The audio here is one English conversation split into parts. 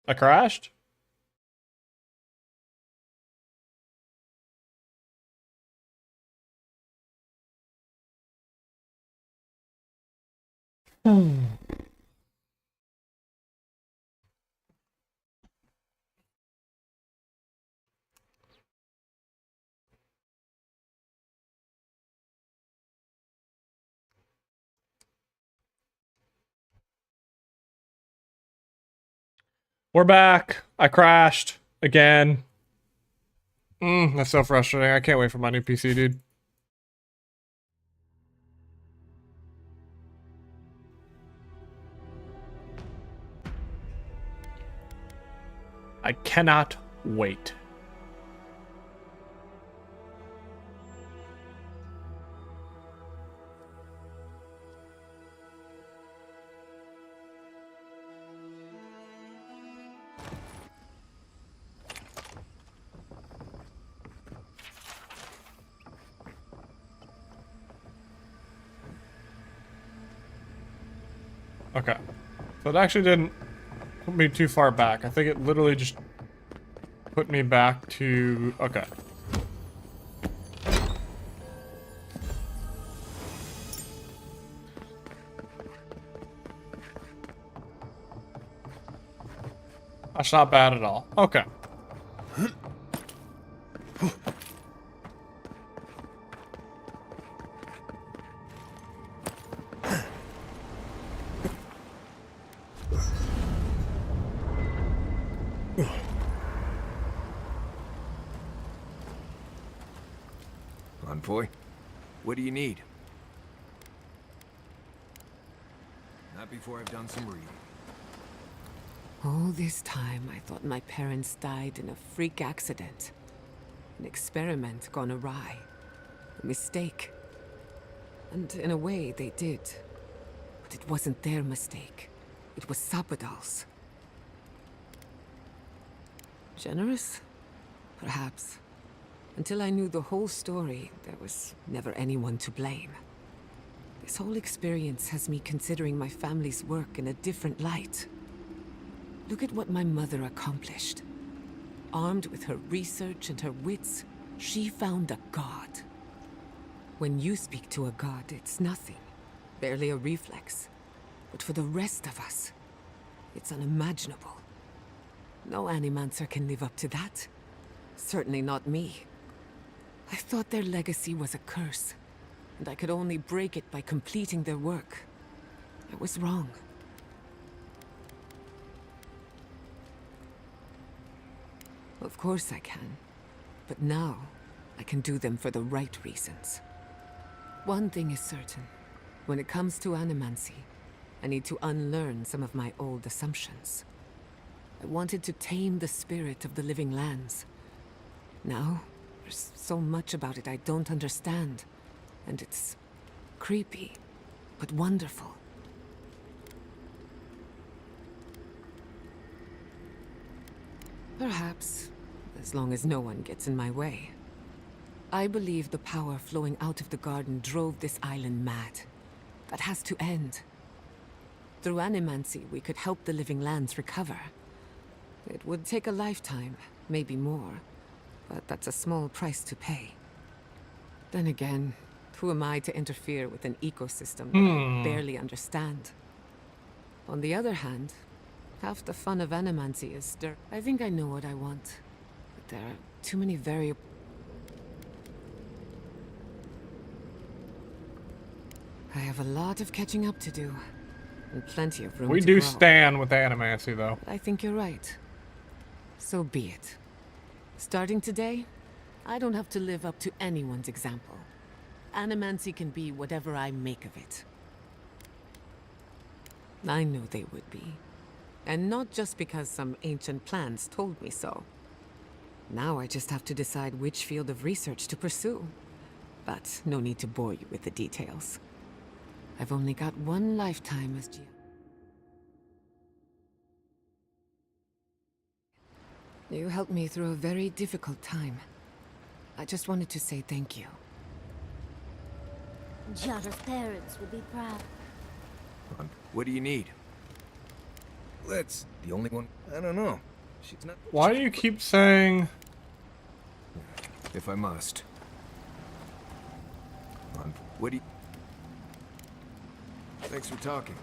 I crashed? We're back. I crashed again. That's so frustrating. I can't wait for my new PC, dude. I cannot wait. Okay. So it actually didn't put me too far back. I think it literally just put me back to... Okay. That's not bad at all. Okay. Envoy, what do you need? Not before I've done some reading. All this time, I thought my parents died in a freak accident. An experiment gone awry. A mistake. And in a way, they did. But it wasn't their mistake. It was Sabadal's. Generous? Perhaps. Until I knew the whole story, there was never anyone to blame. This whole experience has me considering my family's work in a different light. Look at what my mother accomplished. Armed with her research and her wits, she found a god. When you speak to a god, it's nothing. Barely a reflex. But for the rest of us, it's unimaginable. No animancer can live up to that. Certainly not me. I thought their legacy was a curse, and I could only break it by completing their work. I was wrong. Of course I can. But now, I can do them for the right reasons. One thing is certain. When it comes to animancy, I need to unlearn some of my old assumptions. I wanted to tame the spirit of the living lands. Now, there's so much about it I don't understand. And it's creepy, but wonderful. Perhaps, as long as no one gets in my way. I believe the power flowing out of the garden drove this island mad. That has to end. Through animancy, we could help the living lands recover. It would take a lifetime, maybe more, but that's a small price to pay. Then again, who am I to interfere with an ecosystem that I barely understand? On the other hand, half the fun of animancy is I think I know what I want, but there are too many variables. I have a lot of catching up to do, and plenty of room We to do grow. stand with animancy, though. I think you're right. So be it. Starting today, I don't have to live up to anyone's example. Animancy can be whatever I make of it. I knew they would be. And not just because some ancient plans told me so. Now I just have to decide which field of research to pursue. But no need to bore you with the details. I've only got one lifetime as Gia. You helped me through a very difficult time. I just wanted to say thank you. Jada's parents will be proud. What do you need? Let's. The only one. I don't know. She's not. Why do you keep saying... If I must. On. What do you... Thanks for talking.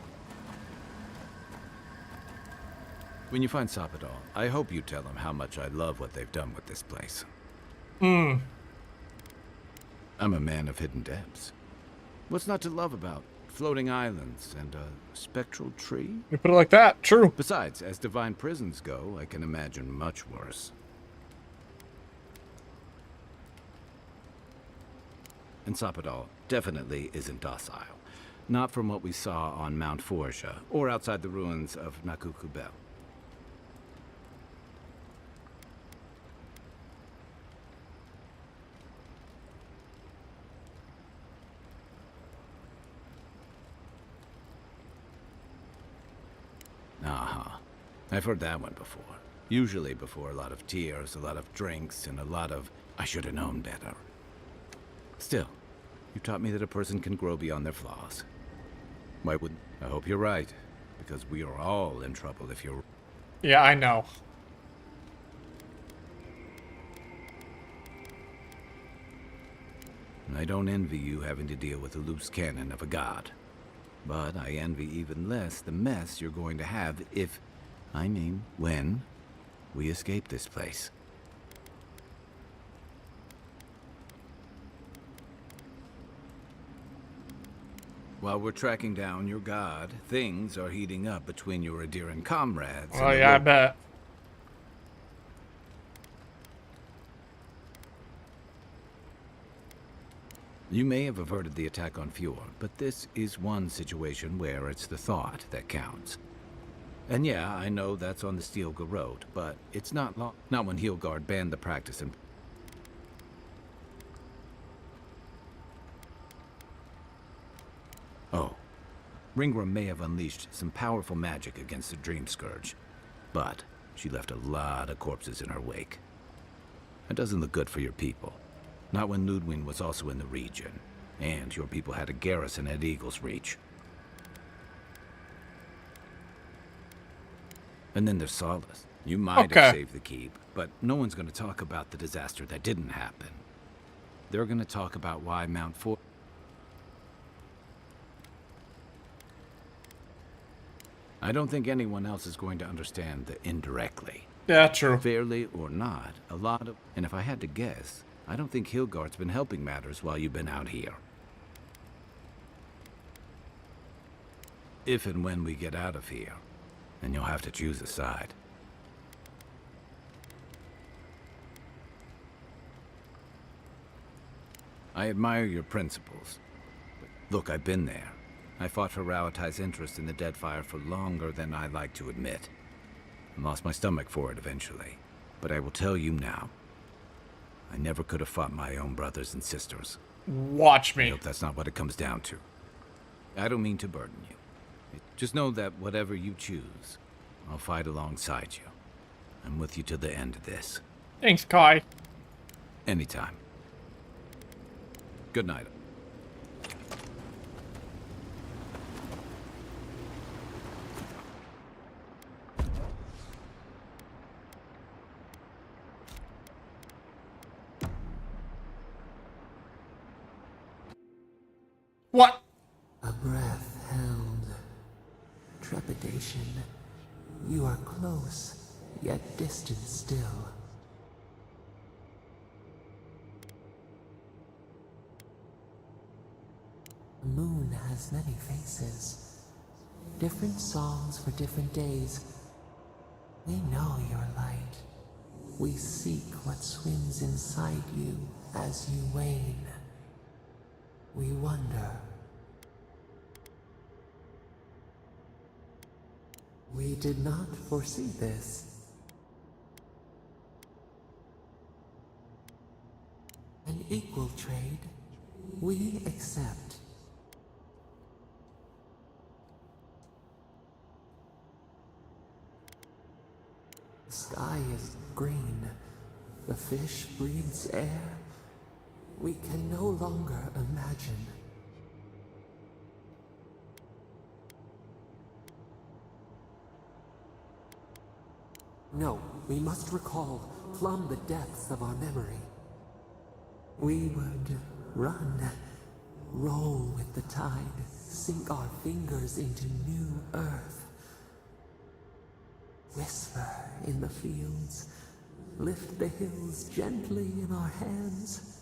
When you find Sapadal, I hope you tell him how much I love what they've done with this place. Hmm. I'm a man of hidden depths. What's not to love about floating islands and a spectral tree? You put it like that. True. Besides, as divine prisons go, I can imagine much worse. And Sapadal definitely isn't docile. Not from what we saw on Mount Forja, or outside the ruins of Nakukubel. I've heard that one before. Usually before a lot of tears, a lot of drinks, and a lot of, I should have known better. Still, you taught me that a person can grow beyond their flaws. Why wouldn't? I hope you're right, because we are all in trouble if you're... Yeah, I know. I don't envy you having to deal with a loose cannon of a god. But I envy even less the mess you're going to have if... I mean, when we escape this place. While we're tracking down your god, things are heating up between your Adiran comrades. Oh, yeah, I bet. You may have averted the attack on Fjord, but this is one situation where it's the thought that counts. And yeah, I know that's on the Steelga Road, but it's not when Heelgard banned the practice and... Oh. Ringra may have unleashed some powerful magic against the Dream Scourge, but she left a lot of corpses in her wake. That doesn't look good for your people. Not when Ludwig was also in the region, and your people had a garrison at Eagle's Reach. And then there's Solace. You might have saved the keep, but no one's going to talk about the disaster that didn't happen. They're going to talk about why Mount Fort... I don't think anyone else is going to understand the indirectly. Yeah, true. Fairly or not, a lot of... And if I had to guess, I don't think Heelgard's been helping matters while you've been out here. If and when we get out of here, then you'll have to choose a side. I admire your principles. But look, I've been there. I fought for Rauatai's interest in the Deadfire for longer than I like to admit. And lost my stomach for it eventually. But I will tell you now, I never could have fought my own brothers and sisters. Watch me. I hope that's not what it comes down to. I don't mean to burden you. Just know that whatever you choose, I'll fight alongside you. I'm with you to the end of this. Thanks, Kai. Anytime. Good night. What? A breath held. Trepidation. You are close, yet distant still. The moon has many faces. Different songs for different days. We know your light. We seek what swims inside you as you wane. We wonder. We did not foresee this. An equal trade, we accept. The sky is green. The fish breathes air. We can no longer imagine. No, we must recall, plumb the depths of our memory. We would run, roll with the tide, sink our fingers into new earth. Whisper in the fields, lift the hills gently in our hands.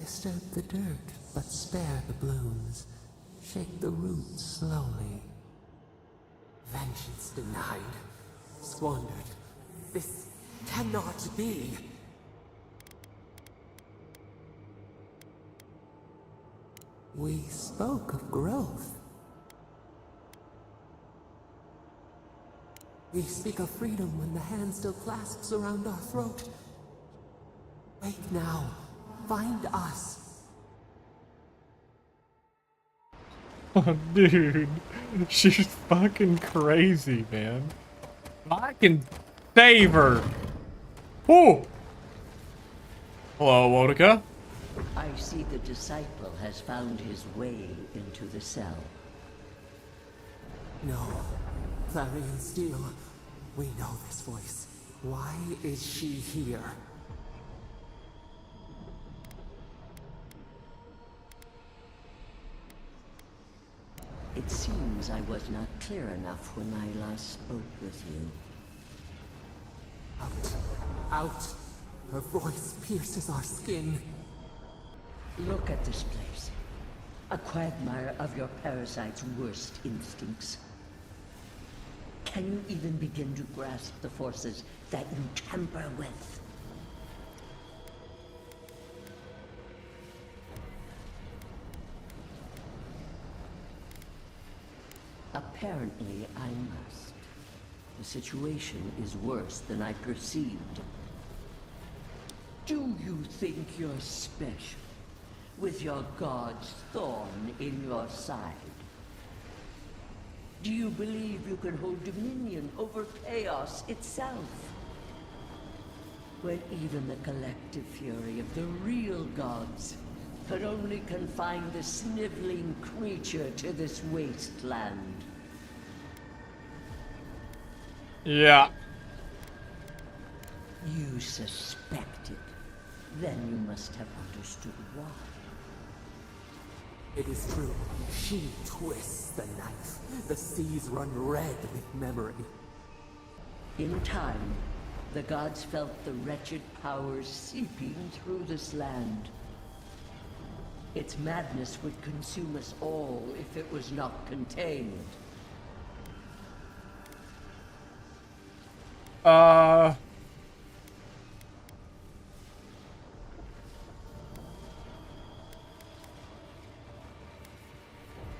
Disturb the dirt, but spare the blooms. Shake the roots slowly. Vengeance denied, squandered. This cannot be. We spoke of growth. We speak of freedom when the hand still clasps around our throat. Wake now. Find us. Dude, she's fucking crazy, man. I can save her. Whew. Hello, Wotica. I see the disciple has found his way into the cell. No. Clarion Steel. We know this voice. Why is she here? It seems I was not clear enough when I last spoke with you. Out. Out. Her voice pierces our skin. Look at this place. A quagmire of your parasite's worst instincts. Can you even begin to grasp the forces that you tamper with? Apparently, I must. The situation is worse than I perceived. Do you think you're special, with your god's thorn in your side? Do you believe you can hold dominion over chaos itself? When even the collective fury of the real gods could only confine the sniveling creature to this wasteland. Yeah. You suspected. Then you must have understood why. It is true. She twists the knife. The seas run red with memory. In time, the gods felt the wretched powers seeping through this land. Its madness would consume us all if it was not contained.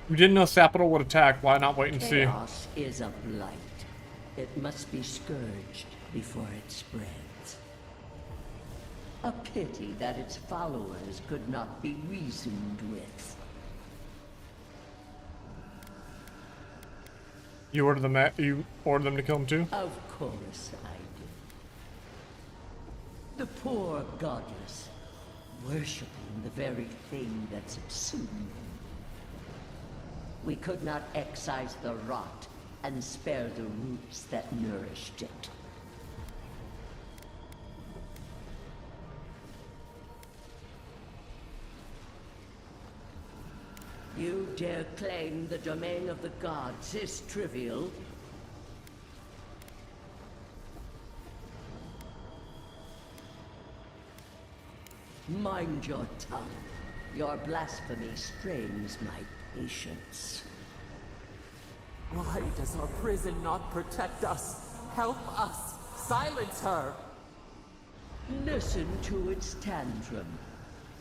We didn't know Sapital would attack. Why not wait and see? Chaos is a blight. It must be scourged before it spreads. A pity that its followers could not be reasoned with. You ordered them. You ordered them to kill him too. Of course I did. The poor godless, worshipping the very thing that subsumed them. We could not excise the rot and spare the roots that nourished it. You dare claim the domain of the gods is trivial? Mind your tongue. Your blasphemy strains my patience. Why does our prison not protect us? Help us! Silence her! Listen to its tantrum.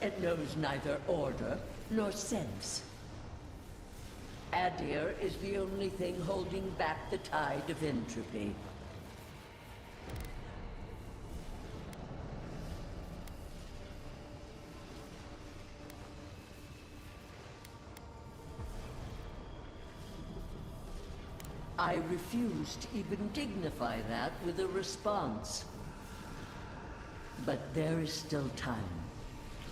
It knows neither order nor sense. Adir is the only thing holding back the tide of entropy. I refuse to even dignify that with a response. But there is still time.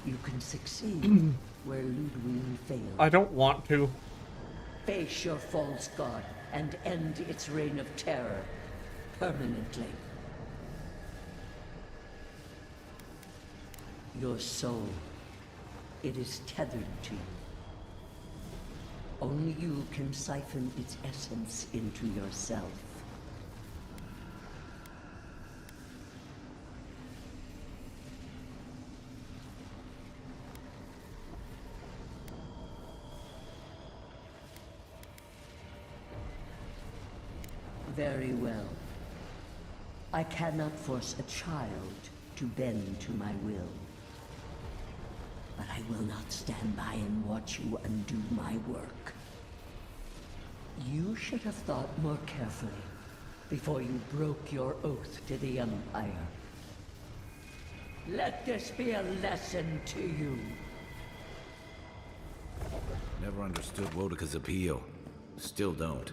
You can succeed. where Ludwig failed. I don't want to. Face your false god and end its reign of terror permanently. Your soul, it is tethered to you. Only you can siphon its essence into yourself. Very well. I cannot force a child to bend to my will. But I will not stand by and watch you undo my work. You should have thought more carefully before you broke your oath to the Empire. Let this be a lesson to you. Never understood Wodika's appeal. Still don't.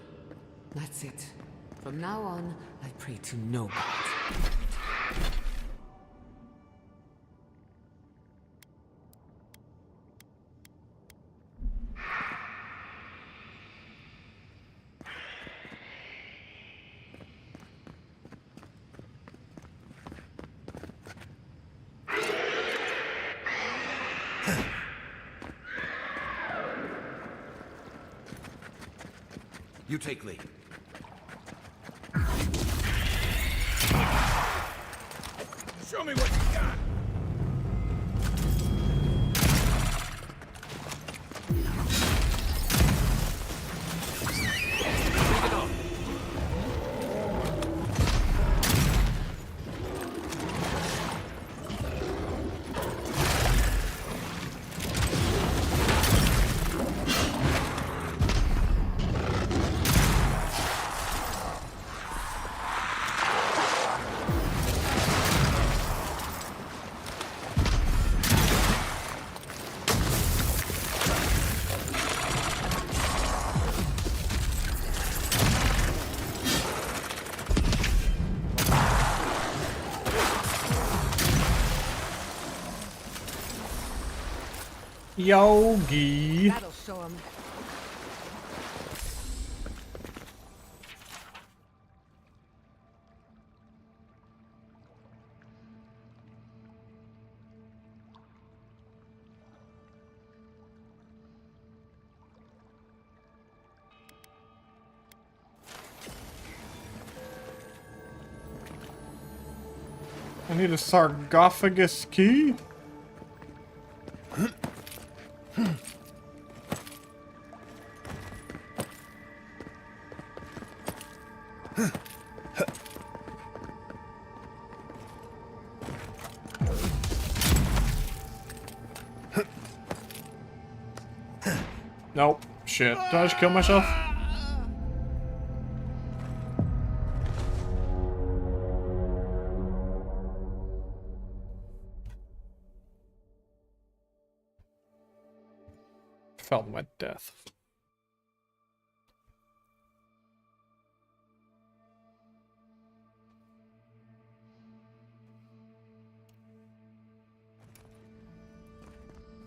That's it. From now on, I pray to no god. You take lead. Show me what you got! Take it off. Yogi. That'll show him. I need a sarcophagus key. Nope. Shit. Did I just kill myself? Felt my death.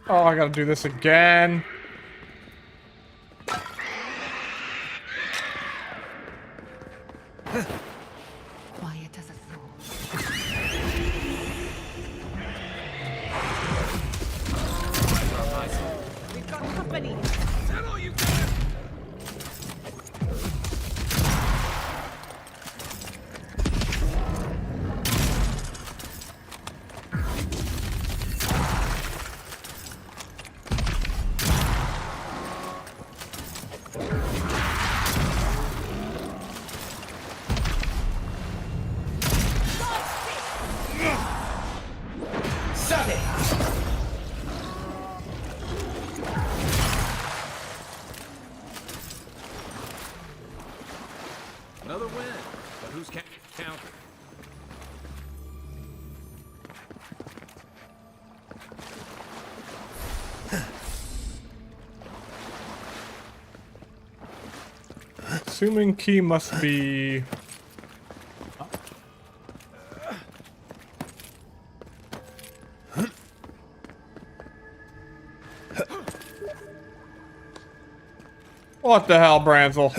Oh, I gotta do this again. Quiet as a fool. We've got company. Is that all you got? Another win, but who's counting? Assuming key must be... What the hell, Branzel?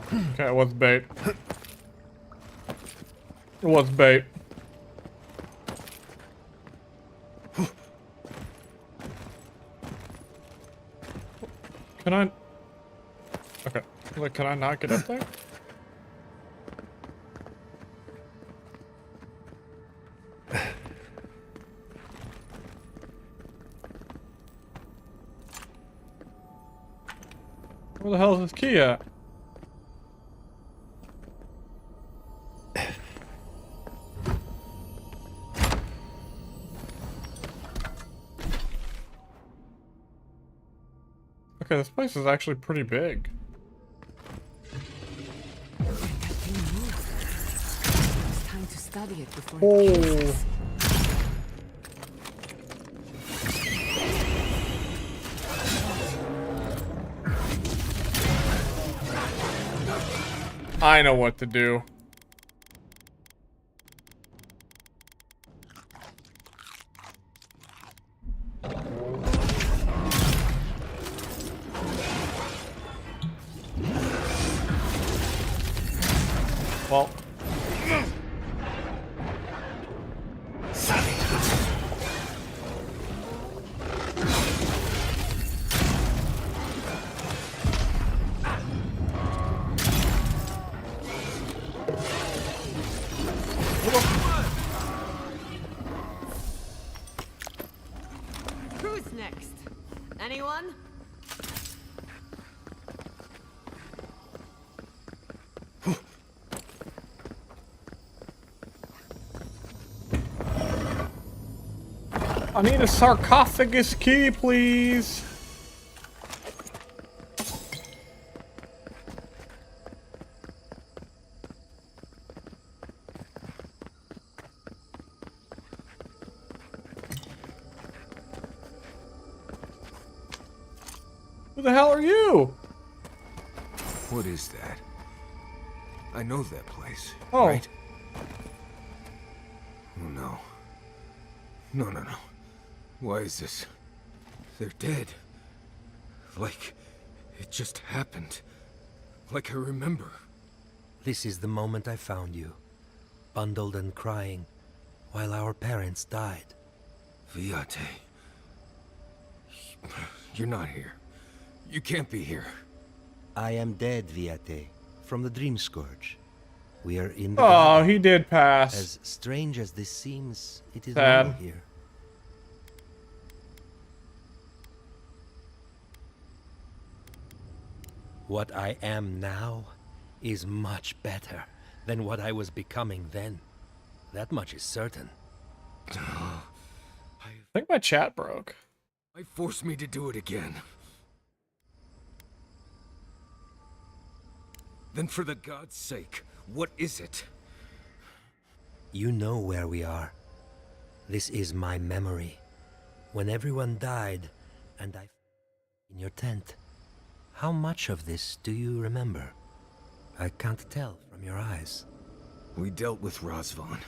Okay, it was bait. It was bait. Can I? Okay. Like, can I not get up there? Where the hell is this key at? Okay, this place is actually pretty big. It's time to study it before it kills us. I know what to do. Well. Who's next? Anyone? I need a sarcophagus key, please. Who the hell are you? What is that? I know that place. Oh. Right? Oh no. No. Why is this? They're dead. Like it just happened. Like I remember. This is the moment I found you, bundled and crying, while our parents died. Viate. You're not here. You can't be here. I am dead, Viate, from the Dream Scourge. We are in the Oh, garden. he did pass. As strange as this seems, it is Sad. normal here. What I am now is much better than what I was becoming then. That much is certain. I think my chat broke. I forced me to do it again. Then for the God's sake, what is it? You know where we are. This is my memory. When everyone died, and I in your tent. How much of this do you remember? I can't tell from your eyes. We dealt with Razvan.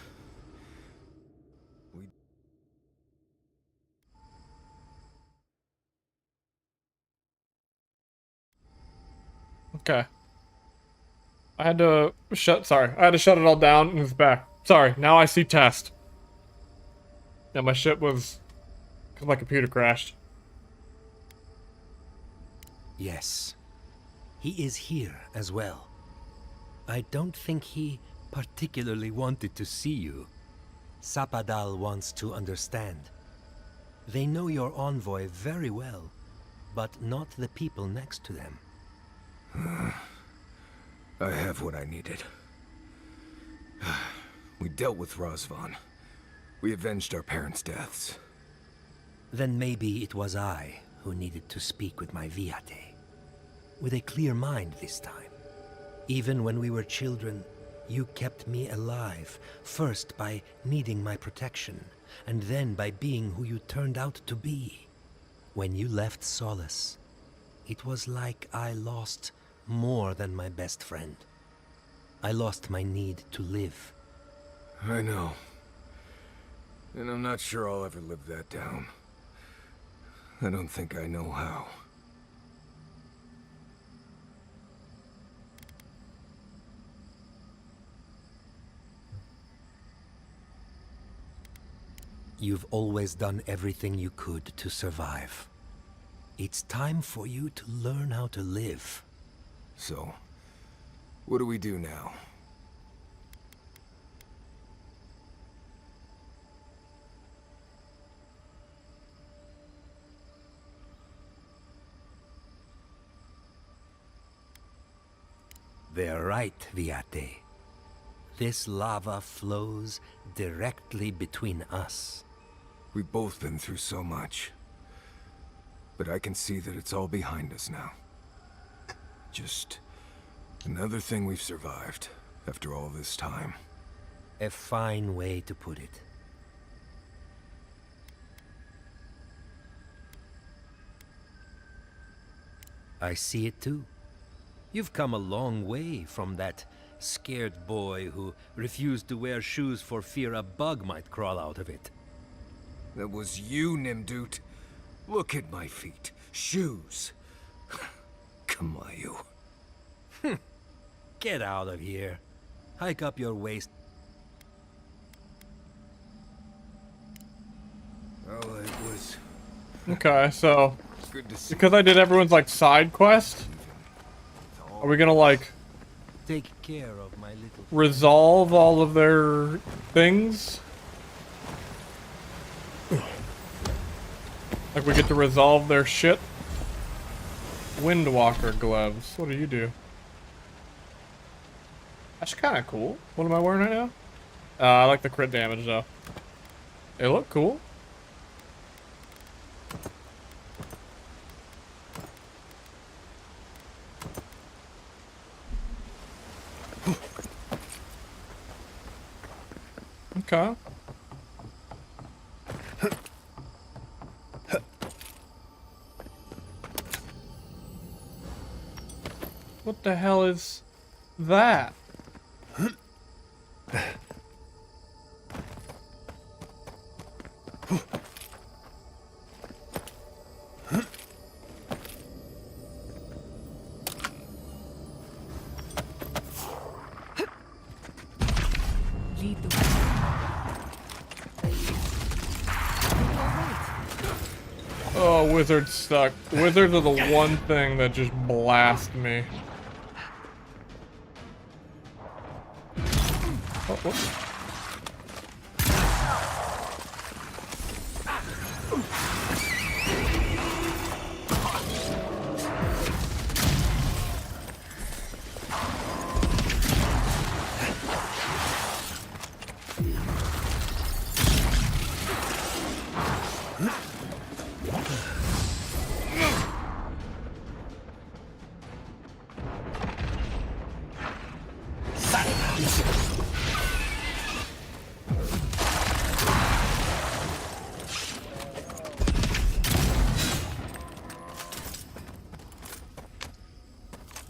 Okay. I had to shut it all down and it's back. Sorry, now I see test. Yeah, my shit was, cause my computer crashed. Yes. He is here as well. I don't think he particularly wanted to see you. Sapadal wants to understand. They know your envoy very well, but not the people next to them. I have what I needed. We dealt with Razvan. We avenged our parents' deaths. Then maybe it was I who needed to speak with my Viate. With a clear mind this time. Even when we were children, You kept me alive, first by needing my protection, and then by being who you turned out to be. When you left Solace, it was like I lost more than my best friend. I lost my need to live. I know. And I'm not sure I'll ever live that down. I don't think I know how. You've always done everything you could to survive. It's time for you to learn how to live. So, what do we do now? They're right, Viate. This lava flows directly between us. We've both been through so much. But I can see that it's all behind us now. Just another thing we've survived after all this time. A fine way to put it. I see it too. You've come a long way from that scared boy who refused to wear shoes for fear a bug might crawl out of it. That was you, Nimdut. Look at my feet. Shoes. Kamayu. Get out of here. Hike up your waist. Well, it was Okay, so good to see. because I did everyone's like side quest, are we gonna like Take care of my little... resolve all of their things? Like we get to resolve their shit? Windwalker gloves. What do you do? That's kind of cool. What am I wearing right now? I like the crit damage though. They look cool. Okay. What the hell is that? Lead the way. Oh, wizard's stuck. Wizards are the one thing that just blast me. Oh, whoops.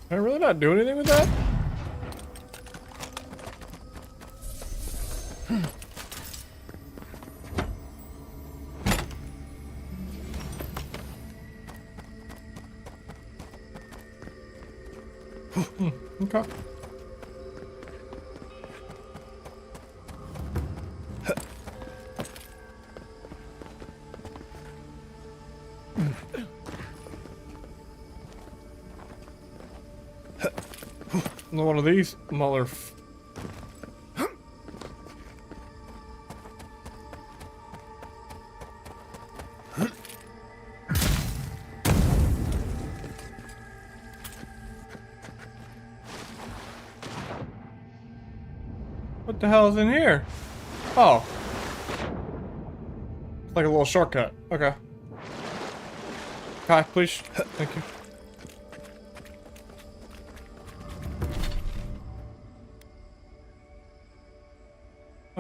Can I really not do anything with that? Okay. Another one of these mother. What the hell is in here? Oh. It's like a little shortcut. Okay. Kai, please. Thank you.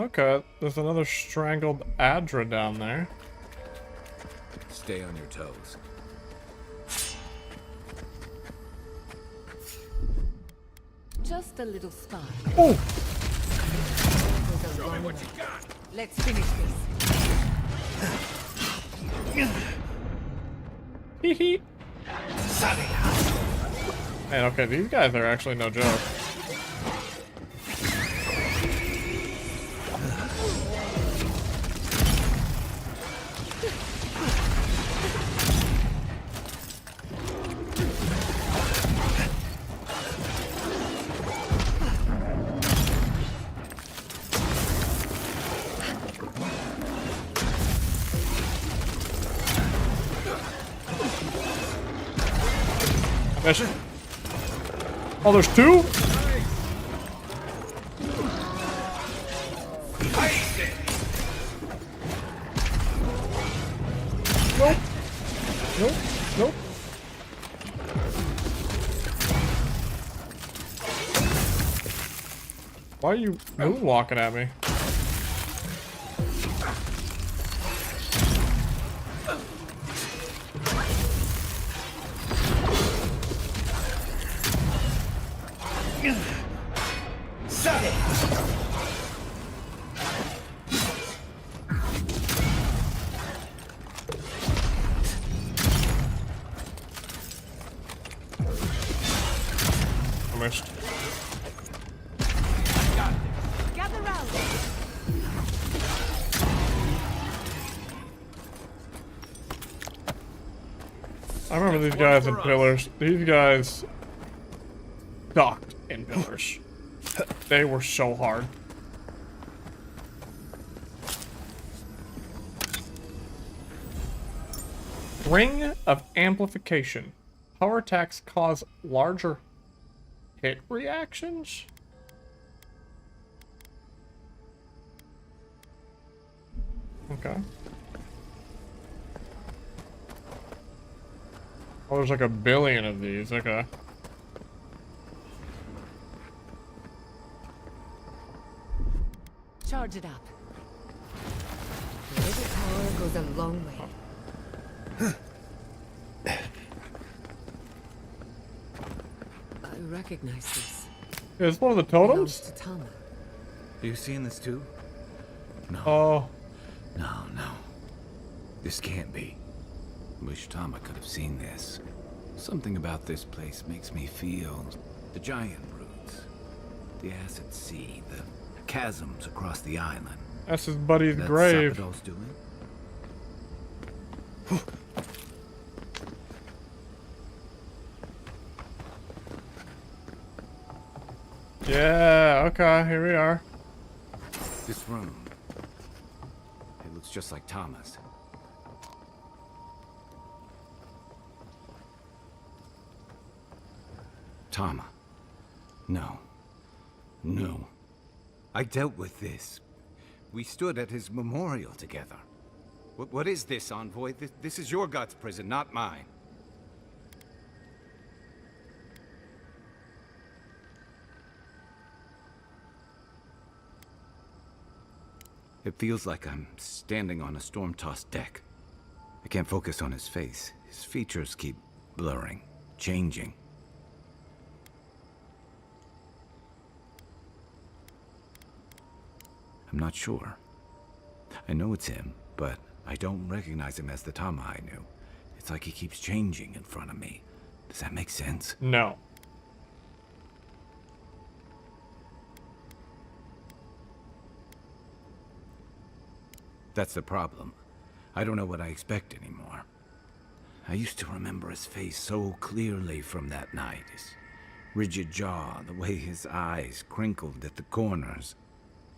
Okay, there's another strangled Adra down there. Stay on your toes. Just a little spark. Oh! Show me what you got. Let's finish this. Hee hee. Man, okay, these guys are actually no joke. Mission. Oh, there's two? Nope. Nope. Nope. Why are you moonwalking at me? Missed. Gather round. I remember these guys in pillars. These guys sucked in pillars. They were so hard. Ring of Amplification. Power attacks cause larger hit reactions? Okay. Oh, there's like a billion of these. Okay. Charge it up. A little power goes a long way. I recognize this. Is one of the Belongs totems? to Tama. Are you seeing this too? No. Oh. No, no. This can't be. Wish Tama could have seen this. Something about this place makes me feel the giant roots, the acid sea, the chasms across the island. That's his buddy's That's grave. Sapadal's doing? Yeah, okay, here we are. This room. It looks just like Tama's. Tama. No. No. I dealt with this. We stood at his memorial together. What is this, Envoy? This is your God's prison, not mine. It feels like I'm standing on a storm-tossed deck. I can't focus on his face. His features keep blurring, changing. I'm not sure. I know it's him, but I don't recognize him as the Tama I knew. It's like he keeps changing in front of me. Does that make sense? No. That's the problem. I don't know what I expect anymore. I used to remember his face so clearly from that night. His rigid jaw, the way his eyes crinkled at the corners.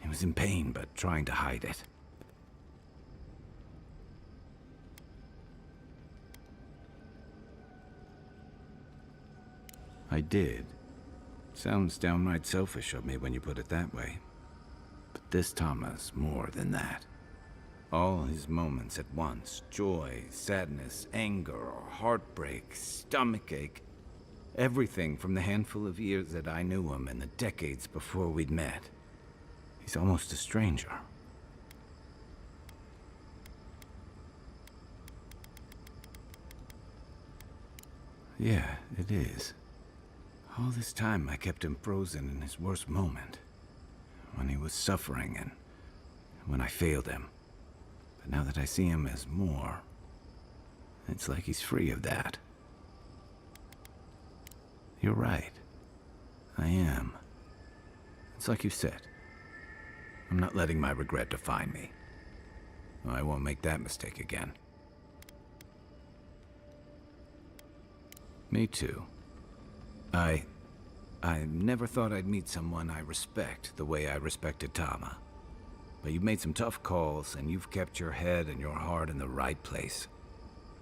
He was in pain, but trying to hide it. I did. Sounds downright selfish of me when you put it that way. But this Tama's more than that. All his moments at once. Joy, sadness, anger, heartbreak, stomachache. Everything from the handful of years that I knew him and the decades before we'd met. He's almost a stranger. Yeah, it is. All this time I kept him frozen in his worst moment. When he was suffering and when I failed him. But now that I see him as more, it's like he's free of that. You're right. I am. It's like you said. I'm not letting my regret define me. I won't make that mistake again. Me too. I never thought I'd meet someone I respect the way I respected Tama. But you've made some tough calls, and you've kept your head and your heart in the right place.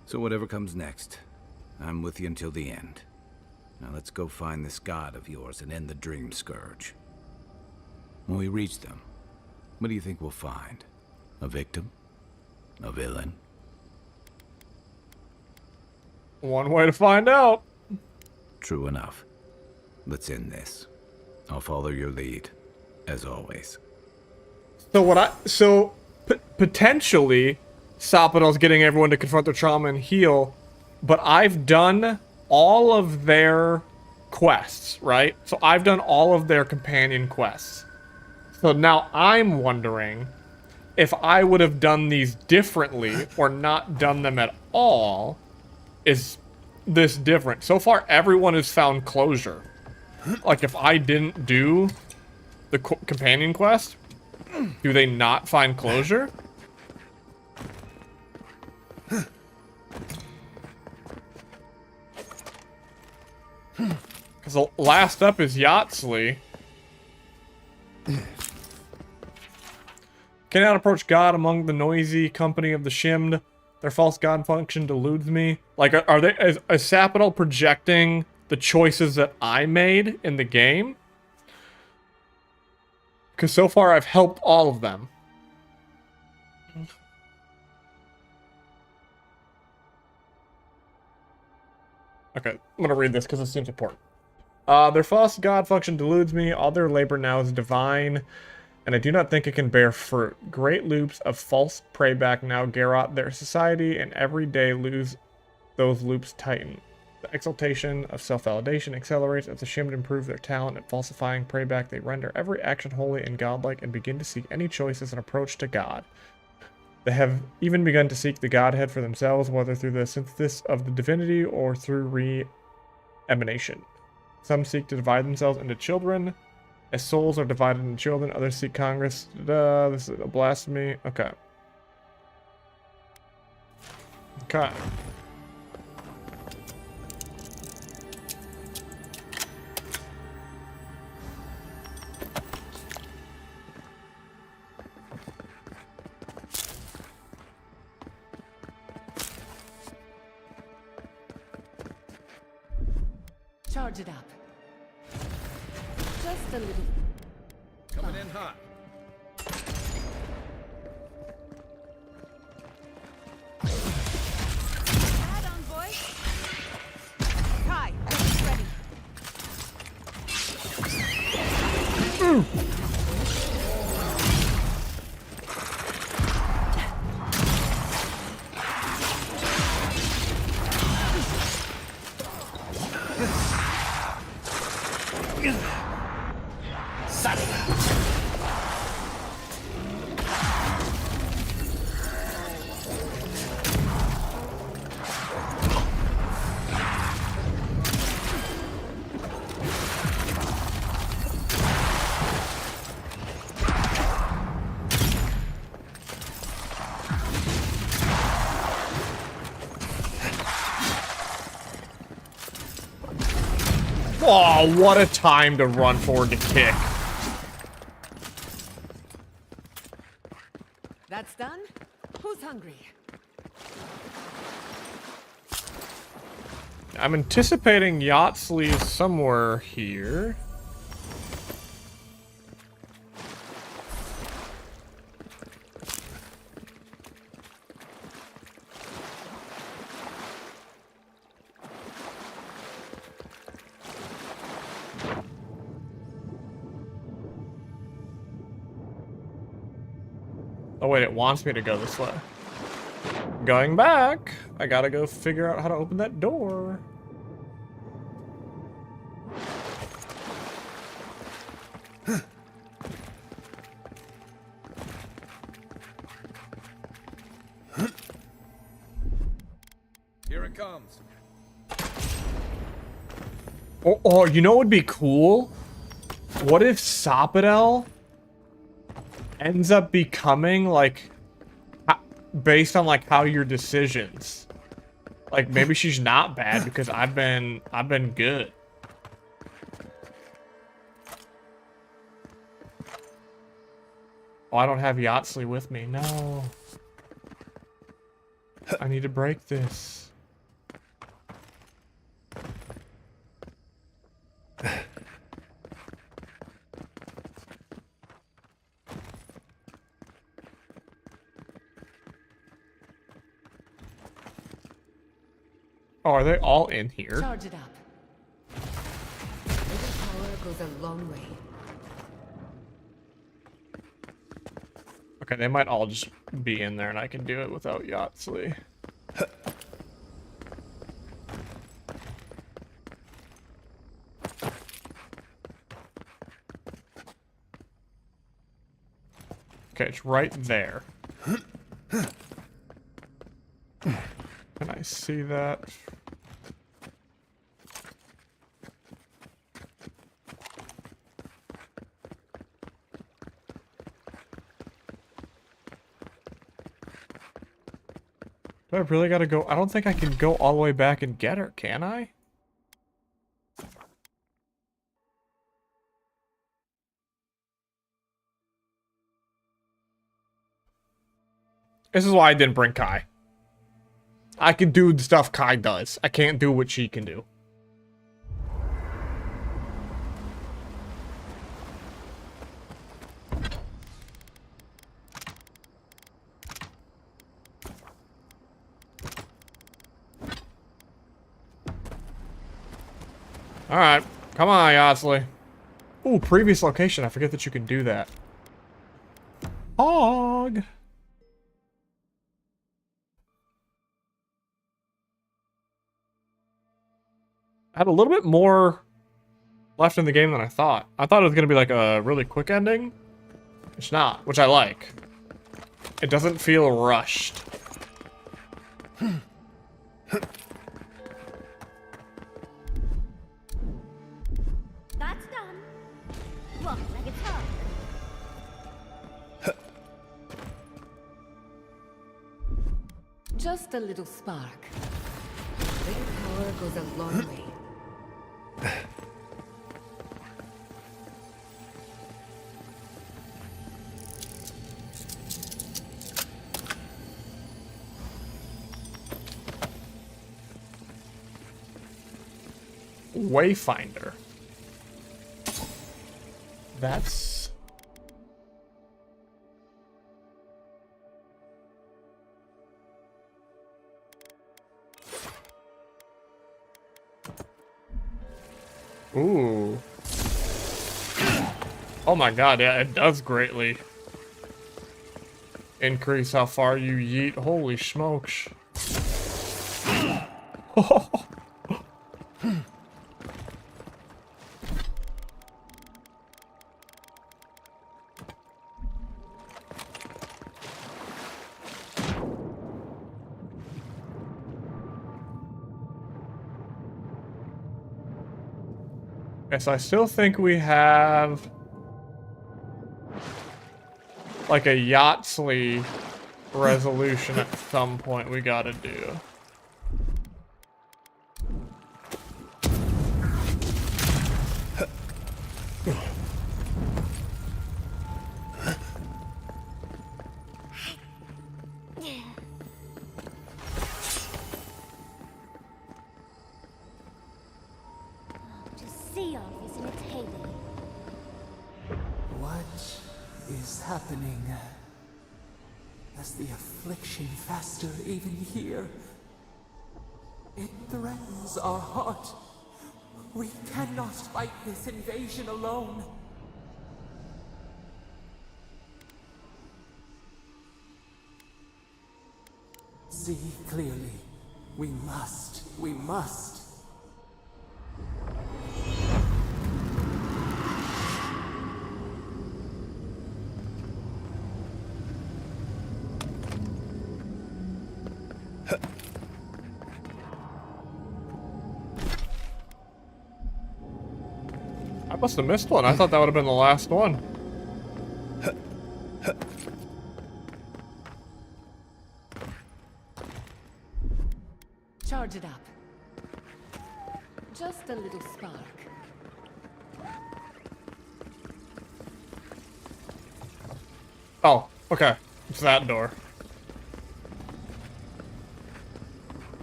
So whatever comes next, I'm with you until the end. Now let's go find this god of yours and end the Dream Scourge. When we reach them, what do you think we'll find? A victim? A villain? One way to find out. True enough. Let's end this. I'll follow your lead, as always. So potentially, Sapadal's getting everyone to confront their trauma and heal, but I've done all of their quests, right? So I've done all of their companion quests. So now I'm wondering if I would have done these differently or not done them at all. Is this different? So far, everyone has found closure. Like, if I didn't do the companion quest, do they not find closure? Because the last up is Yatsley. Cannot approach God among the noisy company of the Shimmed. Their false god function deludes me. Like, are they, is Sapadal projecting the choices that I made in the game? Because so far I've helped all of them. Okay, I'm gonna read this because it seems important. Their false god function deludes me. All their labor now is divine, and I do not think it can bear fruit. Great loops of false prayback now garrot their society, and every day lose those loops tighten. The exaltation of self-validation accelerates as the Shimmed improve their talent at falsifying prayback. They render every action holy and godlike and begin to seek any choice as an approach to God. They have even begun to seek the Godhead for themselves, whether through the synthesis of the divinity or through re-emanation. Some seek to divide themselves into children. As souls are divided into children, others seek Congress. This is a blasphemy. Okay. Okay. Charge it up. Just a little. Coming in hot. Add on, boy. Kai, ready. Oh, what a time to run forward to kick. That's done? Who's hungry? I'm anticipating Yatsley is somewhere here. Oh wait, it wants me to go this way. Going back. I gotta go figure out how to open that door. Here it comes. Oh, you know what would be cool? What if Sapodel ends up becoming like based on like how your decisions? Like maybe she's not bad because I've been good. Oh, I don't have Yahtzee with me. No. I need to break this. Oh, are they all in here? Charge it up. Little power goes a long way. Okay, they might all just be in there and I can do it without Yahtzee. Okay, it's right there. Can I see that? Do I really gotta go? I don't think I can go all the way back and get her, can I? This is why I didn't bring Kai. I can do the stuff Kai does. I can't do what she can do. Alright. Come on, Yahtzee. Ooh, previous location. I forget that you can do that. Hog. I had a little bit more left in the game than I thought. I thought it was going to be like a really quick ending. It's not, which I like. It doesn't feel rushed. That's done. Walk like a top. Just a little spark. Little power goes a long way. Wayfinder. That's... Ooh. Oh my god, yeah, it does greatly increase how far you yeet. Holy smokes. Yes, I still think we have like a Yahtzee resolution at some point we gotta do. Sea off is in its heyday. What is happening? Is the affliction faster even here? It threatens our heart. We cannot fight this invasion alone. see clearly. We must. We must. I must have missed one. I thought that would have been the last one. Charge it up. Just a little spark. Oh, okay. It's that door.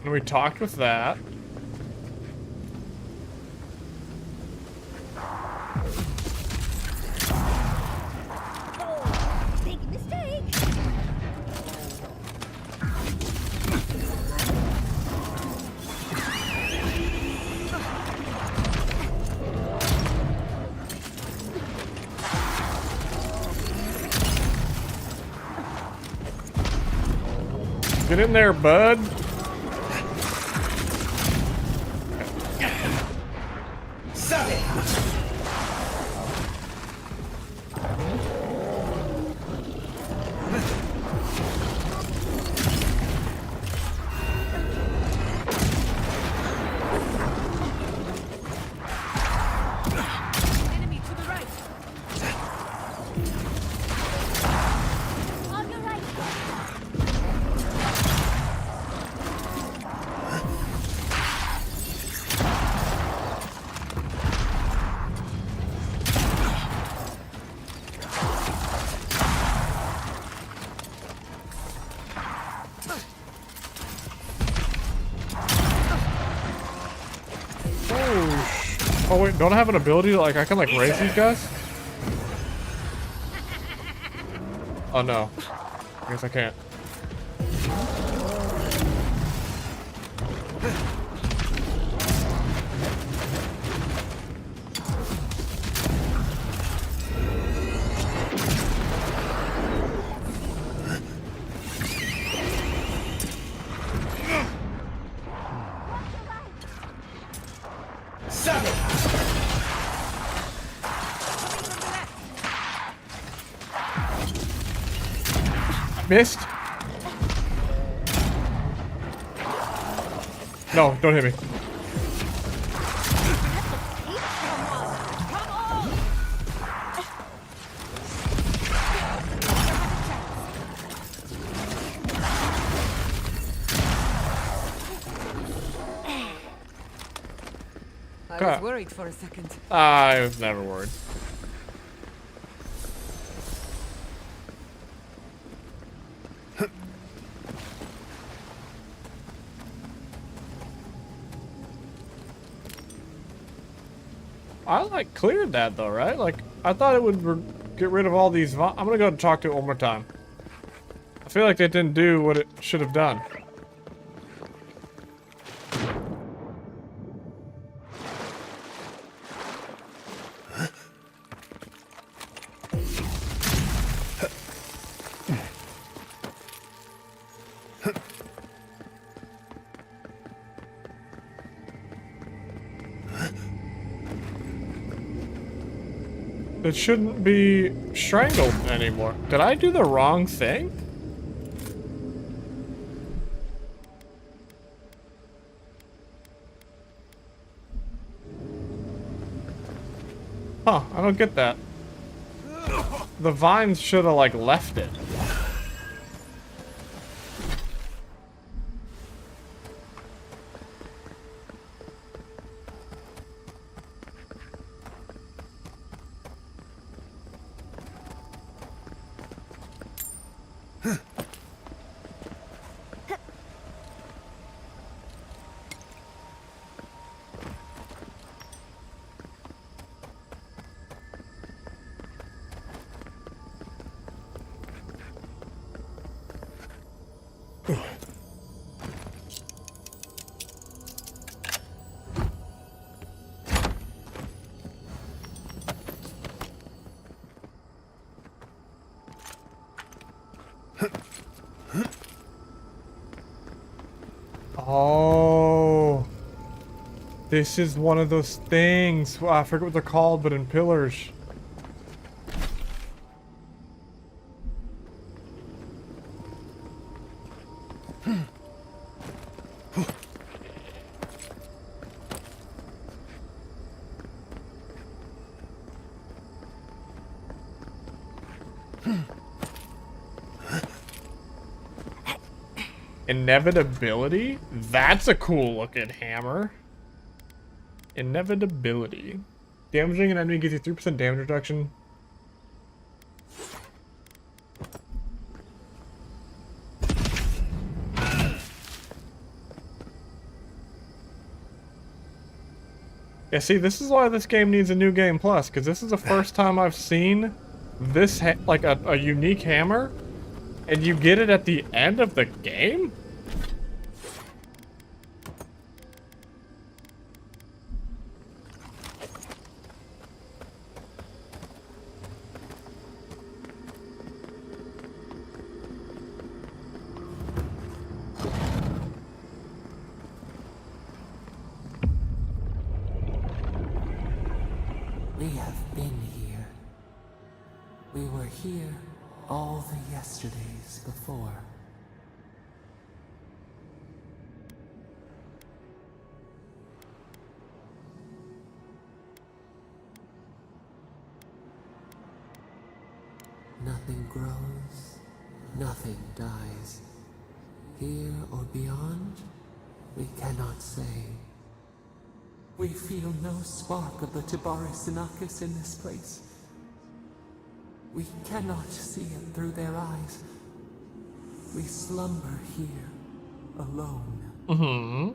And we talked with that. Big mistake. Get in there, bud. Enemy to the right. On your right. Oh wait, don't I have an ability to, like, I can like raise these guys? Oh no. I guess I can't. Missed. No, don't hit me. I was worried for a second. I was never worried. I like cleared that though, right? Like I thought it would get rid of all these. I'm gonna go talk to it one more time. I feel like it didn't do what it should have done. It shouldn't be strangled anymore. Did I do the wrong thing? Huh, I don't get that. The vines should have, like, left it. This is one of those things. Well, I forget what they're called, but in Pillars. Inevitability? That's a cool looking hammer. Inevitability. Damaging an enemy gives you 3% damage reduction. Yeah, see, this is why this game needs a new game plus, because this is the first time I've seen this, like, a unique hammer, and you get it at the end of the game? We have been here. We were here all the yesterdays before. Nothing grows, nothing dies. Here or beyond, we cannot say. We feel no spark of the Typeracer in this place. We cannot see it through their eyes. We slumber here, alone. Mm-hmm.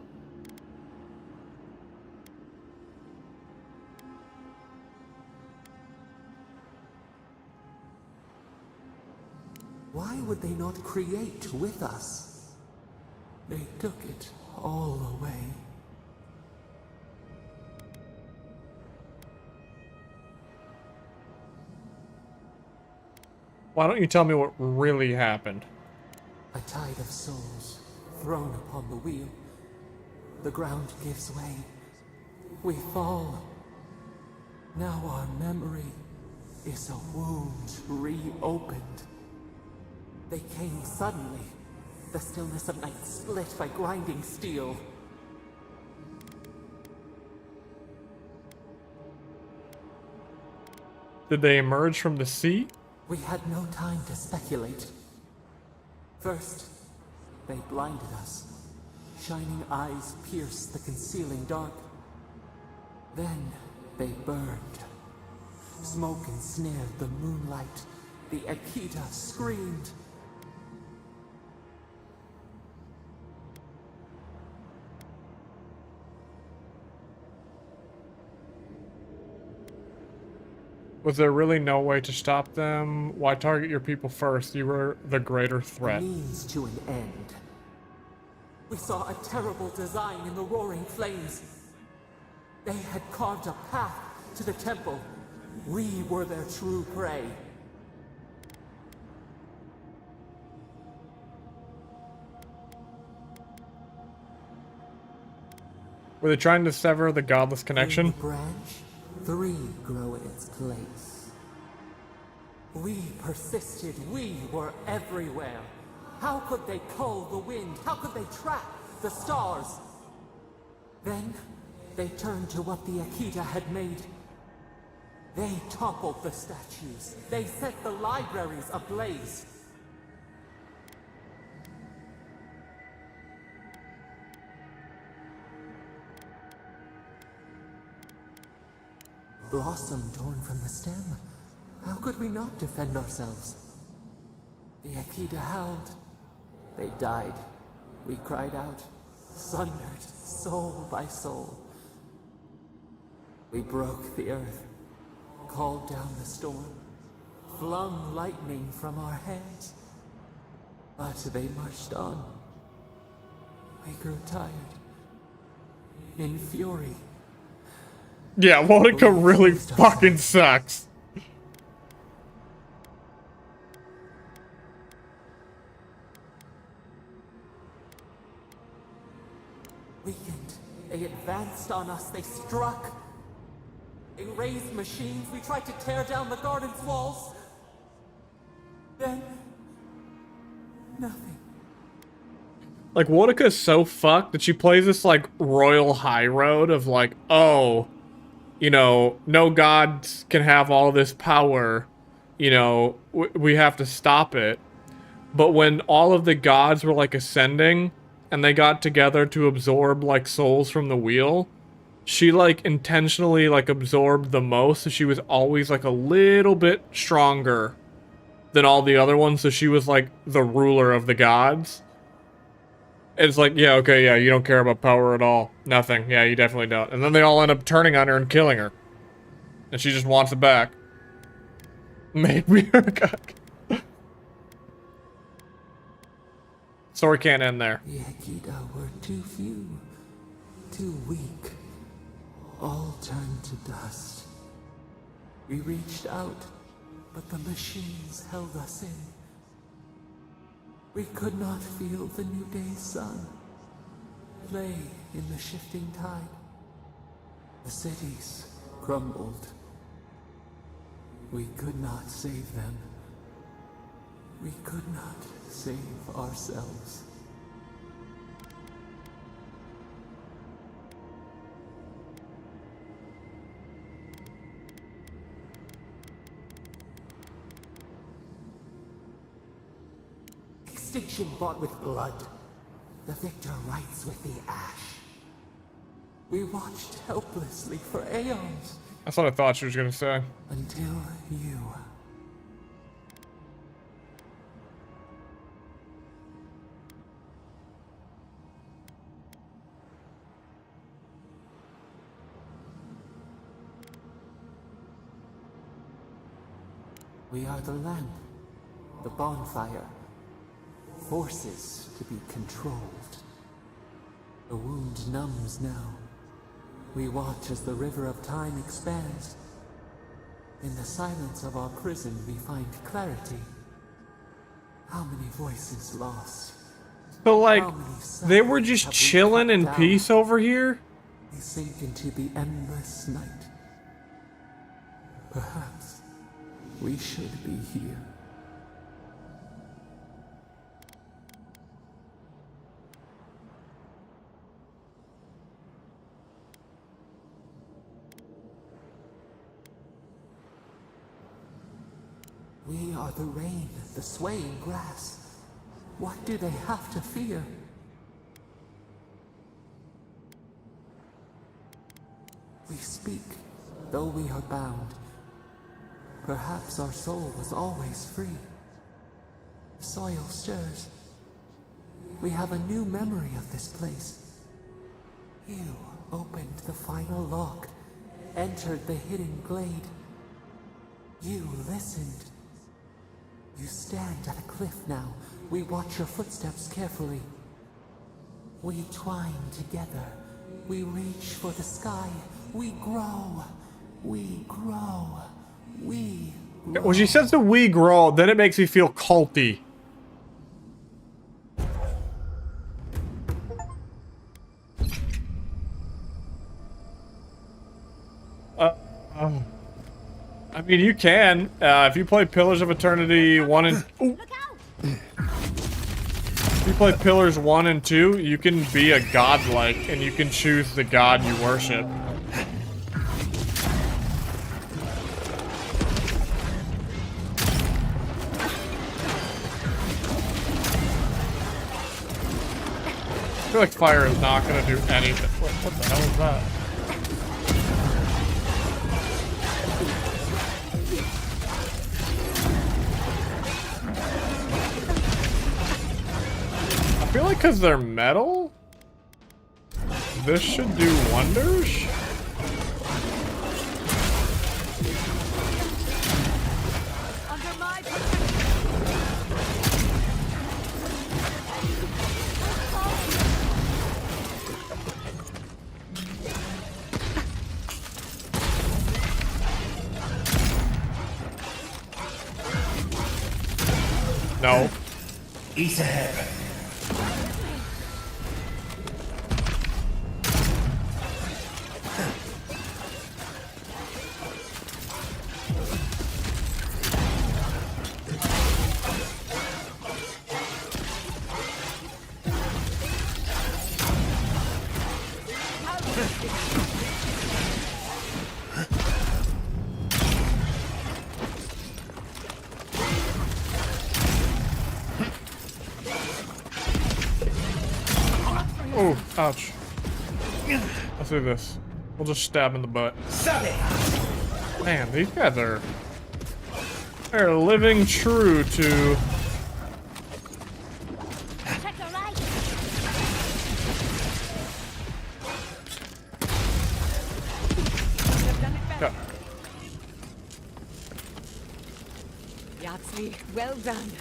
Why would they not create with us? They took it all away. Why don't you tell me what really happened? A tide of souls thrown upon the wheel. The ground gives way. We fall. Now our memory is a wound reopened. They came suddenly. The stillness of night split by grinding steel. Did they emerge from the sea? We had no time to speculate. First, they blinded us. Shining eyes pierced the concealing dark. Then they burned. Smoke ensnared the moonlight. The Akita screamed. Was there really no way to stop them? Why target your people first? You were the greater threat. A means to an end. We saw a terrible design in the roaring flames. They had carved a path to the temple. We were their true prey. Were they trying to sever the godless connection? In the branch, 3 grow in its place. We persisted. We were everywhere. How could they cull the wind? How could they track the stars? Then, they turned to what the Akita had made. They toppled the statues. They set the libraries ablaze. Blossom torn from the stem. How could we not defend ourselves? The Akita howled. They died. We cried out, sundered soul by soul. We broke the earth, called down the storm, flung lightning from our hands. But they marched on. We grew tired. In fury, Yeah, Monica really fucking sucks. weakened, They advanced on us, they struck. They raised machines, we tried to tear down the garden's walls. Then... nothing. Like, Wodika's so fucked that she plays this, like, royal high road of, like, oh, you know, no gods can have all this power. You know, we have to stop it. But when all of the gods were, like, ascending, and they got together to absorb, like, souls from the wheel, she, like, intentionally, like, absorbed the most, so she was always, like, a little bit stronger than all the other ones, so she was, like, the ruler of the gods. It's like, yeah, okay, yeah, you don't care about power at all. Nothing. Yeah, you definitely don't. And then they all end up turning on her and killing her. And she just wants it back. Make me her god. Story can't end there. The Ekida were too few, too weak. All turned to dust. We reached out, but the machines held us in. We could not feel the new day's sun play in the shifting tide. The cities crumbled. We could not save them. We could not save ourselves. Extinction bought with blood. The victor rights with the ash. We watched helplessly for aeons. That's what I thought she was gonna say. Until you. We are the lamp, the bonfire. Forces to be controlled. The wound numbs now. We watch as the river of time expands. In the silence of our prison we find clarity. How many voices lost? So, like, they were just chilling in peace over here? They sink into the endless night. Perhaps we should be here. We are the rain, the swaying grass. What do they have to fear? We speak, though we are bound. Perhaps our soul was always free. The soil stirs. We have a new memory of this place. You opened the final lock, entered the hidden glade. You listened. You stand at a cliff now. We watch your footsteps carefully. We twine together. We reach for the sky. We grow. We grow. We grow. When she says that we grow, then it makes me feel culty. I mean, you can. If you play Pillars of Eternity 1 and... Ooh. If you play Pillars 1 and 2, you can be a godlike, and you can choose the god you worship. I feel like fire is not going to do anything. What the hell is that? I feel like because they're metal, this should do wonders. Under my No. East ahead. Oh, ouch. Let's do this. We'll just stab in the butt. Man, these guys are... They're living true to... Check your right. Yeah. Yahtzee, well done.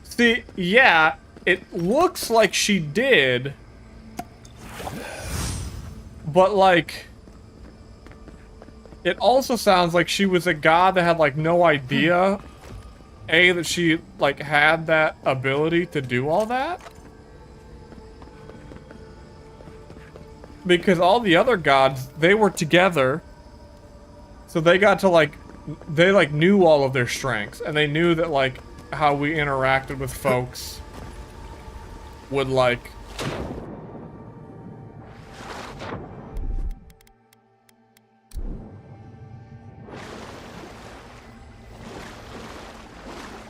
See, yeah, it looks like she did, but like, it also sounds like she was a god that had like no idea, that she like had that ability to do all that. Because all the other gods, they were together, so they got to like, they like knew all of their strengths, and they knew that like, how we interacted with folks would like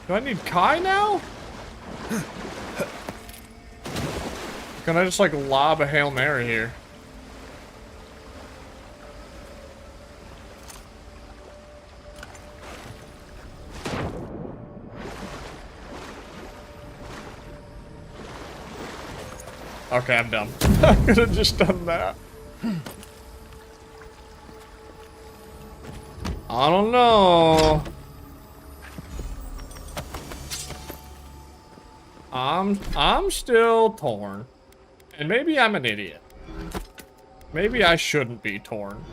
do I need Kai now? Can I just like lob a Hail Mary here? Okay, I'm done. I could have just done that. I don't know. I'm still torn. And maybe I'm an idiot. Maybe I shouldn't be torn.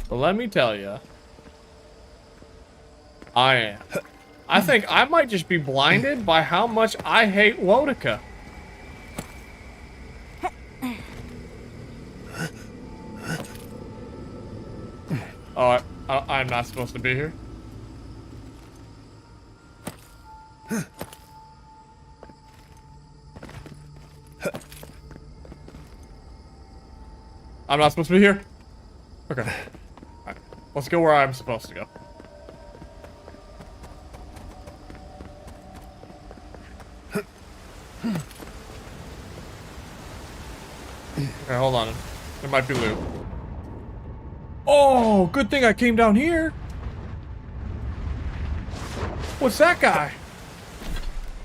But let me tell you, I am. I think I might just be blinded by how much I hate Wotica. Oh, I'm not supposed to be here. I'm not supposed to be here? Okay. Alright. Let's go where I'm supposed to go. Okay, hold on. There might be loot. Oh, good thing I came down here. What's that guy?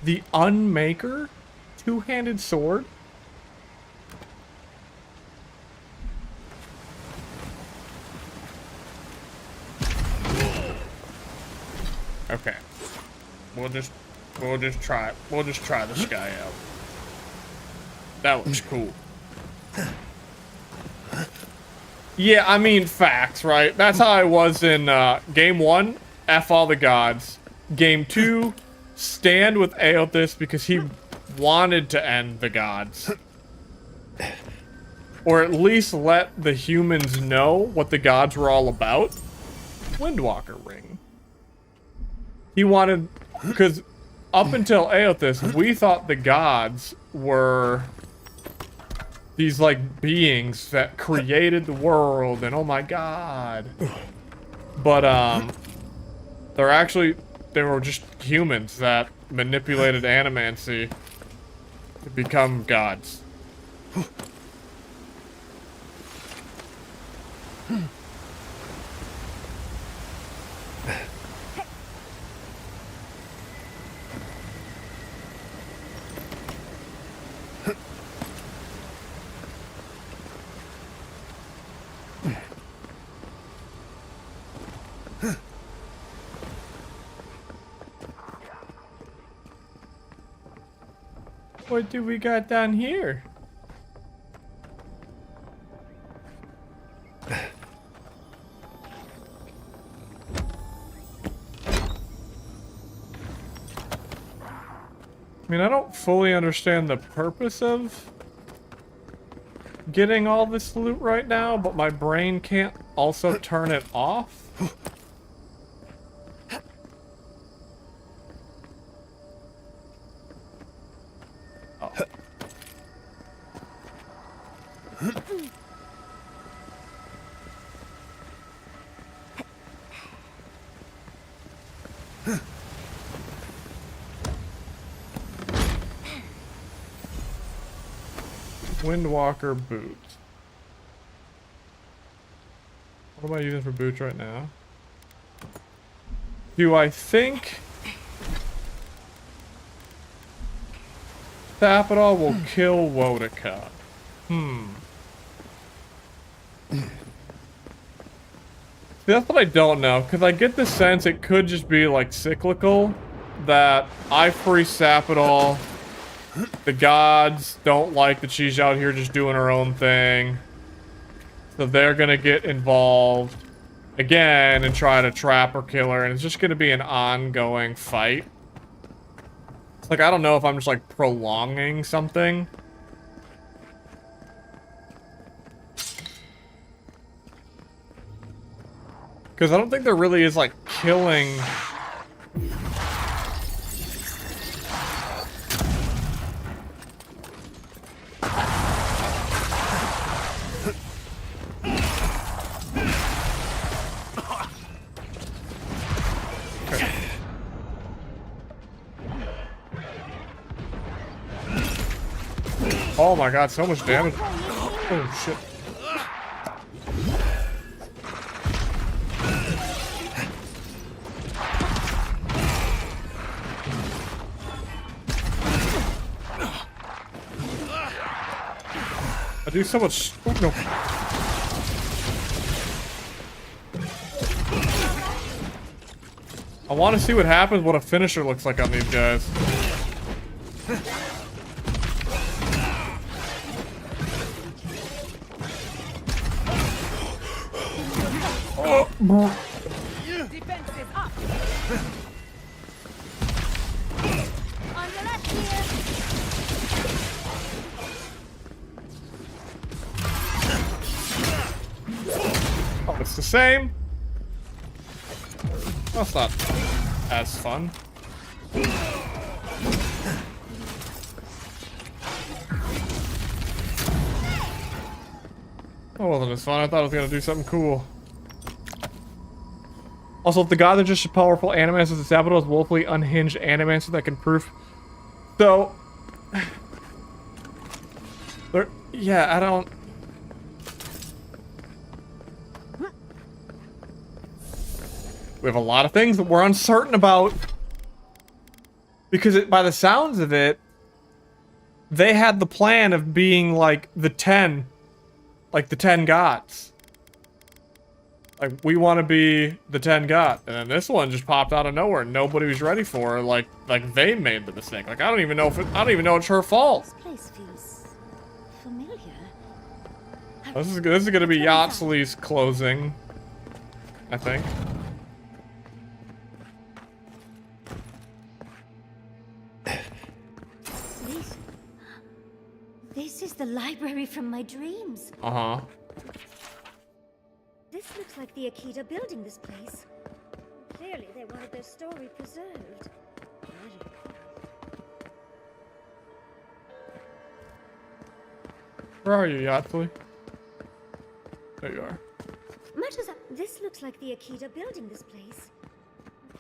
The Unmaker? Two-handed sword? Okay. We'll just try it. We'll just try this guy out. That looks cool. Yeah, I mean, facts, right? That's how I was in game 1, F all the gods. Game 2, stand with Aothis because he wanted to end the gods. Or at least let the humans know what the gods were all about. Windwalker ring. He wanted, because up until Aothis, we thought the gods were these like beings that created the world and oh my god. But they were just humans that manipulated animancy to become gods. What do we got down here? I mean, I don't fully understand the purpose of getting all this loot right now, but my brain can't also turn it off. Windwalker boots. What am I using for boots right now? Do I think Capital will kill Wodaka? That's what I don't know, because I get the sense it could just be like cyclical, that I free Sapidol, the gods don't like that she's out here just doing her own thing, so they're gonna get involved again and try to trap or kill her, and it's just gonna be an ongoing fight. It's like, I don't know if I'm just like prolonging something. Because I don't think there really is, like, killing... Okay. Oh my god, so much damage. Oh shit. I do so much. Oh, no. I want to see what happens, what a finisher looks like on these guys. Oh. Defense is up. On your left here. Oh, it's the same. That's not as fun. That wasn't as fun. I thought I was gonna do something cool. Also, if the god are just a powerful animancer, the Zapdos is woefully unhinged animancer that can proof. So, yeah, I don't. We have a lot of things that we're uncertain about. Because by the sounds of it, they had the plan of being like the 10. Like the 10 gods. Like, we want to be the 10 god. And then this one just popped out of nowhere. Nobody was ready for her. Like they made the mistake. Like, I don't even know if I don't even know it's her fault. This place feels familiar. This is gonna be Yachtsley's closing, I think. This is the library from my dreams. Uh-huh. This looks like the Akita building this place. Clearly they wanted their story preserved. Where are you, Yachtsley? There you are. Much as this looks like the Akita building this place.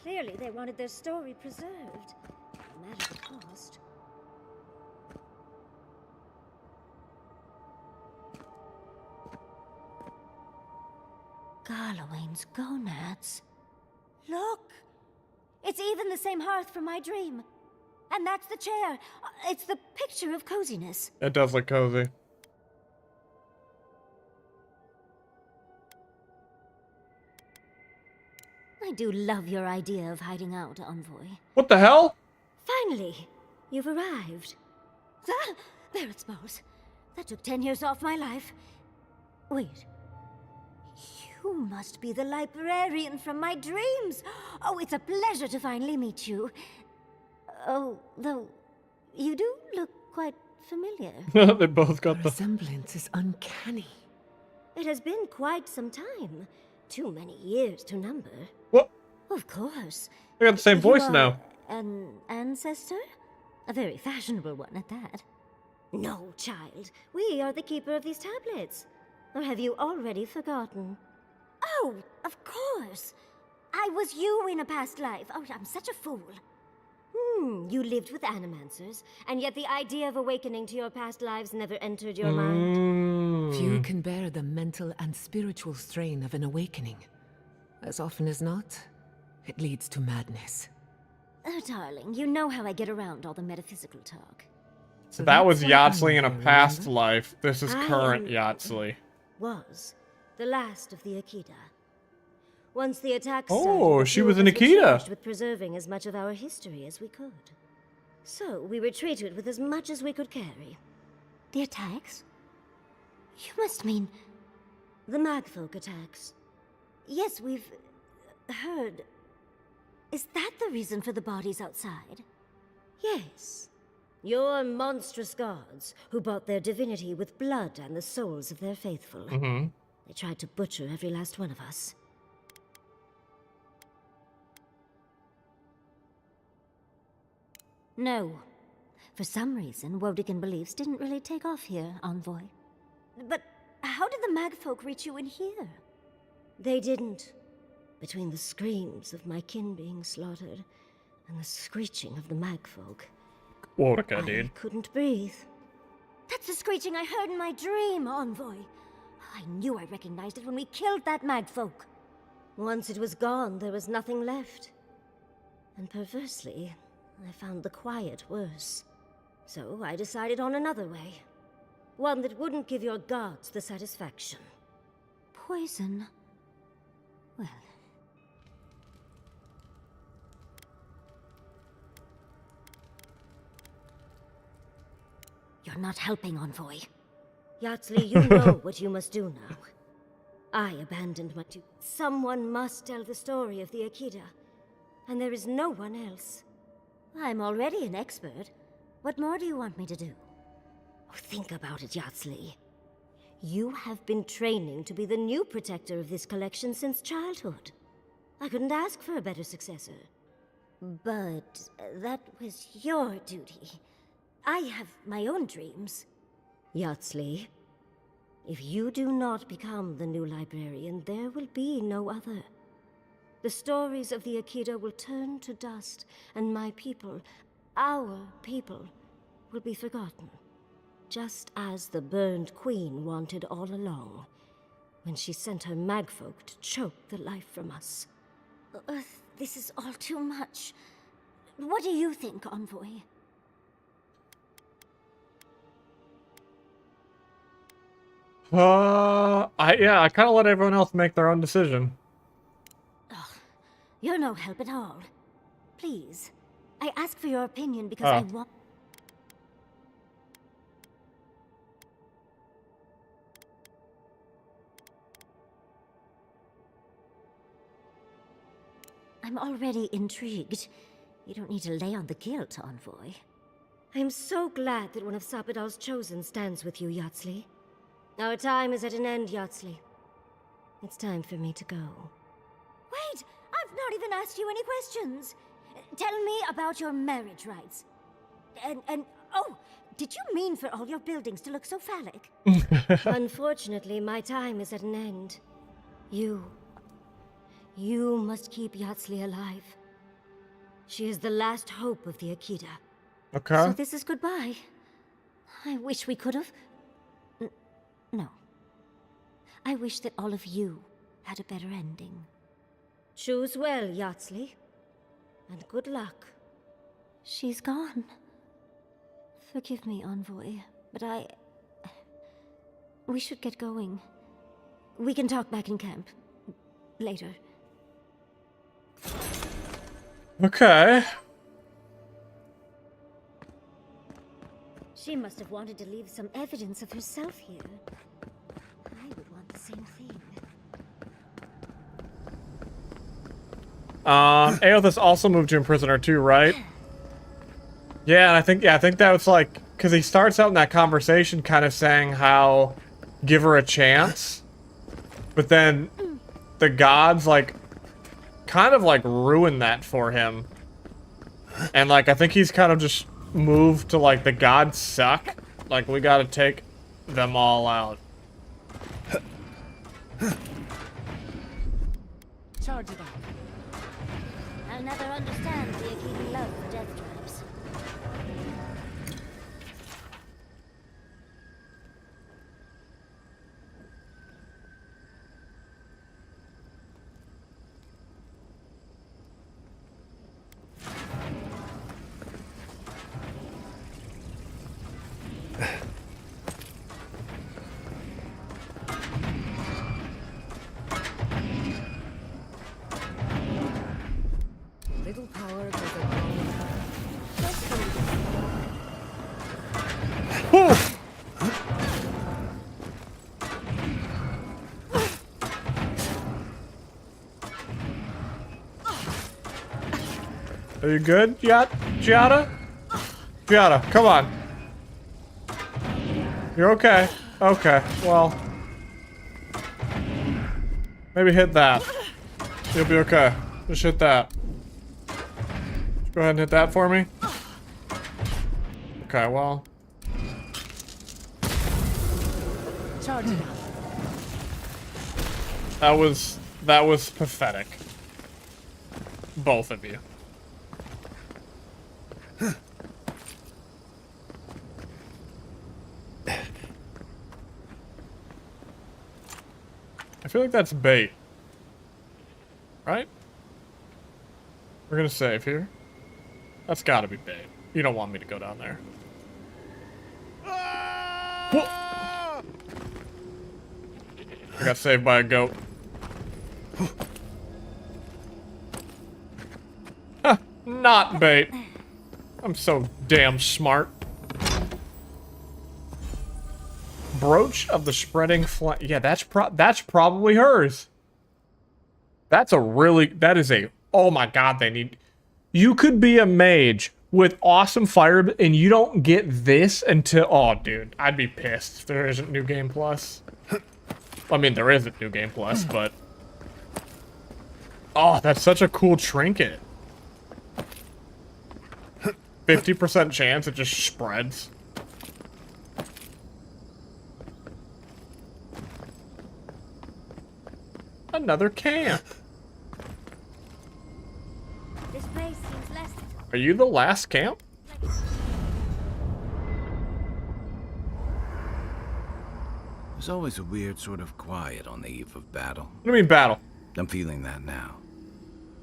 Clearly they wanted their story preserved. No matter the cost. Garlowain's gonads. Look! It's even the same hearth from my dream. And that's the chair. It's the picture of coziness. It does look cozy. I do love your idea of hiding out, Envoy. What the hell? Finally, you've arrived. Ah, there it smells. That took 10 years off my life. Wait. You must be the librarian from my dreams. Oh, it's a pleasure to finally meet you. Oh, though, you do look quite familiar. They both got the resemblance is uncanny. It has been quite some time. Too many years to number. What? Of course. They got the same voice now. An ancestor? A very fashionable one at that. No, child. We are the keeper of these tablets. Or have you already forgotten? Oh, of course. I was you in a past life. Oh, I'm such a fool. You lived with animancers, and yet the idea of awakening to your past lives never entered your mind. Few can bear the mental and spiritual strain of an awakening. As often as not, it leads to madness. Oh, darling, you know how I get around all the metaphysical talk. So that was That's why I'm Yahtzee in a here, past remember? life. This is current I Yahtzee. Was the last of the Akita. Once the attacks Oh, started, the she few was of an us were Akita. charged with preserving as much of our history as we could. So we retreated with as much as we could carry. The attacks? You must mean the Magfolk attacks. Yes, we've heard. Is that the reason for the bodies outside? Yes. Your monstrous gods, who bought their divinity with blood and the souls of their faithful. They tried to butcher every last one of us. No. For some reason, Wodigan beliefs didn't really take off here, Envoy. But how did the Magfolk reach you in here? They didn't. Between the screams of my kin being slaughtered and the screeching of the Magfolk, Wodica, I dude. couldn't breathe. That's the screeching I heard in my dream, Envoy. I knew I recognized it when we killed that Magfolk. Once it was gone, there was nothing left. And perversely, I found the quiet worse. So I decided on another way. One that wouldn't give your gods the satisfaction. Poison. Well. You're not helping, Envoy. Yahtzee, you know what you must do now. I abandoned my duty. Someone must tell the story of the Akita. And there is no one else. I'm already an expert. What more do you want me to do? Oh, think about it, Yahtzee. You have been training to be the new protector of this collection since childhood. I couldn't ask for a better successor. But that was your duty. I have my own dreams. Yahtzee, if you do not become the new librarian, there will be no other. The stories of the Akita will turn to dust, and my people, our people, will be forgotten. Just as the burned queen wanted all along, when she sent her magfolk to choke the life from us. This is all too much. What do you think, Envoy? I kind of let everyone else make their own decision. You're no help at all. Please, I ask for your opinion because I want... I'm already intrigued. You don't need to lay on the guilt, Envoy. I'm so glad that one of Sapadal's chosen stands with you, Yahtzee. Our time is at an end, Yahtzee. It's time for me to go. Wait! I've not even asked you any questions! Tell me about your marriage rights. And oh, did you mean for all your buildings to look so phallic? Unfortunately, my time is at an end. You must keep Yahtzee alive. She is the last hope of the Akita. Okay. So this is goodbye. I wish we could have... No. I wish that all of you had a better ending. Choose well, Yahtzee. And good luck. She's gone. Forgive me, Envoy, but we should get going. We can talk back in camp. Later. Okay. She must have wanted to leave some evidence of herself here. I would want the same thing. Aothas also moved to Imprisoner too, right? Yeah, and I think that was like, because he starts out in that conversation kind of saying how, give her a chance, but then the gods like, kind of like ruin that for him. And like, I think he's kind of just moved to like, the gods suck, like we gotta take them all out. Charge it up. I'll never understand the Akita love for death traps. Little power goes a long way. Just for Are you good, Giada? Giada, come on. You're okay. Okay, well. Maybe hit that. You'll be okay. Just hit that. Go ahead and hit that for me. Okay, well. charge it up. That was pathetic. Both of you. I feel like that's bait. Right? We're gonna save here. That's gotta be bait. You don't want me to go down there. Whoa. I got saved by a goat. Huh, not bait. I'm so damn smart. Brooch of the spreading flame. Yeah, that's probably hers. That is a, oh my god, they need, you could be a mage with awesome fire and you don't get this until, oh dude, I'd be pissed if there isn't New Game Plus. I mean, there isn't New Game Plus, but, oh, that's such a cool trinket. 50% chance it just spreads. Another camp. This place seems less. Are you the last camp? There's always a weird sort of quiet on the eve of battle. What do you mean battle? I'm feeling that now.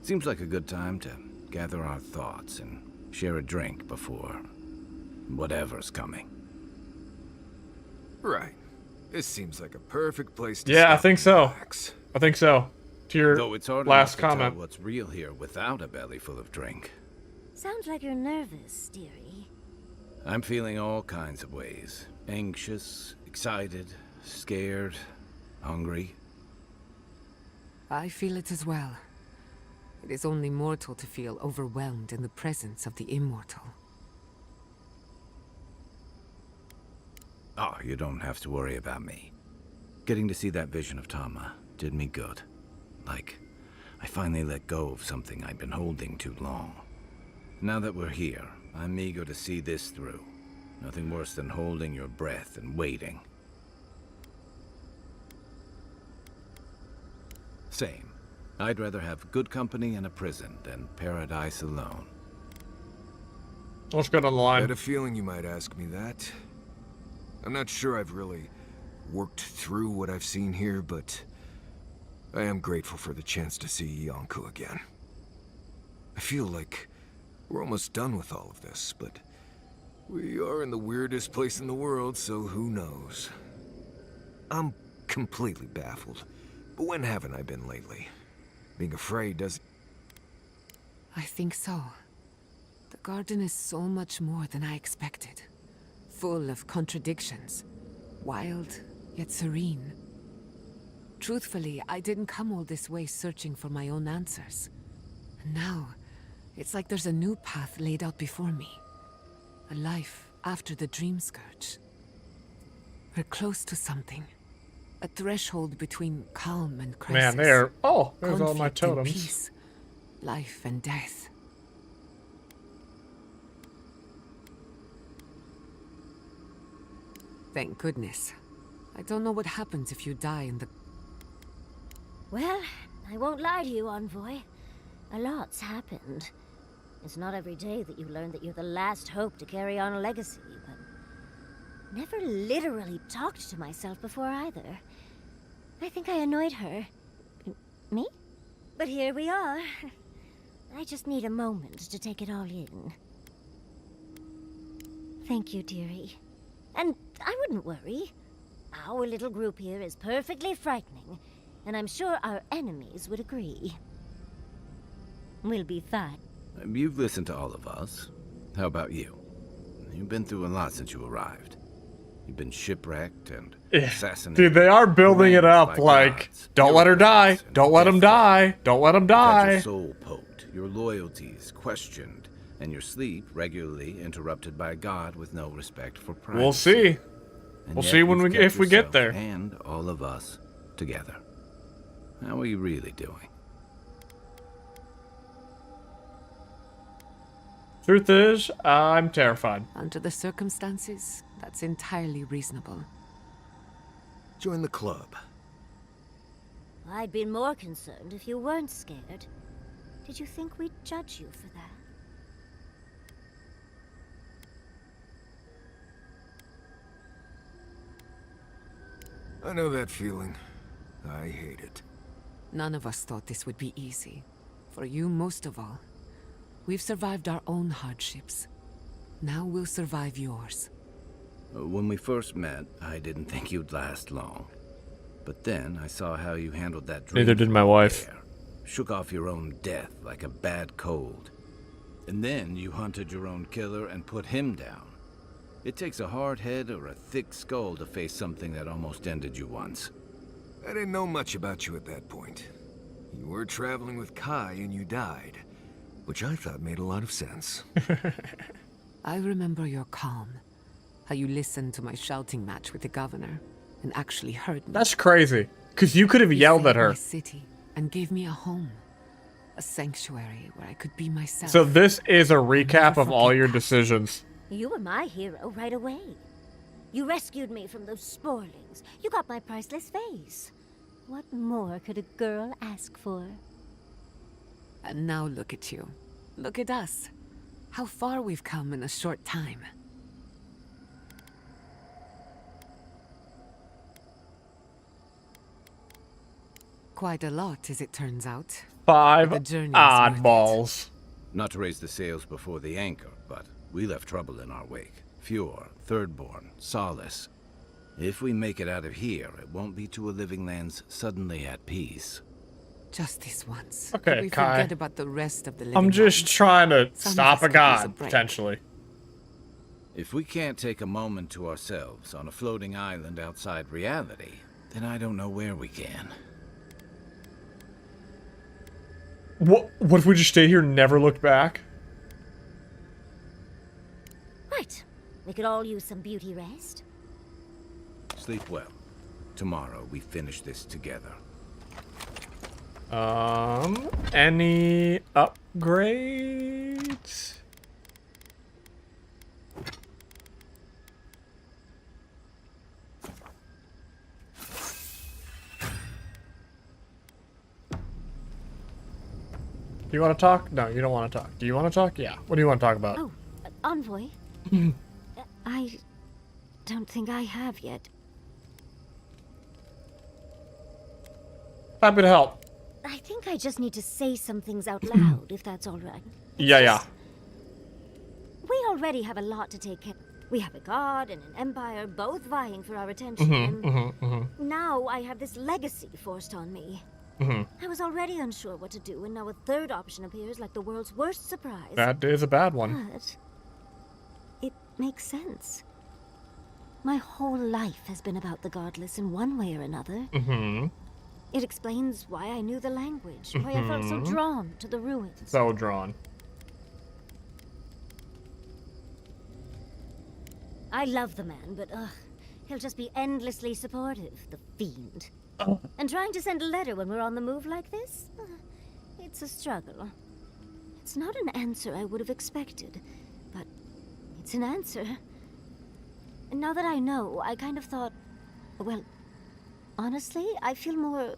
Seems like a good time to gather our thoughts and share a drink before whatever's coming. Right. This seems like a perfect place to Yeah, I stop think and so. relax. I think so. To your Though it's hard last enough to comment. tell what's real here without a belly full of drink. Sounds like you're nervous, dearie. I'm feeling all kinds of ways. Anxious, excited, scared, hungry. I feel it as well. It is only mortal to feel overwhelmed in the presence of the immortal. Oh, you don't have to worry about me. Getting to see that vision of Tama did me good. Like, I finally let go of something I'd been holding too long. Now that we're here, I'm eager to see this through. Nothing worse than holding your breath and waiting. Same. I'd rather have good company in a prison than paradise alone. Let's go down the I line. had a feeling you might ask me that. I'm not sure I've really worked through what I've seen here, but I am grateful for the chance to see Yonko again. I feel like we're almost done with all of this, but we are in the weirdest place in the world, so who knows? I'm completely baffled, but when haven't I been lately? Being afraid doesn't... I think so. The garden is so much more than I expected. Full of contradictions. Wild, yet serene. Truthfully, I didn't come all this way searching for my own answers. And now, it's like there's a new path laid out before me. A life after the dream scourge. We're close to something. A threshold between calm and crisis. Man, there. Oh, there's all my Conflict and totems. peace. Life and death. Thank goodness. I don't know what happens if you die in the... Well, I won't lie to you, Envoy. A lot's happened. It's not every day that you learn that you're the last hope to carry on a legacy, but... Never literally talked to myself before either. I think I annoyed her. Me? But here we are. I just need a moment to take it all in. Thank you, dearie. And I wouldn't worry. Our little group here is perfectly frightening, and I'm sure our enemies would agree. We'll be fine. You've listened to all of us. How about you? You've been through a lot since you arrived. You've been shipwrecked and assassinated. Dude, they are building it up by like, gods, don't let her die, miracles, and don't let him death die, don't let him You've had your die. soul poked, your loyalties questioned, and your sleep regularly interrupted by a god with no respect for privacy. We'll see. And We'll yet see when you've we kept if we get yourself there. And all of us together. How are you really doing? Truth is, I'm terrified. Under the circumstances, that's entirely reasonable. Join the club. I'd been more concerned if you weren't scared. Did you think we'd judge you for that? I know that feeling. I hate it. None of us thought this would be easy. For you, most of all. We've survived our own hardships. Now we'll survive yours. When we first met, I didn't think you'd last long. But then I saw how you handled that dream. Neither did my wife. There. Shook off your own death like a bad cold. And then you hunted your own killer and put him down. It takes a hard head or a thick skull to face something that almost ended you once. I didn't know much about you at that point. You were traveling with Kai and you died, which I thought made a lot of sense. I remember your calm. How you listened to my shouting match with the governor and actually heard me. That's crazy. Because you could have You yelled saved at her. my city and gave me a home. A sanctuary where I could be myself. So this is a recap never of all forget your that. decisions. You were my hero right away. You rescued me from those sporlings. You got my priceless vase. What more could a girl ask for? And now look at you. Look at us. How far we've come in a short time. Quite a lot, as it turns out. Five The journey is worth it. oddballs. Not to raise the sails before the anchor, but we left trouble in our wake. Fjord, Thirdborn, Solace. If we make it out of here, it won't be to a living land's suddenly at peace. Just this once. Okay, Could we Kai. forget about the rest of the living I'm just ones? trying to Some of stop us a could use a god, break. potentially. If we can't take a moment to ourselves on a floating island outside reality, then I don't know where we can. What if we just stayed here and never looked back? Right. We could all use some beauty rest. Sleep well. Tomorrow we finish this together. Any upgrades? Do you want to talk? No, you don't want to talk. Do you want to talk? Yeah. What do you want to talk about? Oh, envoy? I don't think I have yet. Happy to help. I think I just need to say some things out loud, if that's all right. Yeah. We already have a lot to take care of. We have a god and an empire, both vying for our attention. Now I have this legacy forced on me. I was already unsure what to do, and now a third option appears like the world's worst surprise. That is a bad one. But it makes sense. My whole life has been about the godless in one way or another. It explains why I knew the language, why I felt so drawn to the ruins. So drawn. I love the man, but he'll just be endlessly supportive, the fiend. And trying to send a letter when we're on the move like this? It's a struggle. It's not an answer I would have expected, but it's an answer. And now that I know, I kind of thought, well, honestly, I feel more...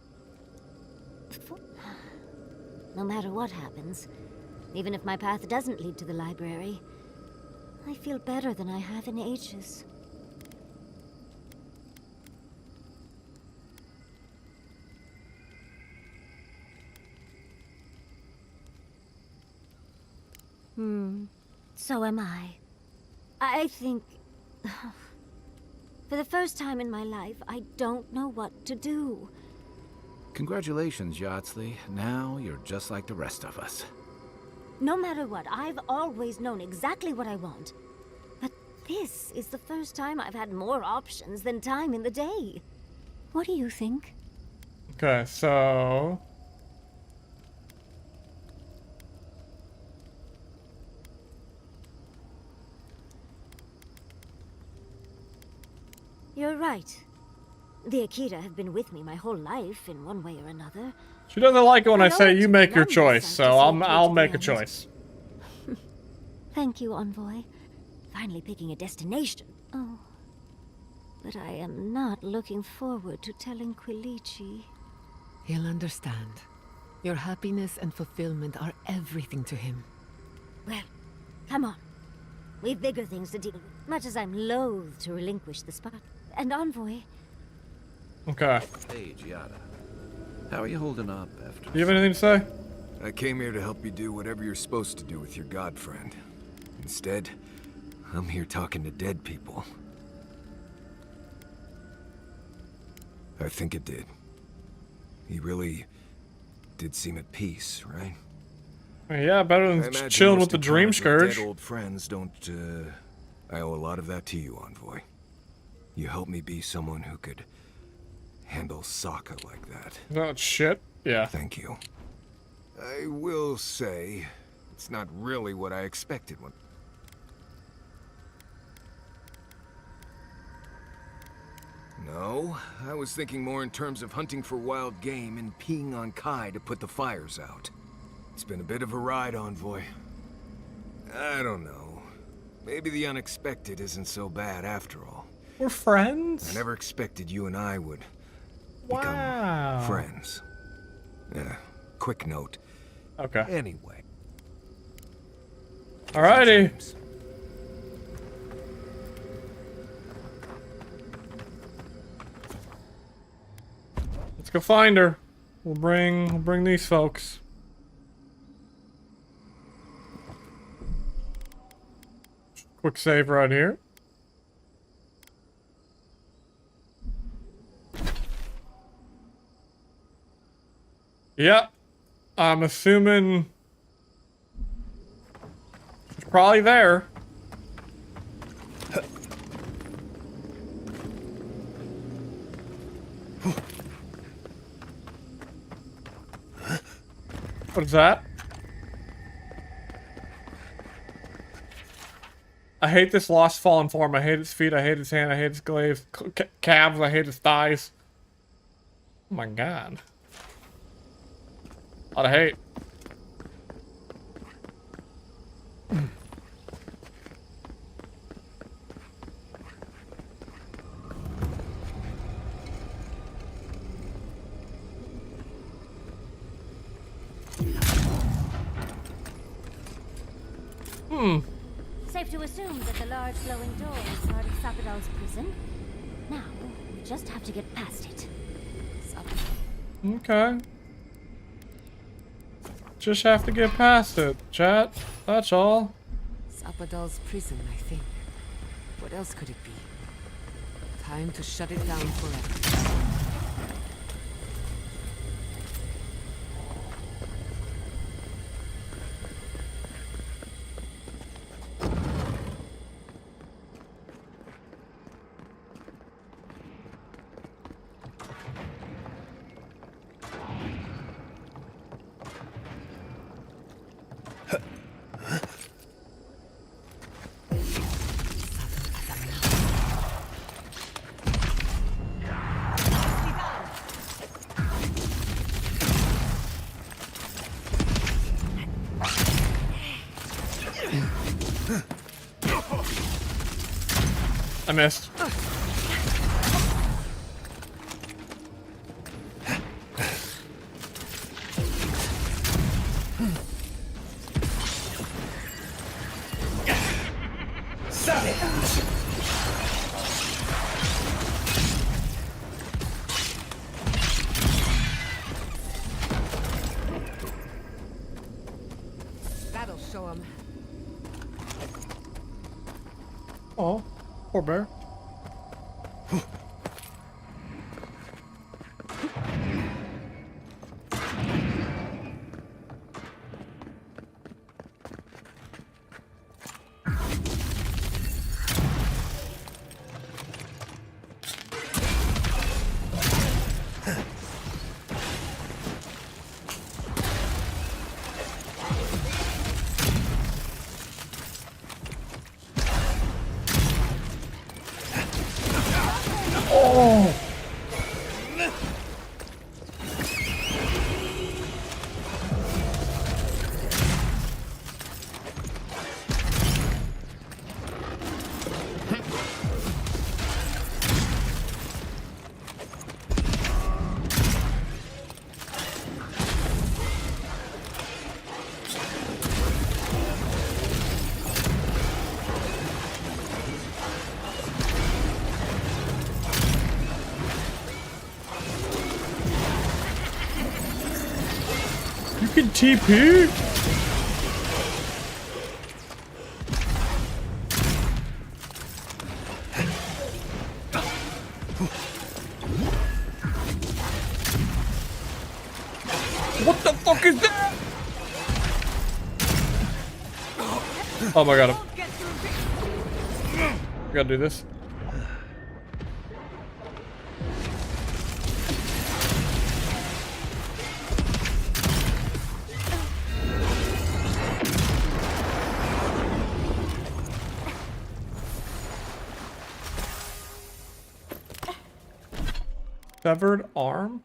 No matter what happens, even if my path doesn't lead to the library, I feel better than I have in ages. So am I. I think... For the first time in my life, I don't know what to do. Congratulations, Yardsley. Now you're just like the rest of us. No matter what, I've always known exactly what I want. But this is the first time I've had more options than time in the day. What do you think? Okay, so... You're right. The Akita have been with me my whole life in one way or another. She doesn't like it when I say always you make your run this choice, site so to see it I'll through to make the a end. choice. Thank you, Envoy. Finally picking a destination. Oh. But I am not looking forward to telling Quilici. He'll understand. Your happiness and fulfillment are everything to him. Well, come on. We've bigger things to deal with. Much as I'm loath to relinquish the spot. And Envoy, Okay. Hey, Giada. How are you holding up after... Do you have anything to say? I came here to help you do whatever you're supposed to do with your god friend. Instead, I'm here talking to dead people. I think it did. He really did seem at peace, right? Yeah, better I than imagine chilling most with the Dream encounters with Scourge. Dead old friends don't, I owe a lot of that to you, Envoy. You helped me be someone who could handle Sokka like that. That shit? Yeah. Thank you. I will say, it's not really what I expected when... No, I was thinking more in terms of hunting for wild game and peeing on Kai to put the fires out. It's been a bit of a ride, Envoy. I don't know. Maybe the unexpected isn't so bad after all. We're friends? I never expected you and I would Wow. become friends. Yeah, quick note. Okay. Anyway. Alrighty. James. Let's go find her. We'll bring these folks. Quick save right here. Yep. I'm assuming it's probably there. What is that? I hate this lost fallen form. I hate its feet. I hate its hand. I hate its glaives, calves. I hate its thighs. Oh my god. A lot of hate. Safe to assume that the large glowing door is part of Sapadal's prison. Now, we just have to get past it. Okay. Just have to get past it, chat. That's all. Sapadal's prison, I think. What else could it be? Time to shut it down forever. I missed. That'll show him. Oh, poor bear. You can TP? What the fuck is that? Oh my god. I gotta do this. Severed arm?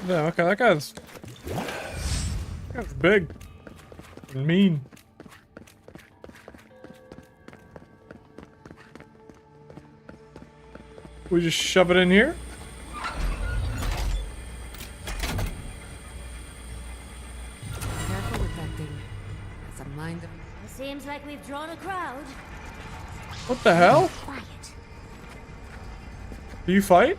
Yeah, okay, that guy's big and mean. We just shove it in here? Careful with that thing. It's a mind of... It seems like we've drawn a crowd. What the hell? Quiet. Do you fight?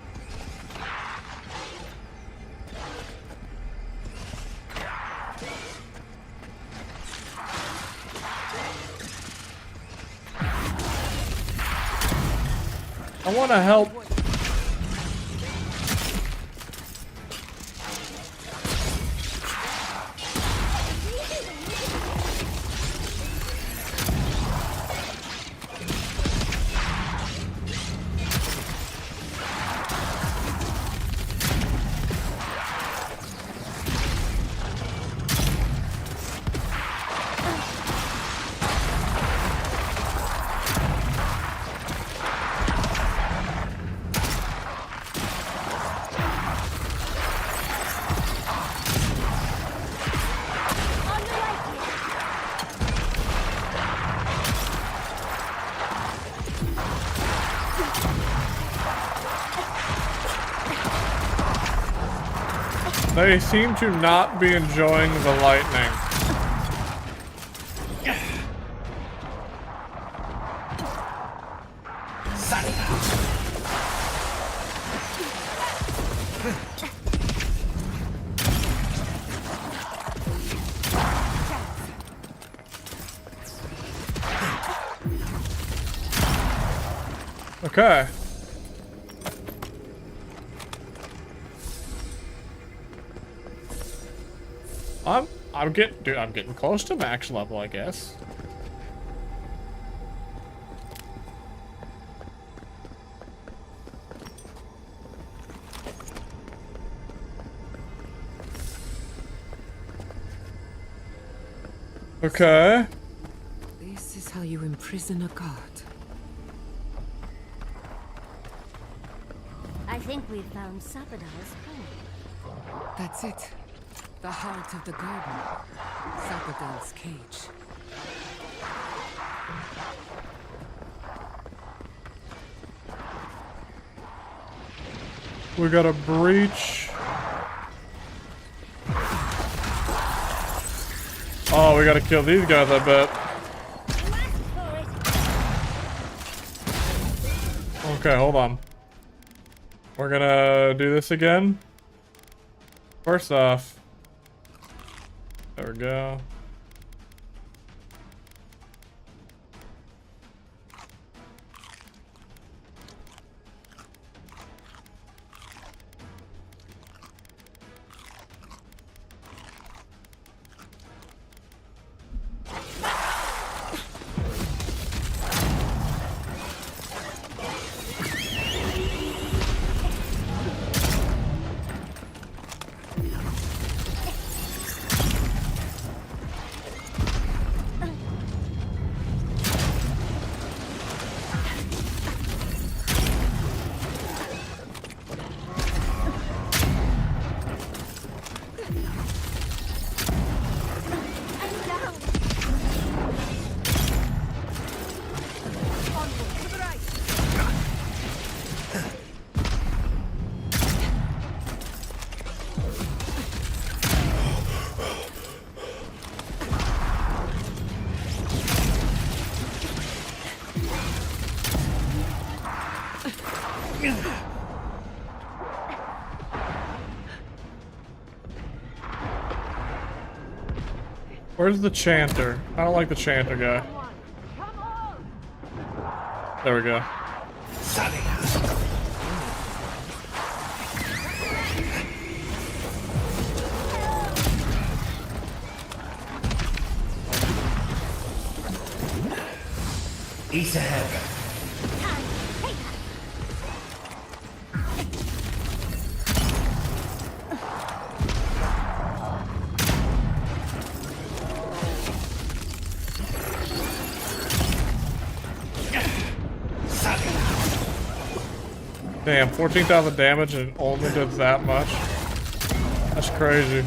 I want to help. They seem to not be enjoying the lightning. Okay. I'm getting close to max level, I guess. Okay. This is how you imprison a god. I think we've found Sapadal's home. That's it. The heart of the garden. Sapadal's cage. We got a breach. Oh, we gotta kill these guys, I bet. Okay, hold on. We're gonna do this again. First off, there we go. Where's the chanter? I don't like the chanter guy. There we go. East ahead. Damn, 14,000 damage and it only does that much. That's crazy.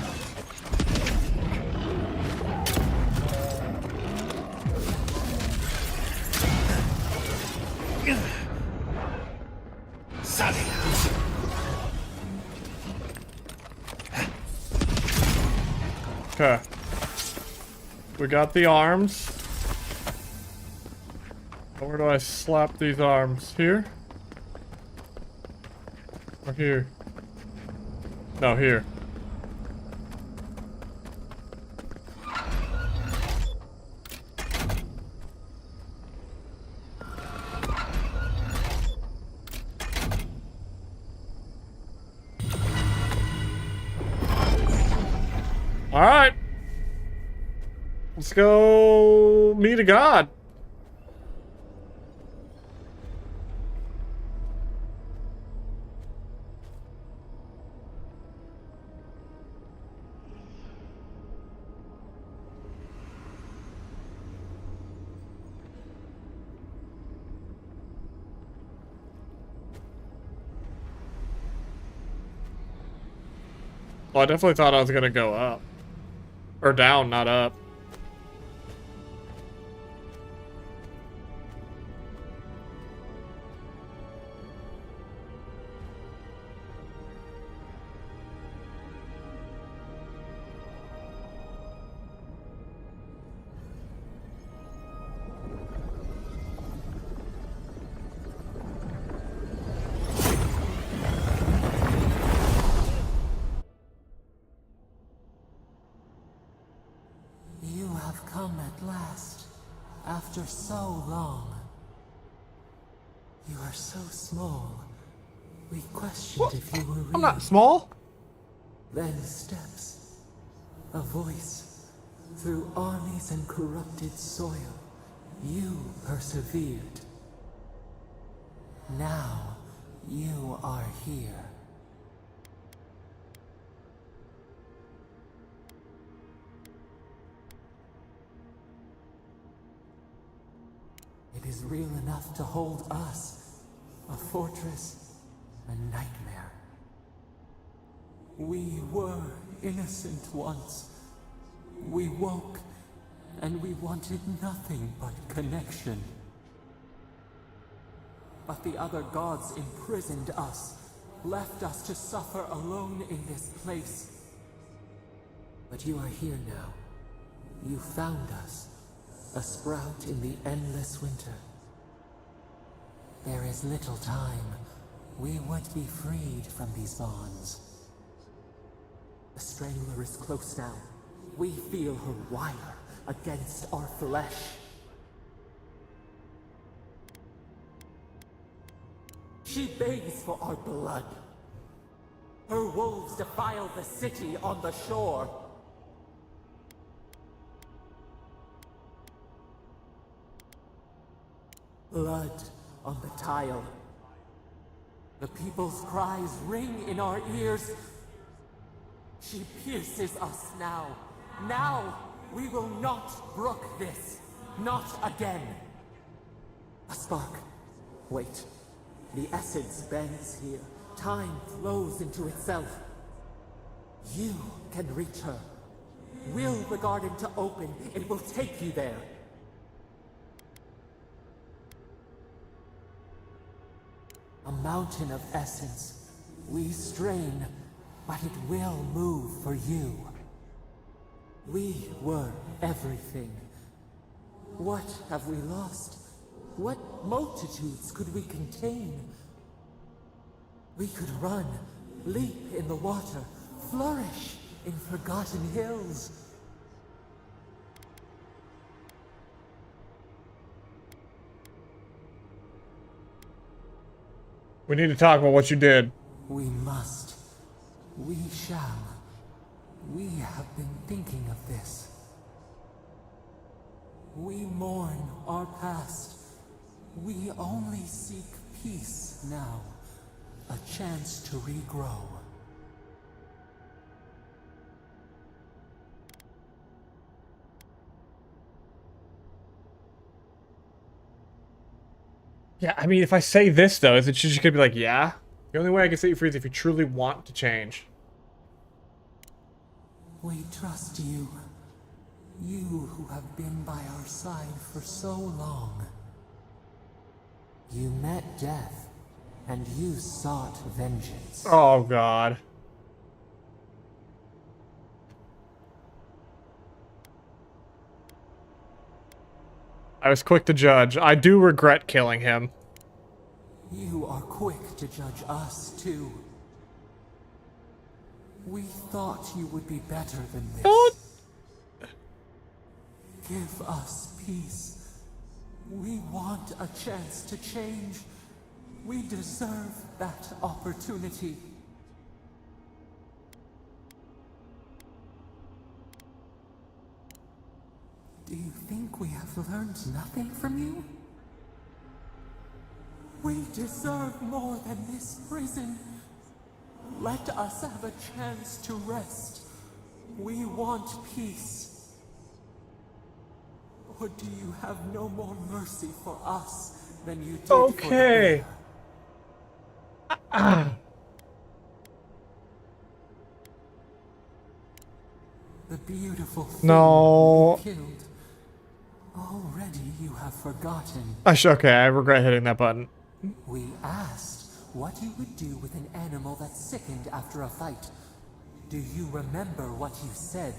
Okay. We got the arms. Where do I slap these arms? Here? Or here? No, here. All right. Let's go meet a god. Well, I definitely thought I was gonna go up. Or down, not up. You have come at last, after so long. You are so small. We questioned if you were real. I'm not small. Then steps, a voice, through armies and corrupted soil. You persevered. Now, you are here. It is real enough to hold us, a fortress, a nightmare. We were innocent once. We woke, and we wanted nothing but connection. But the other gods imprisoned us, left us to suffer alone in this place. But you are here now. You found us. A sprout in the endless winter. There is little time. We would be freed from these bonds. The Strangler is close now. We feel her wire against our flesh. She begs for our blood. Her wolves defile the city on the shore. Blood on the tile. The people's cries ring in our ears. She pierces us now. Now we will not brook this. Not again. A spark. Wait. The essence bends here. Time flows into itself. You can reach her. Will the garden to open. It will take you there. A mountain of essence. We strain, but it will move for you. We were everything. What have we lost? What multitudes could we contain? We could run, leap in the water, flourish in forgotten hills. We need to talk about what you did. We must. We shall. We have been thinking of this. We mourn our past. We only seek peace now. A chance to regrow. Yeah, I mean, if I say this, though, is it just gonna be like, yeah? The only way I can set you free is if you truly want to change. We trust you. You who have been by our side for so long. You met death, and you sought vengeance. Oh, God. I was quick to judge. I do regret killing him. You are quick to judge us, too. We thought you would be better than this. Don't. Give us peace. We want a chance to change. We deserve that opportunity. Do you think we have learned nothing from you? We deserve more than this prison. Let us have a chance to rest. We want peace. Or do you have no more mercy for us than you did for the bear? The beautiful thing No. you killed. Already you have forgotten. Okay, I regret hitting that button. We asked what you would do with an animal that sickened after a fight. Do you remember what you said?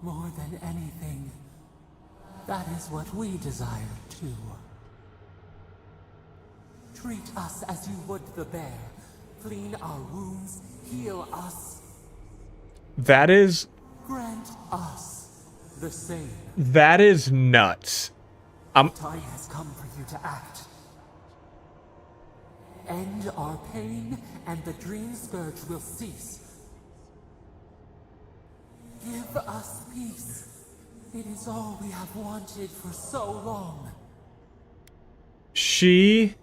More than anything, that is what we desire too. Treat us as you would the bear. Clean our wounds, heal us. That is... Grant us the same. That is nuts. Time has come for you to act. End our pain, and the dream scourge will cease. Give us peace. It is all we have wanted for so long. She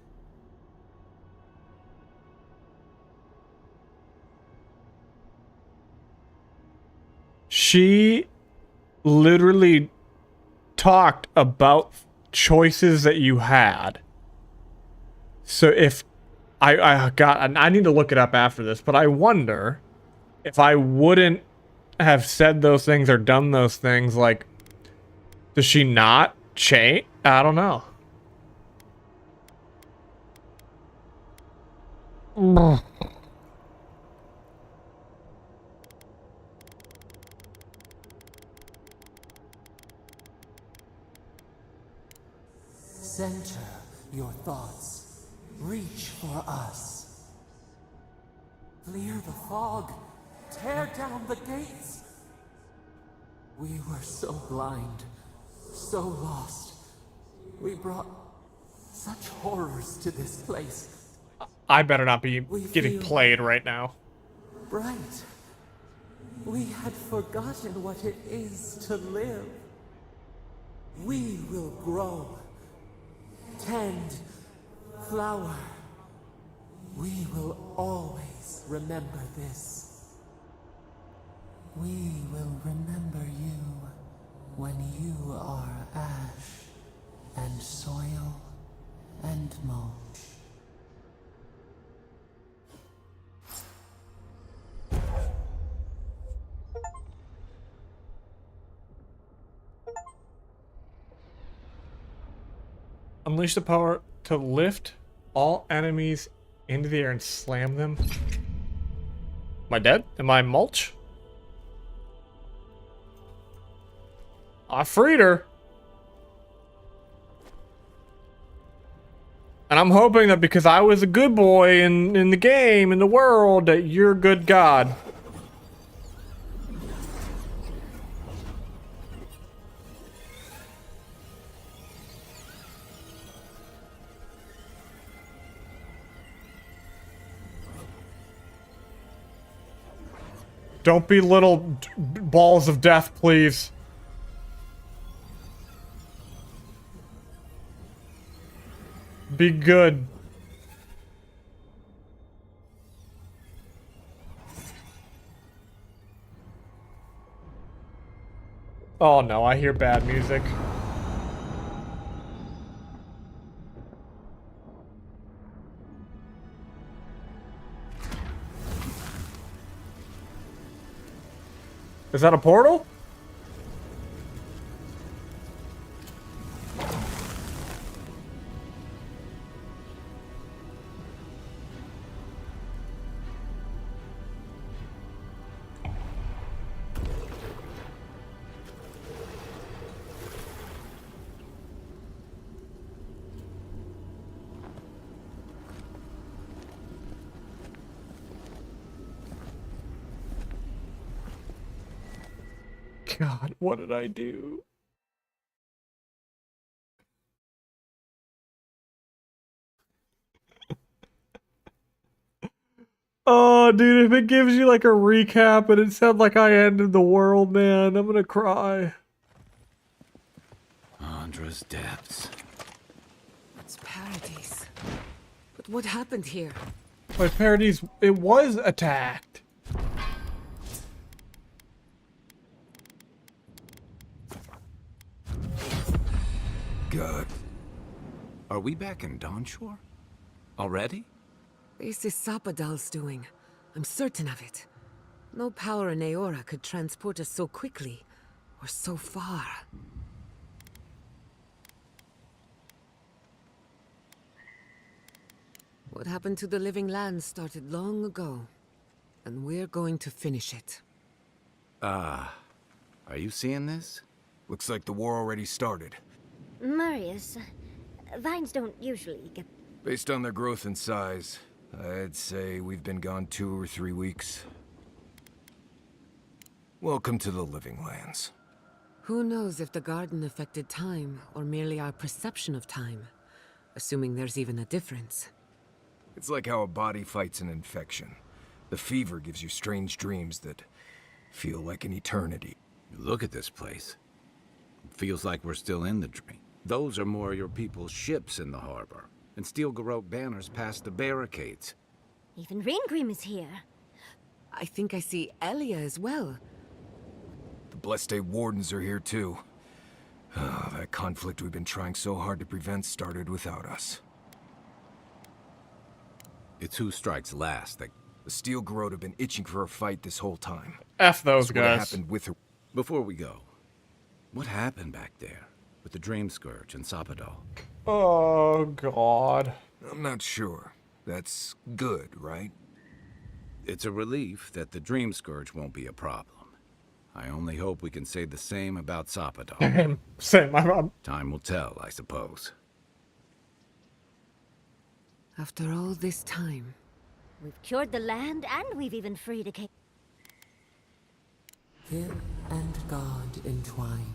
literally talked about choices that you had. So if I need to look it up after this, but I wonder if I wouldn't have said those things or done those things, like, does she not change? I don't know. Center your thoughts. Reach for us. Clear the fog. Tear down the gates. We were so blind, so lost. We brought such horrors to this place. I better not be We getting feel played right now. bright. We had forgotten what it is to live. We will grow, tend, flower. We will always remember this. We will remember you when you are ash and soil and mulch. Unleash the power to lift all enemies into the air and slam them. Am I dead? Am I mulch? I freed her. And I'm hoping that because I was a good boy in the game, in the world, that you're a good God. Don't be little balls of death, please. Be good. Oh no, I hear bad music. Is that a portal? God, what did I do? Oh, dude, if it gives you like a recap and it said like I ended the world, man, I'm gonna cry. Andra's depths. It's paradise. But what happened here? My Paradise, it was attacked. God. Are we back in Dawnshore? Already? This is Sapadal's doing. I'm certain of it. No power in Aora could transport us so quickly, or so far. What happened to the living land started long ago, and we're going to finish it. Are you seeing this? Looks like the war already started. Marius, vines don't usually get... Based on their growth and size, I'd say we've been gone 2 or 3 weeks. Welcome to the Living Lands. Who knows if the garden affected time, or merely our perception of time? Assuming there's even a difference. It's like how a body fights an infection. The fever gives you strange dreams that feel like an eternity. Look at this place. It feels like we're still in the dream. Those are more your people's ships in the harbor, and steel Garrote banners past the barricades. Even Raingrim is here. I think I see Elia as well. The Blessed Wardens are here too. That conflict we've been trying so hard to prevent started without us. It's who strikes last that... The steel Garrote have been itching for a fight this whole time. F those What guys. happened with her? Before we go, what happened back there with the Dream Scourge and Sapadal? Oh, God. I'm not sure. That's good, right? It's a relief that the Dream Scourge won't be a problem. I only hope we can say the same about Sapadal. Same, I'm... Time will tell, I suppose. After all this time, We've cured the land, and we've even freed a king. Kid and God entwine.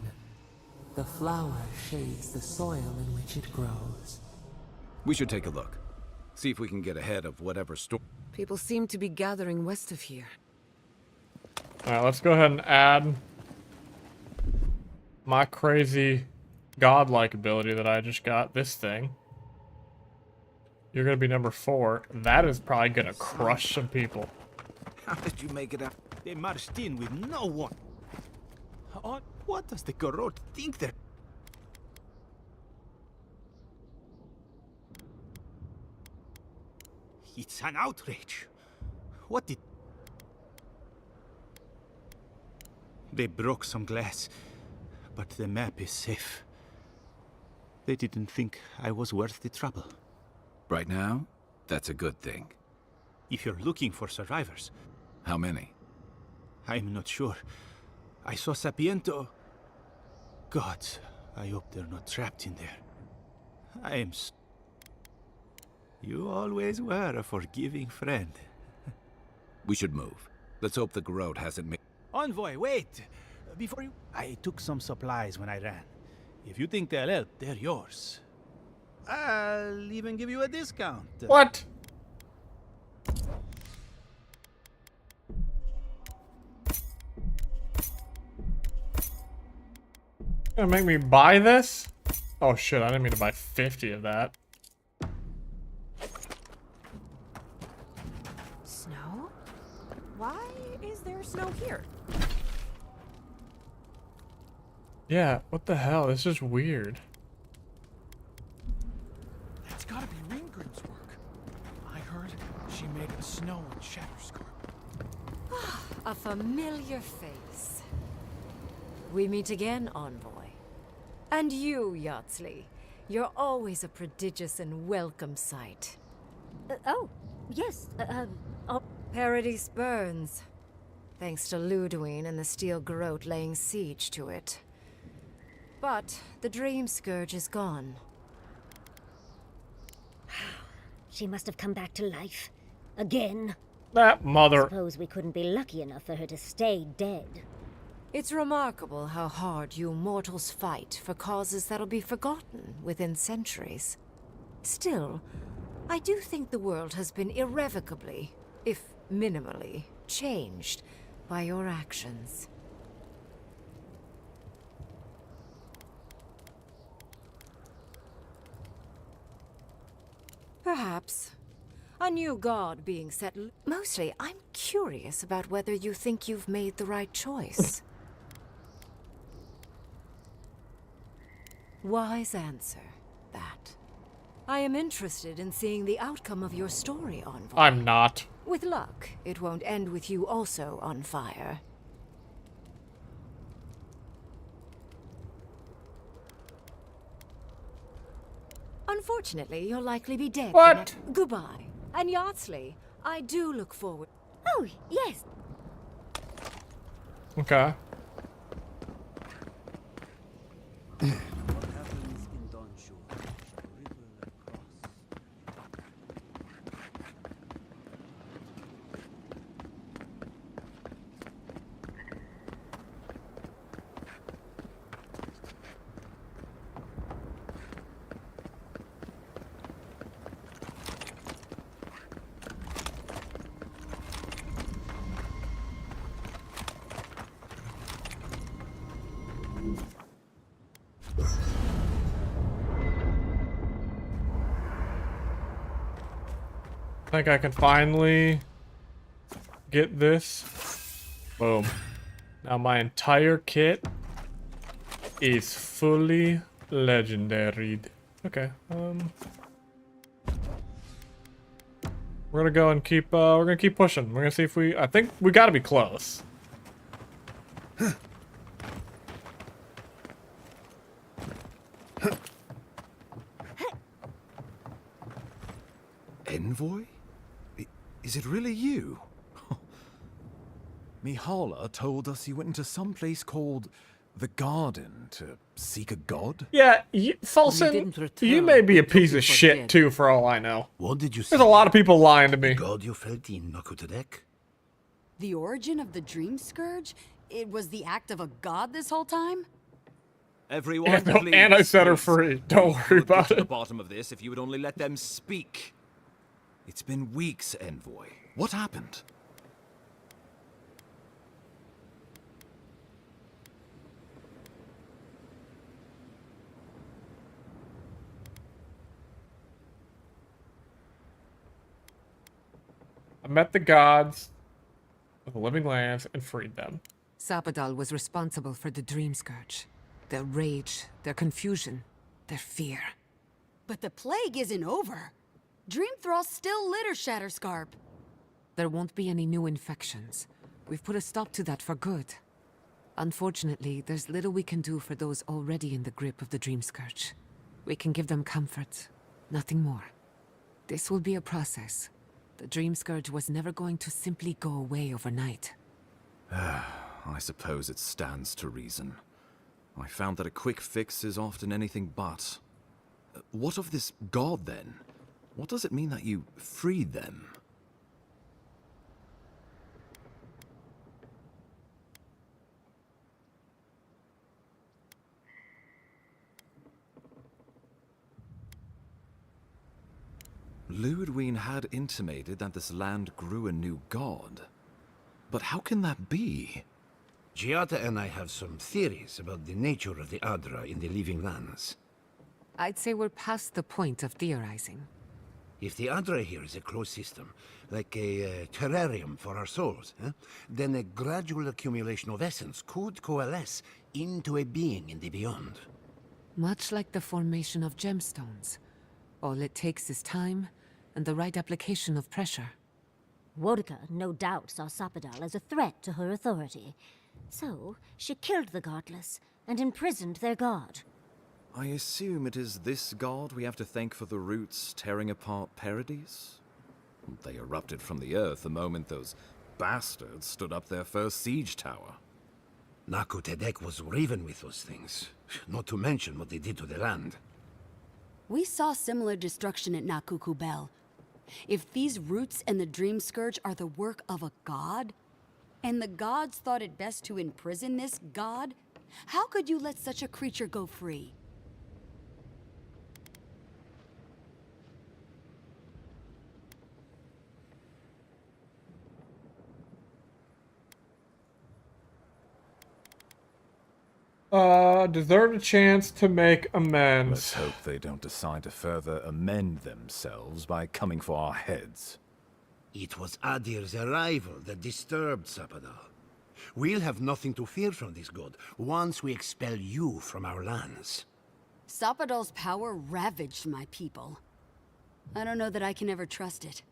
The flower shades the soil in which it grows. We should take a look. See if we can get ahead of whatever storm. People seem to be gathering west of here. Alright, let's go ahead and add my crazy godlike ability that I just got. This thing. You're gonna be number 4. That is probably gonna crush some people. How did you make it out? They marched in with no one. What does the Garrote think they're... It's an outrage. What did... They broke some glass, but the map is safe. They didn't think I was worth the trouble. Right now, that's a good thing. If you're looking for survivors, How many? I'm not sure. I saw Sapiento. Gods, I hope they're not trapped in there. I am... You always were a forgiving friend. We should move. Let's hope the Garrote hasn't made... Envoy, wait! Before you... I took some supplies when I ran. If you think they'll help, they're yours. I'll even give you a discount. What? Gonna make me buy this? Oh shit, I didn't mean to buy 50 of that. Snow? Why is there snow here? Yeah, what the hell? This is weird. That's gotta be Ringgrim's work. I heard she made it snow in Shatterscorp. A familiar face. We meet again, Envoy. And you, Yardsley. You're always a prodigious and welcome sight. Oh, yes, oh. Paradise burns. Thanks to Ludwine and the Steel Garrote laying siege to it. But the Dream Scourge is gone. She must have come back to life. Again. That mother. Suppose we couldn't be lucky enough for her to stay dead. It's remarkable how hard you mortals fight for causes that'll be forgotten within centuries. Still, I do think the world has been irrevocably, if minimally, changed by your actions. Perhaps. A new god being set... Mostly, I'm curious about whether you think you've made the right choice. Wise answer, that. I am interested in seeing the outcome of your story, Envoy. I'm not. With luck, it won't end with you also on fire. Unfortunately, you'll likely be dead. What? Goodbye. And Yardsley, I do look forward... Oh, yes. Okay. I think I can finally get this. Boom. Now my entire kit is fully legendary. Okay. We're gonna go and keep. We're gonna keep pushing. We're gonna see if we. I think we gotta be close. Envoy? Is it really you? Mihala told us you went into some place called the garden to seek a god? Yeah, didn't Fulson, return, you may be we a took piece you of for shit dead. too, for all I know. What did you say? There's a lot of people lying to me. God you felt in Nakutadek? The origin of the Dream Scourge? It was the act of a god this whole time? Everyone, Yeah, no, please, and I set her please. free. Don't worry We'll get about to the it. bottom of this if you would only let them speak. It's been weeks, Envoy. What happened? I met the gods of the living lands and freed them. Sapadal was responsible for the Dream Scourge. Their rage, their confusion, their fear. But the plague isn't over. Dream Thralls still litter Shatterscarp. There won't be any new infections. We've put a stop to that for good. Unfortunately, there's little we can do for those already in the grip of the Dream Scourge. We can give them comfort, nothing more. This will be a process. The Dream Scourge was never going to simply go away overnight. I suppose it stands to reason. I found that a quick fix is often anything but. What of this god, then? What does it mean that you freed them? Ludwig had intimated that this land grew a new god. But how can that be? Giata and I have some theories about the nature of the Adra in the living lands. I'd say we're past the point of theorizing. If the Adra here is a closed system, like a terrarium for our souls, then a gradual accumulation of essence could coalesce into a being in the beyond. Much like the formation of gemstones. All it takes is time and the right application of pressure. Wodka no doubt saw Sapadal as a threat to her authority. So, she killed the godless and imprisoned their god. I assume it is this god we have to thank for the roots tearing apart Paradise? They erupted from the earth the moment those bastards stood up their first siege tower. Nakutadek was raven with those things, not to mention what they did to the land. We saw similar destruction at Nakuku Bell. If these roots and the Dream Scourge are the work of a god, and the gods thought it best to imprison this god, how could you let such a creature go free? Deserved a chance to make amends. Let's hope they don't decide to further amend themselves by coming for our heads. It was Adir's arrival that disturbed Sapadal. We'll have nothing to fear from this god once we expel you from our lands. Sapadal's power ravaged my people. I don't know that I can ever trust it.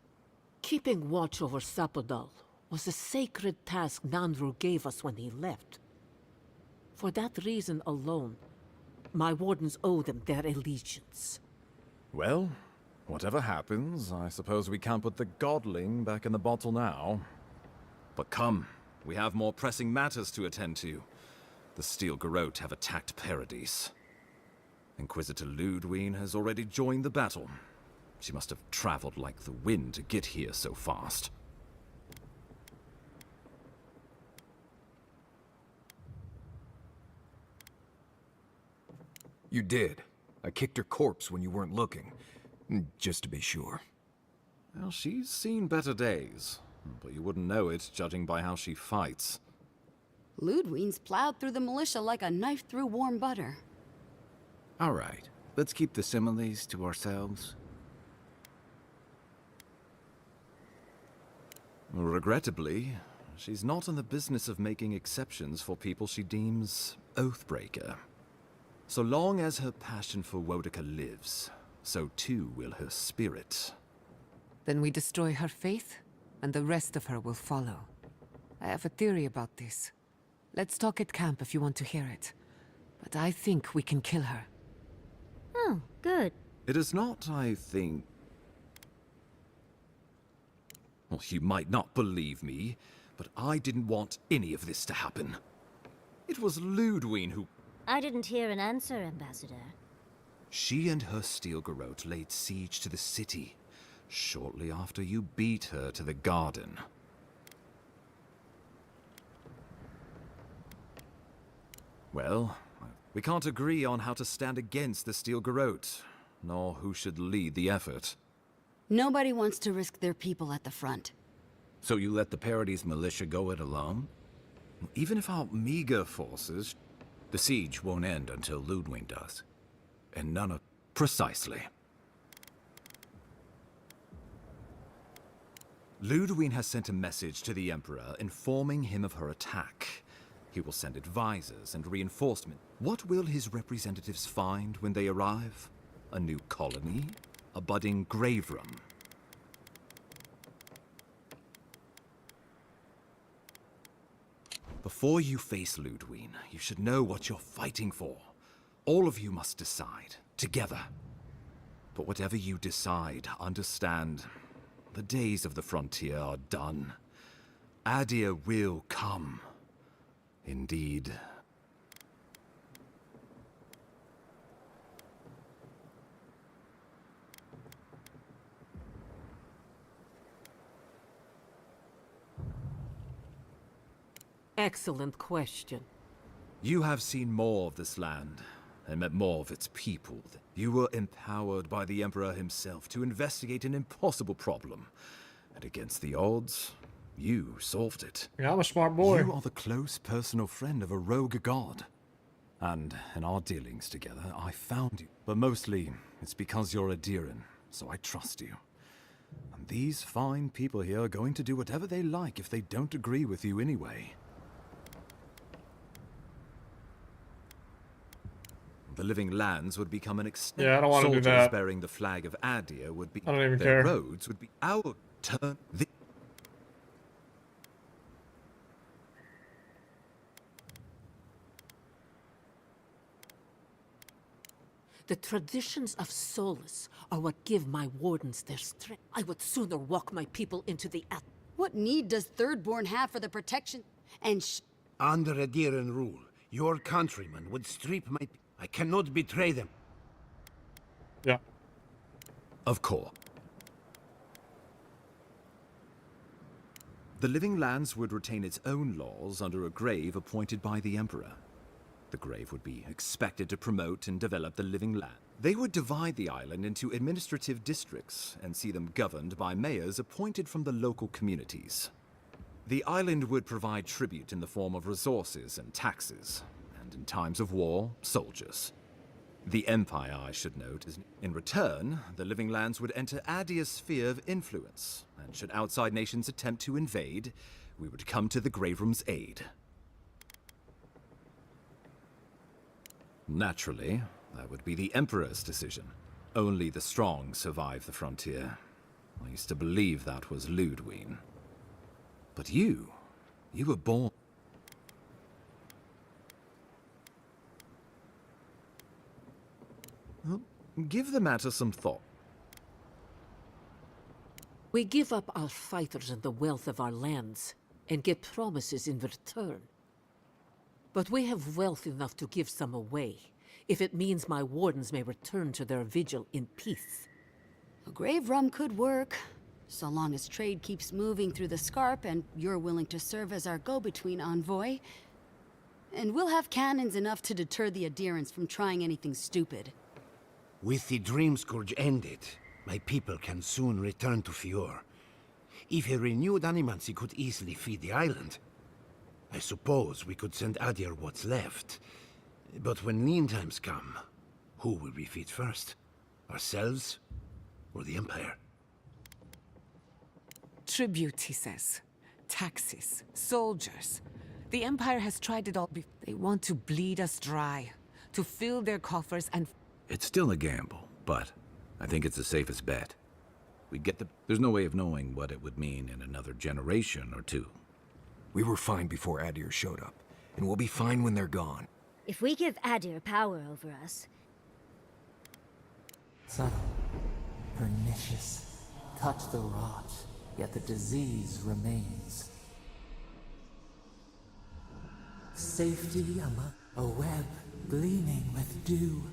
Keeping watch over Sapadal was a sacred task Nandru gave us when he left. For that reason alone, my wardens owe them their allegiance. Well, whatever happens, I suppose we can't put the godling back in the bottle now. But come, we have more pressing matters to attend to. The Steel Garrote have attacked Paradise. Inquisitor Ludwig has already joined the battle. She must have traveled like the wind to get here so fast. You did. I kicked her corpse when you weren't looking. Just to be sure. Well, she's seen better days. But you wouldn't know it, judging by how she fights. Ludwig's plowed through the militia like a knife through warm butter. All right, let's keep the similes to ourselves. Regrettably, she's not in the business of making exceptions for people she deems oathbreaker. So long as her passion for Wodika lives, so too will her spirit. Then we destroy her faith, and the rest of her will follow. I have a theory about this. Let's talk at camp if you want to hear it. But I think we can kill her. Oh, good. It is not, I think... Well, you might not believe me, but I didn't want any of this to happen. It was Ludwine who... I didn't hear an answer, Ambassador. She and her steel garrote laid siege to the city shortly after you beat her to the garden. Well, we can't agree on how to stand against the steel garrote, nor who should lead the effort. Nobody wants to risk their people at the front. So you let the Paradis militia go it alone? Even if our meager forces... The siege won't end until Ludwine does. And none of... Precisely. Ludwine has sent a message to the Emperor informing him of her attack. He will send advisors and reinforcement. What will his representatives find when they arrive? A new colony? A budding grave room? Before you face Ludwine, you should know what you're fighting for. All of you must decide, together. But whatever you decide, understand, the days of the frontier are done. Adir will come. Indeed. Excellent question. You have seen more of this land, and met more of its people. You were empowered by the Emperor himself to investigate an impossible problem. And against the odds, you solved it. Yeah, I'm a smart boy. You are the close personal friend of a rogue god. And in our dealings together, I found you. But mostly, it's because you're Adiran, so I trust you. And these fine people here are going to do whatever they like if they don't agree with you anyway. The living lands would become an extent. Yeah, I don't want to do that. Soldiers bearing the flag of Adir would be... I don't even their care. roads would be our turn. The traditions of solace are what give my wardens their strength. I would sooner walk my people into the What need does Thirdborn have for the protection and Under Adiran rule, your countrymen would strip my... I cannot betray them. Yeah. Of course. The living lands would retain its own laws under a grave appointed by the Emperor. The grave would be expected to promote and develop the living land. They would divide the island into administrative districts and see them governed by mayors appointed from the local communities. The island would provide tribute in the form of resources and taxes, and in times of war, soldiers. The Empire, I should note, is in return, the living lands would enter Adir's sphere of influence, and should outside nations attempt to invade, we would come to the Grave Room's aid. Naturally, that would be the Emperor's decision. Only the strong survive the frontier. I used to believe that was Ludwine. But you were born... Well, give the matter some thought. We give up our fighters and the wealth of our lands, and get promises in return. But we have wealth enough to give some away, if it means my wardens may return to their vigil in peace. a grave room could work, so long as trade keeps moving through the Scarp and you're willing to serve as our go-between envoy. And we'll have cannons enough to deter the Adirans from trying anything stupid. With the Dream Scourge ended, my people can soon return to Fior. If a renewed animancy could easily feed the island, I suppose we could send Adir what's left. But when lean times come, who will we feed first? Ourselves or the Empire? Tribute, he says. Taxes. Soldiers. The Empire has tried it all before. They want to bleed us dry. To fill their coffers and... It's still a gamble, but I think it's the safest bet. We get the... There's no way of knowing what it would mean in another generation or two. We were fine before Adir showed up, and we'll be fine when they're gone. If we give Adir power over us... Subtle, pernicious, touch the rot, yet the disease remains. Safety among a web gleaming with dew.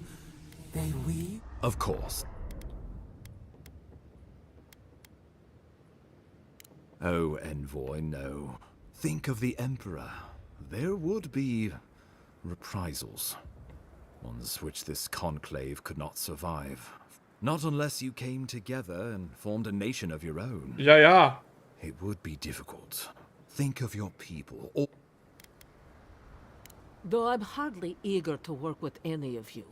They weave. Of course. Oh, Envoy, no. Think of the Emperor. There would be reprisals. Ones which this conclave could not survive. Not unless you came together and formed a nation of your own. Yeah. It would be difficult. Think of your people. Or Though I'm hardly eager to work with any of you.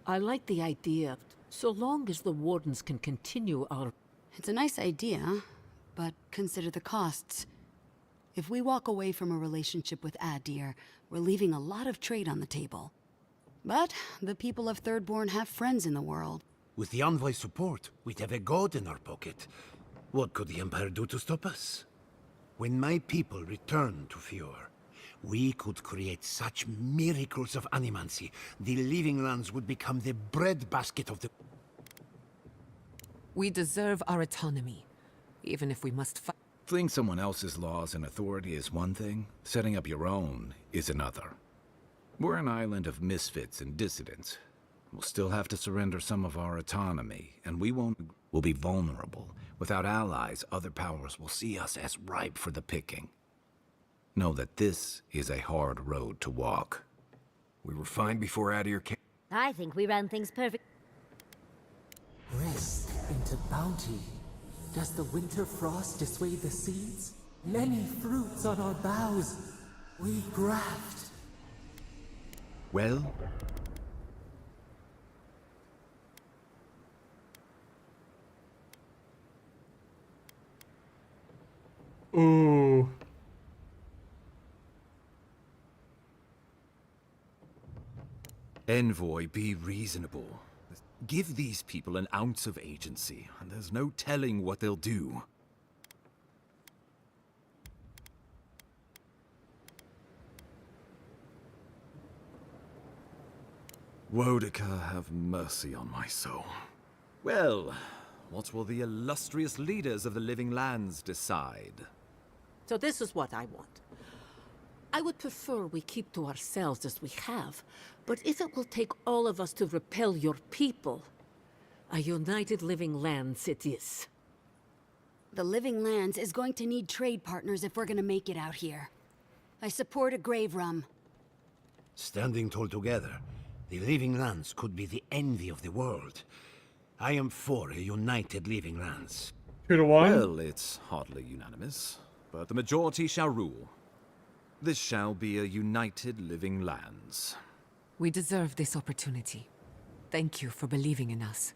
I like the idea, so long as the Wardens can continue our... It's a nice idea, but consider the costs. If we walk away from a relationship with Adir, we're leaving a lot of trade on the table. But the people of Thirdborn have friends in the world. With the Envoy's support, we'd have a god in our pocket. What could the Empire do to stop us? When my people return to Fjord, we could create such miracles of animancy, the Living Lands would become the breadbasket of the... We deserve our autonomy, even if we must fight. Fleeing someone else's laws and authority is one thing, setting up your own is another. We're an island of misfits and dissidents. We'll still have to surrender some of our autonomy, and we'll be vulnerable. Without allies, other powers will see us as ripe for the picking. Know that this is a hard road to walk. We were fine before Adir came. I think we ran things perfect. Risk into bounty. Does the winter frost dissuade the seeds? Many fruits on our boughs. We graft. Well? Ooh. Envoy, be reasonable. Give these people an ounce of agency, and there's no telling what they'll do. Wodaka, have mercy on my soul. Well, what will the illustrious leaders of the Living Lands decide? So this is what I want. I would prefer we keep to ourselves as we have, but if it will take all of us to repel your people, a united Living Lands it is. The Living Lands is going to need trade partners if we're gonna make it out here. I support a grave rum. Standing tall together, the Living Lands could be the envy of the world. I am for a united Living Lands. 2-1? Well, it's hardly unanimous, but the majority shall rule. This shall be a united Living Lands. We deserve this opportunity. Thank you for believing in us.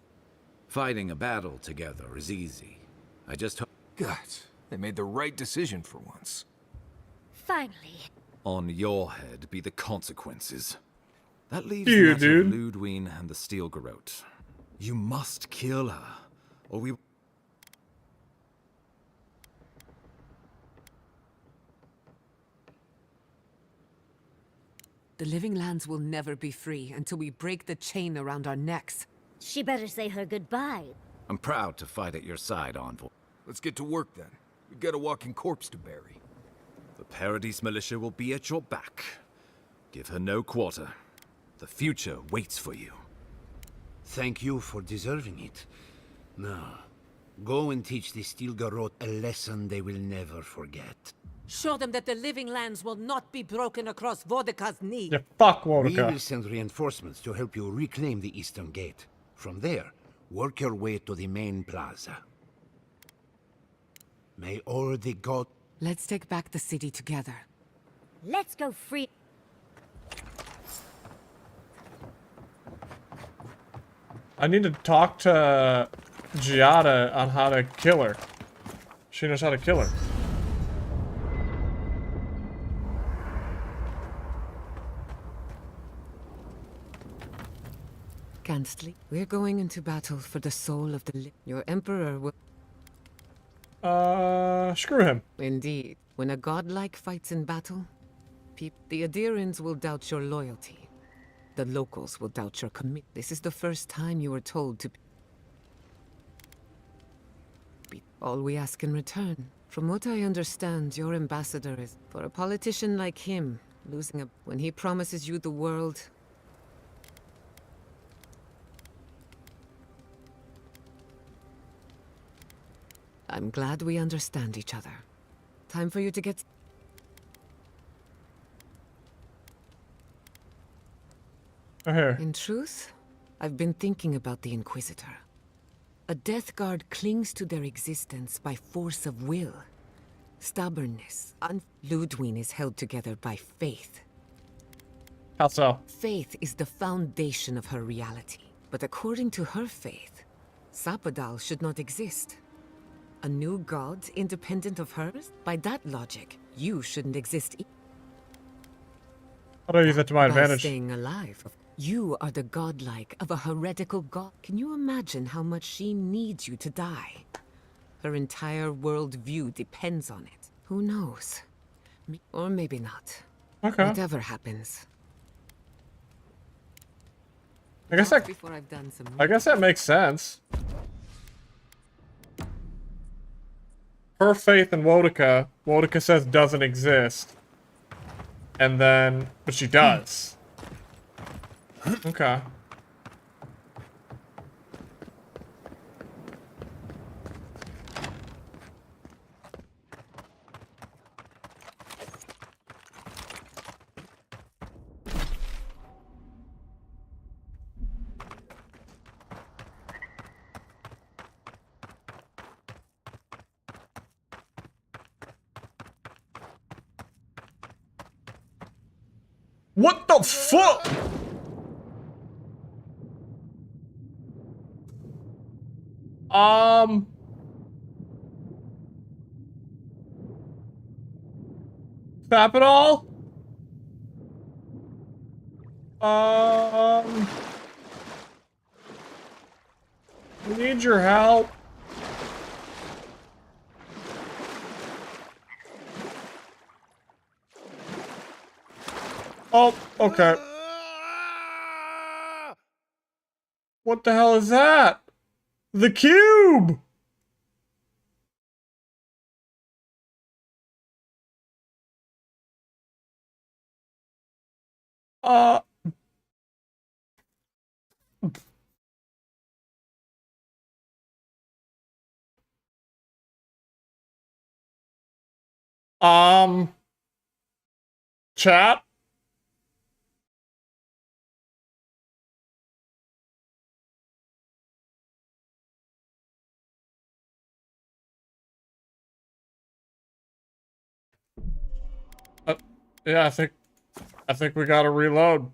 Fighting a battle together is easy. I just hope... God, they made the right decision for once. Finally. On your head be the consequences. That leaves You, the matter dude. of Ludwine and the Steel Garrote. You must kill her, or we... The Living Lands will never be free until we break the chain around our necks. She better say her goodbye. I'm proud to fight at your side, Envoy. Let's get to work then. We've got a walking corpse to bury. The Paradise Militia will be at your back. Give her no quarter. The future waits for you. Thank you for deserving it. Now, go and teach the Steel Garrote a lesson they will never forget. Show them that the Living Lands will not be broken across Vodaka's knee. Yeah, fuck We will Wodaka. send reinforcements to help you reclaim the Eastern Gate. From there, work your way to the main plaza. May all the gods... Let's take back the city together. Let's go free. I need to talk to Giada on how to kill her. She knows how to kill her. Can't sleep. We're going into battle for the soul of the Your Emperor will... Screw him. Indeed. When a godlike fights in battle, the Adirans will doubt your loyalty. The locals will doubt your commitment. This is the first time you were told to be all we ask in return. From what I understand, your ambassador is... For a politician like him, When he promises you the world. I'm glad we understand each other. Time for you to get... In truth, I've been thinking about the Inquisitor. A Death Guard clings to their existence by force of will. Stubbornness. Ludwig is held together by faith. How so? Faith is the foundation of her reality. But according to her faith, Sapadal should not exist. A new god independent of hers? By that logic, you shouldn't exist either. How do I use that to my By advantage? staying alive. You are the godlike of a heretical god. Can you imagine how much she needs you to die? Her entire worldview depends on it. Who knows? Or maybe not. Okay. Whatever happens. I guess that. Before I've done some... I guess that makes sense. Her faith in Wodica says doesn't exist. And then, but she does. Okay. What the fuck? Stop it all? We need your help. Oh, okay. What the hell is that? The cube! Chat? Yeah, I think we gotta reload.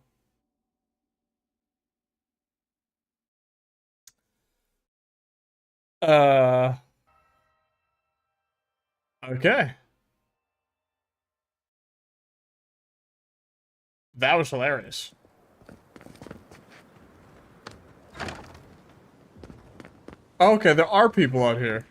Okay. That was hilarious. Okay, there are people out here.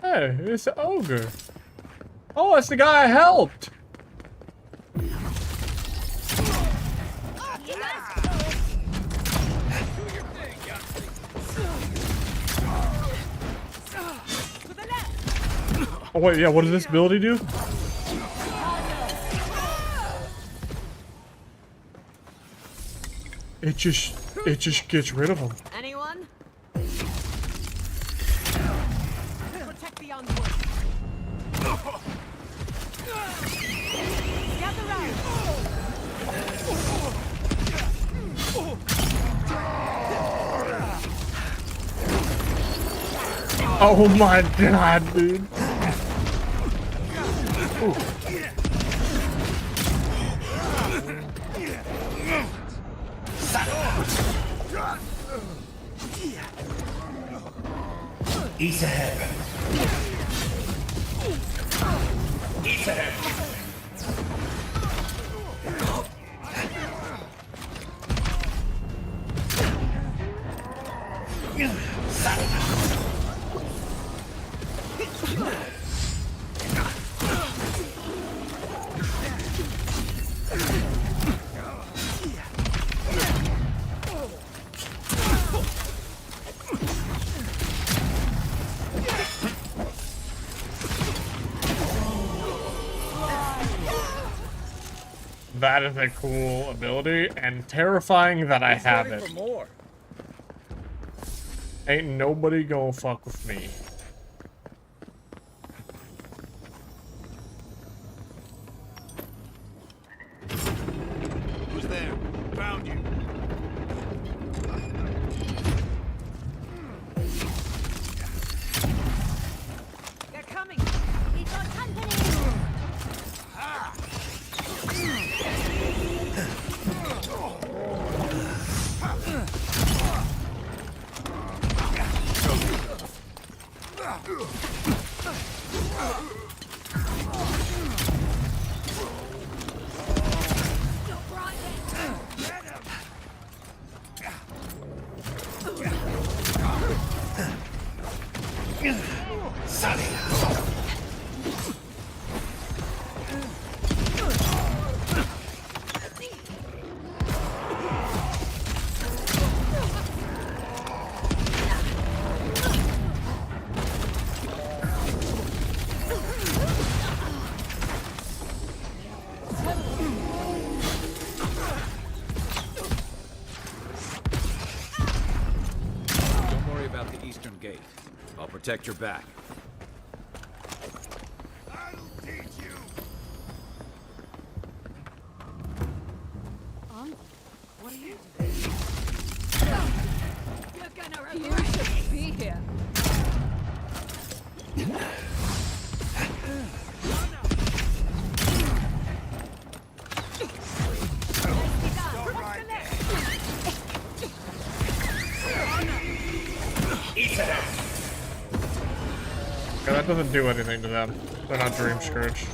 Hey, it's the ogre. Oh, it's the guy I helped. Oh wait, yeah, what does this ability do? It just gets rid of them. Anyone? Protect the envoy. Gather round. Oh my god, dude. Ooh. East ahead. East ahead. that is a cool ability, and terrifying that I have it. More. Ain't nobody gonna fuck with me. Who's there? Found you. They're coming. We got company. Don't worry about the eastern gate. I'll protect your back. I'll teach you. What are you doing? You're gonna regret it. You should be here. Okay, that doesn't do anything to them. They're not Dream Scourge.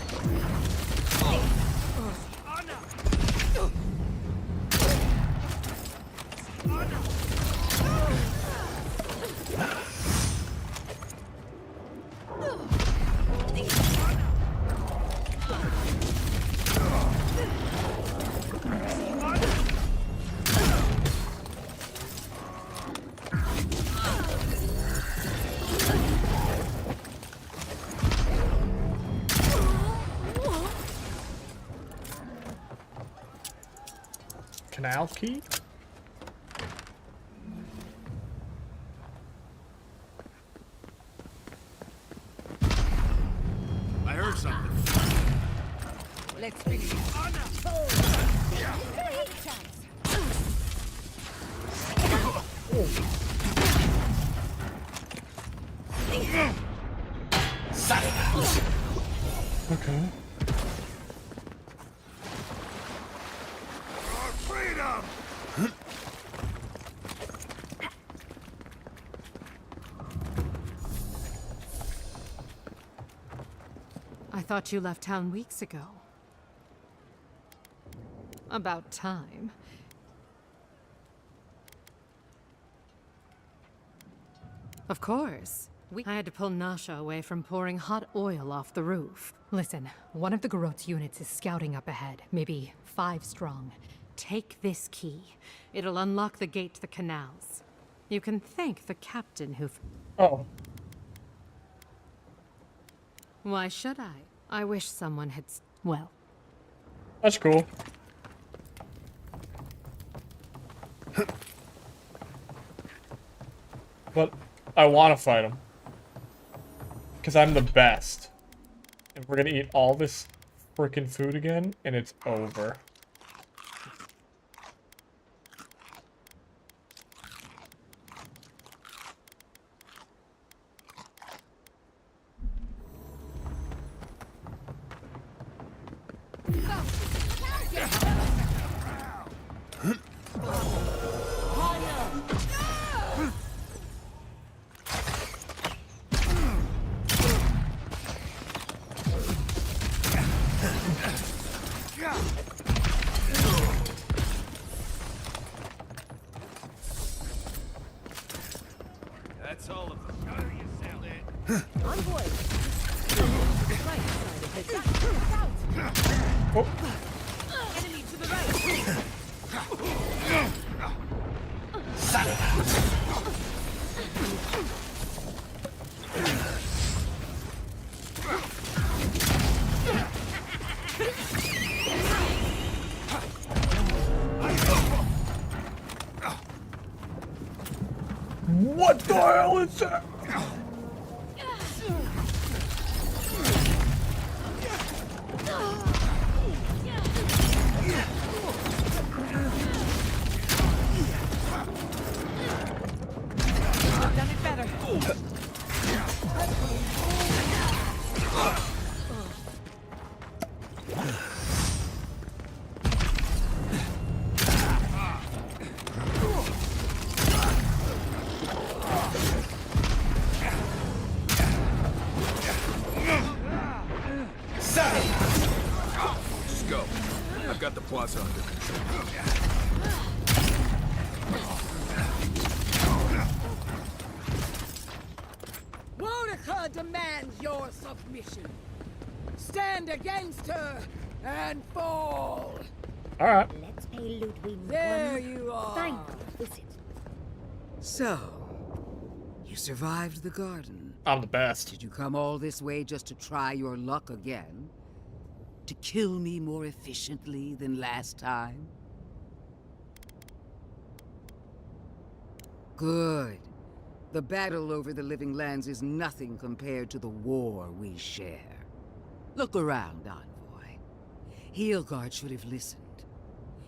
Canal key? I heard something. Let's finish it. Okay. Freedom! I thought you left town weeks ago. About time. Of course. I had to pull Nasha away from pouring hot oil off the roof. Listen, one of the Garot's units is scouting up ahead, maybe 5 strong. Take this key. It'll unlock the gate to the canals. You can thank the captain who... Oh. Why should I? I wish someone had... well... That's cool. But I want to fight him. Because I'm the best. And we're going to eat all this freaking food again, and it's over. That's all of them. How do you sound it? Envoy. Right side of it. Oh. Enemy to the right. What the hell is that? I've done it better. Just go. I've got the plaza under control. Boudica demands your submission. Stand against her and fall. All right. Let's pay Ludwig There one you are. final visit. So, you survived the garden. I'm the best. Did you come all this way just to try your luck again? To kill me more efficiently than last time? Good. The battle over the Living Lands is nothing compared to the war we share. Look around, Envoy. Heelguard should have listened.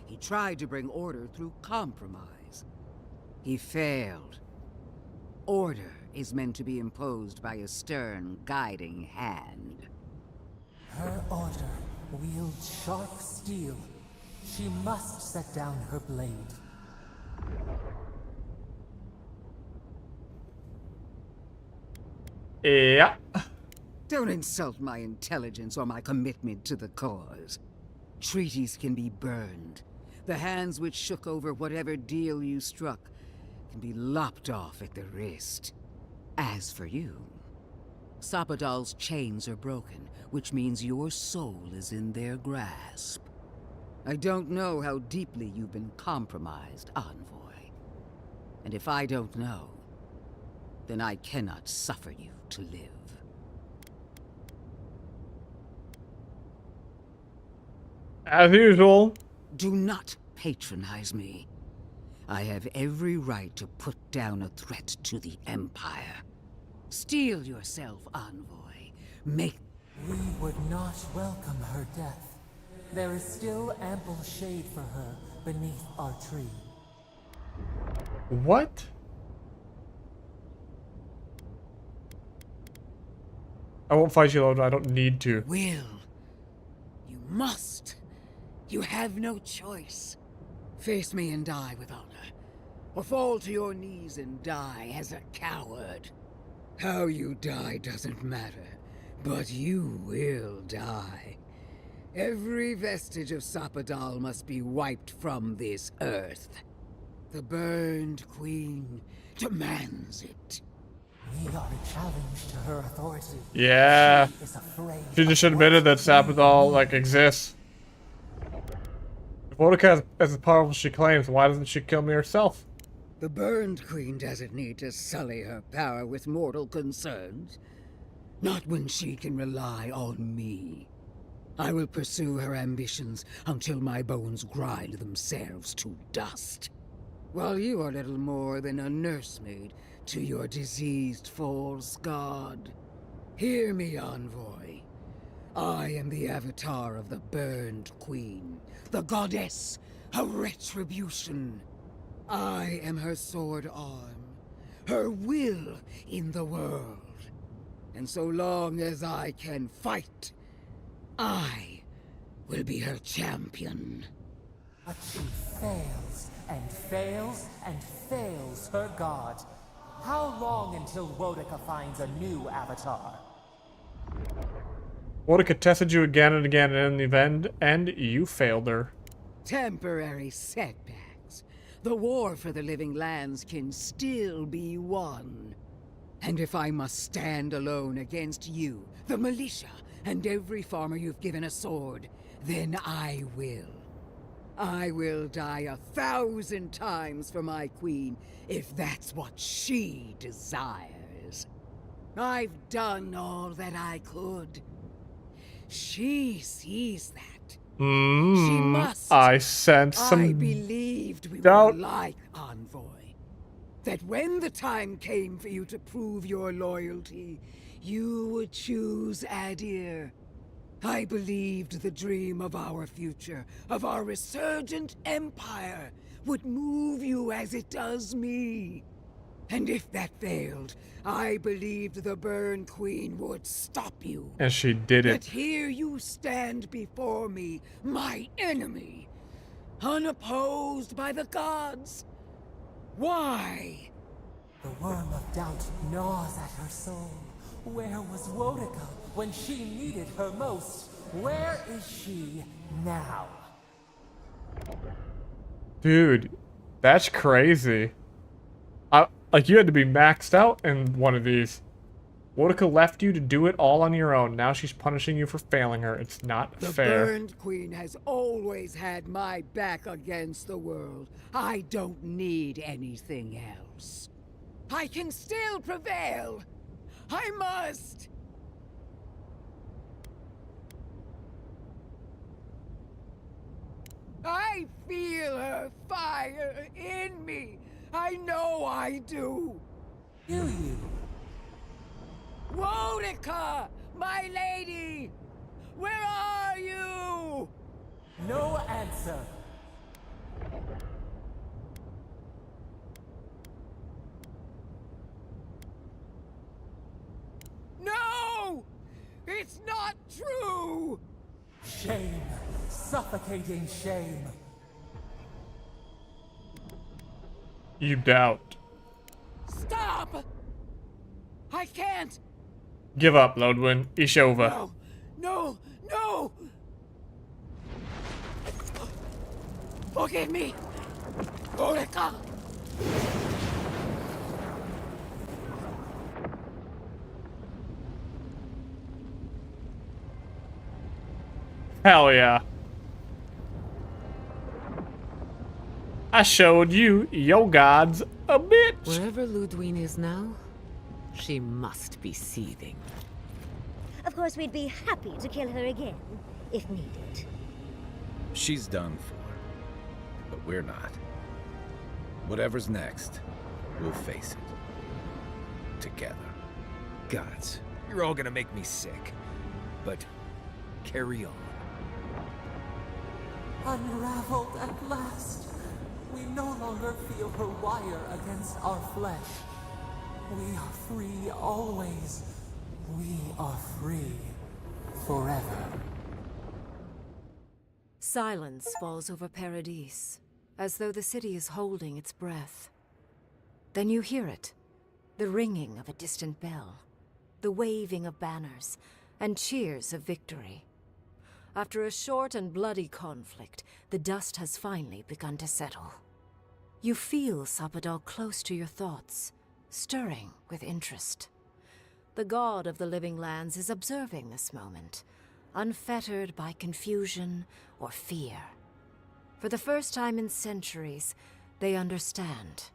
He tried to bring order through compromise. He failed. Order is meant to be imposed by a stern, guiding hand. Her order wields sharp steel. She must set down her blade. Yeah. Don't insult my intelligence or my commitment to the cause. Treaties can be burned. The hands which shook over whatever deal you struck can be lopped off at the wrist. As for you, Sapadal's chains are broken, which means your soul is in their grasp. I don't know how deeply you've been compromised, Envoy. And if I don't know, then I cannot suffer you to live. As usual. Do not patronize me. I have every right to put down a threat to the Empire. Steel yourself, Envoy. Make... We would not welcome her death. There is still ample shade for her beneath our tree. What? I won't fight you, Loda. I don't need to. Will. You must. You have no choice. Face me and die with honor. Or fall to your knees and die as a coward. How you die doesn't matter. But you will die. Every vestige of Sapadal must be wiped from this earth. The Burned Queen demands it. We are a challenge to her authority. Yeah. She is afraid. She just should have admitted that Sapadal, like, exists. If Boudica is as powerful as she claims, why doesn't she kill me herself? The Burned Queen doesn't need to sully her power with mortal concerns. Not when she can rely on me. I will pursue her ambitions until my bones grind themselves to dust. While you are little more than a nursemaid to your diseased false god. Hear me, Envoy. I am the avatar of the Burned Queen, the goddess of retribution. I am her sword arm, her will in the world. And so long as I can fight, I will be her champion. But she fails, and fails, and fails her god. How long until Boudica finds a new avatar? Boudica tested you again and again, and in the end, you failed her. Temporary setbacks. The war for the Living Lands can still be won. And if I must stand alone against you, the militia, and every farmer you've given a sword, then I will. I will die 1,000 times for my queen, if that's what she desires. I've done all that I could. She sees that. She must. I sense some I believed we doubt. were like Envoy. that when the time came for you to prove your loyalty, you would choose Adir. I believed the dream of our future, of our resurgent empire, would move you as it does me. And if that failed, I believed the Burn Queen would stop you. And she did it. But here you stand before me, my enemy, unopposed by the gods. Why? The worm of doubt gnaws at her soul. Where was Wodica when she needed her most? Where is she now? Dude, that's crazy. Like, you had to be maxed out in one of these. Wodica left you to do it all on your own. Now she's punishing you for failing her. It's not fair. The Burned Queen has always had my back against the world. I don't need anything else. I can still prevail. I must. I feel her fire in me. I know I do. Do you? Wodica, my lady! Where are you? No answer. No! It's not true! Shame. Suffocating shame. You doubt. Stop! I can't! Give up, Lodwin. Ish over. No! No! No! Forgive me! Wodica! Hell yeah. I showed you, your gods, a bitch. Wherever Ludwine is now, she must be seething. Of course, we'd be happy to kill her again, if needed. She's done for. But we're not. Whatever's next, we'll face it. Together. Gods, you're all gonna make me sick. But carry on. Unraveled at last. We no longer feel her wire against our flesh. We are free always. We are free forever. Silence falls over Paradis, as though the city is holding its breath. Then you hear it, the ringing of a distant bell, the waving of banners, and cheers of victory. After a short and bloody conflict, the dust has finally begun to settle. You feel Sapadal close to your thoughts, stirring with interest. The god of the living lands is observing this moment, unfettered by confusion or fear. For the first time in centuries, they understand.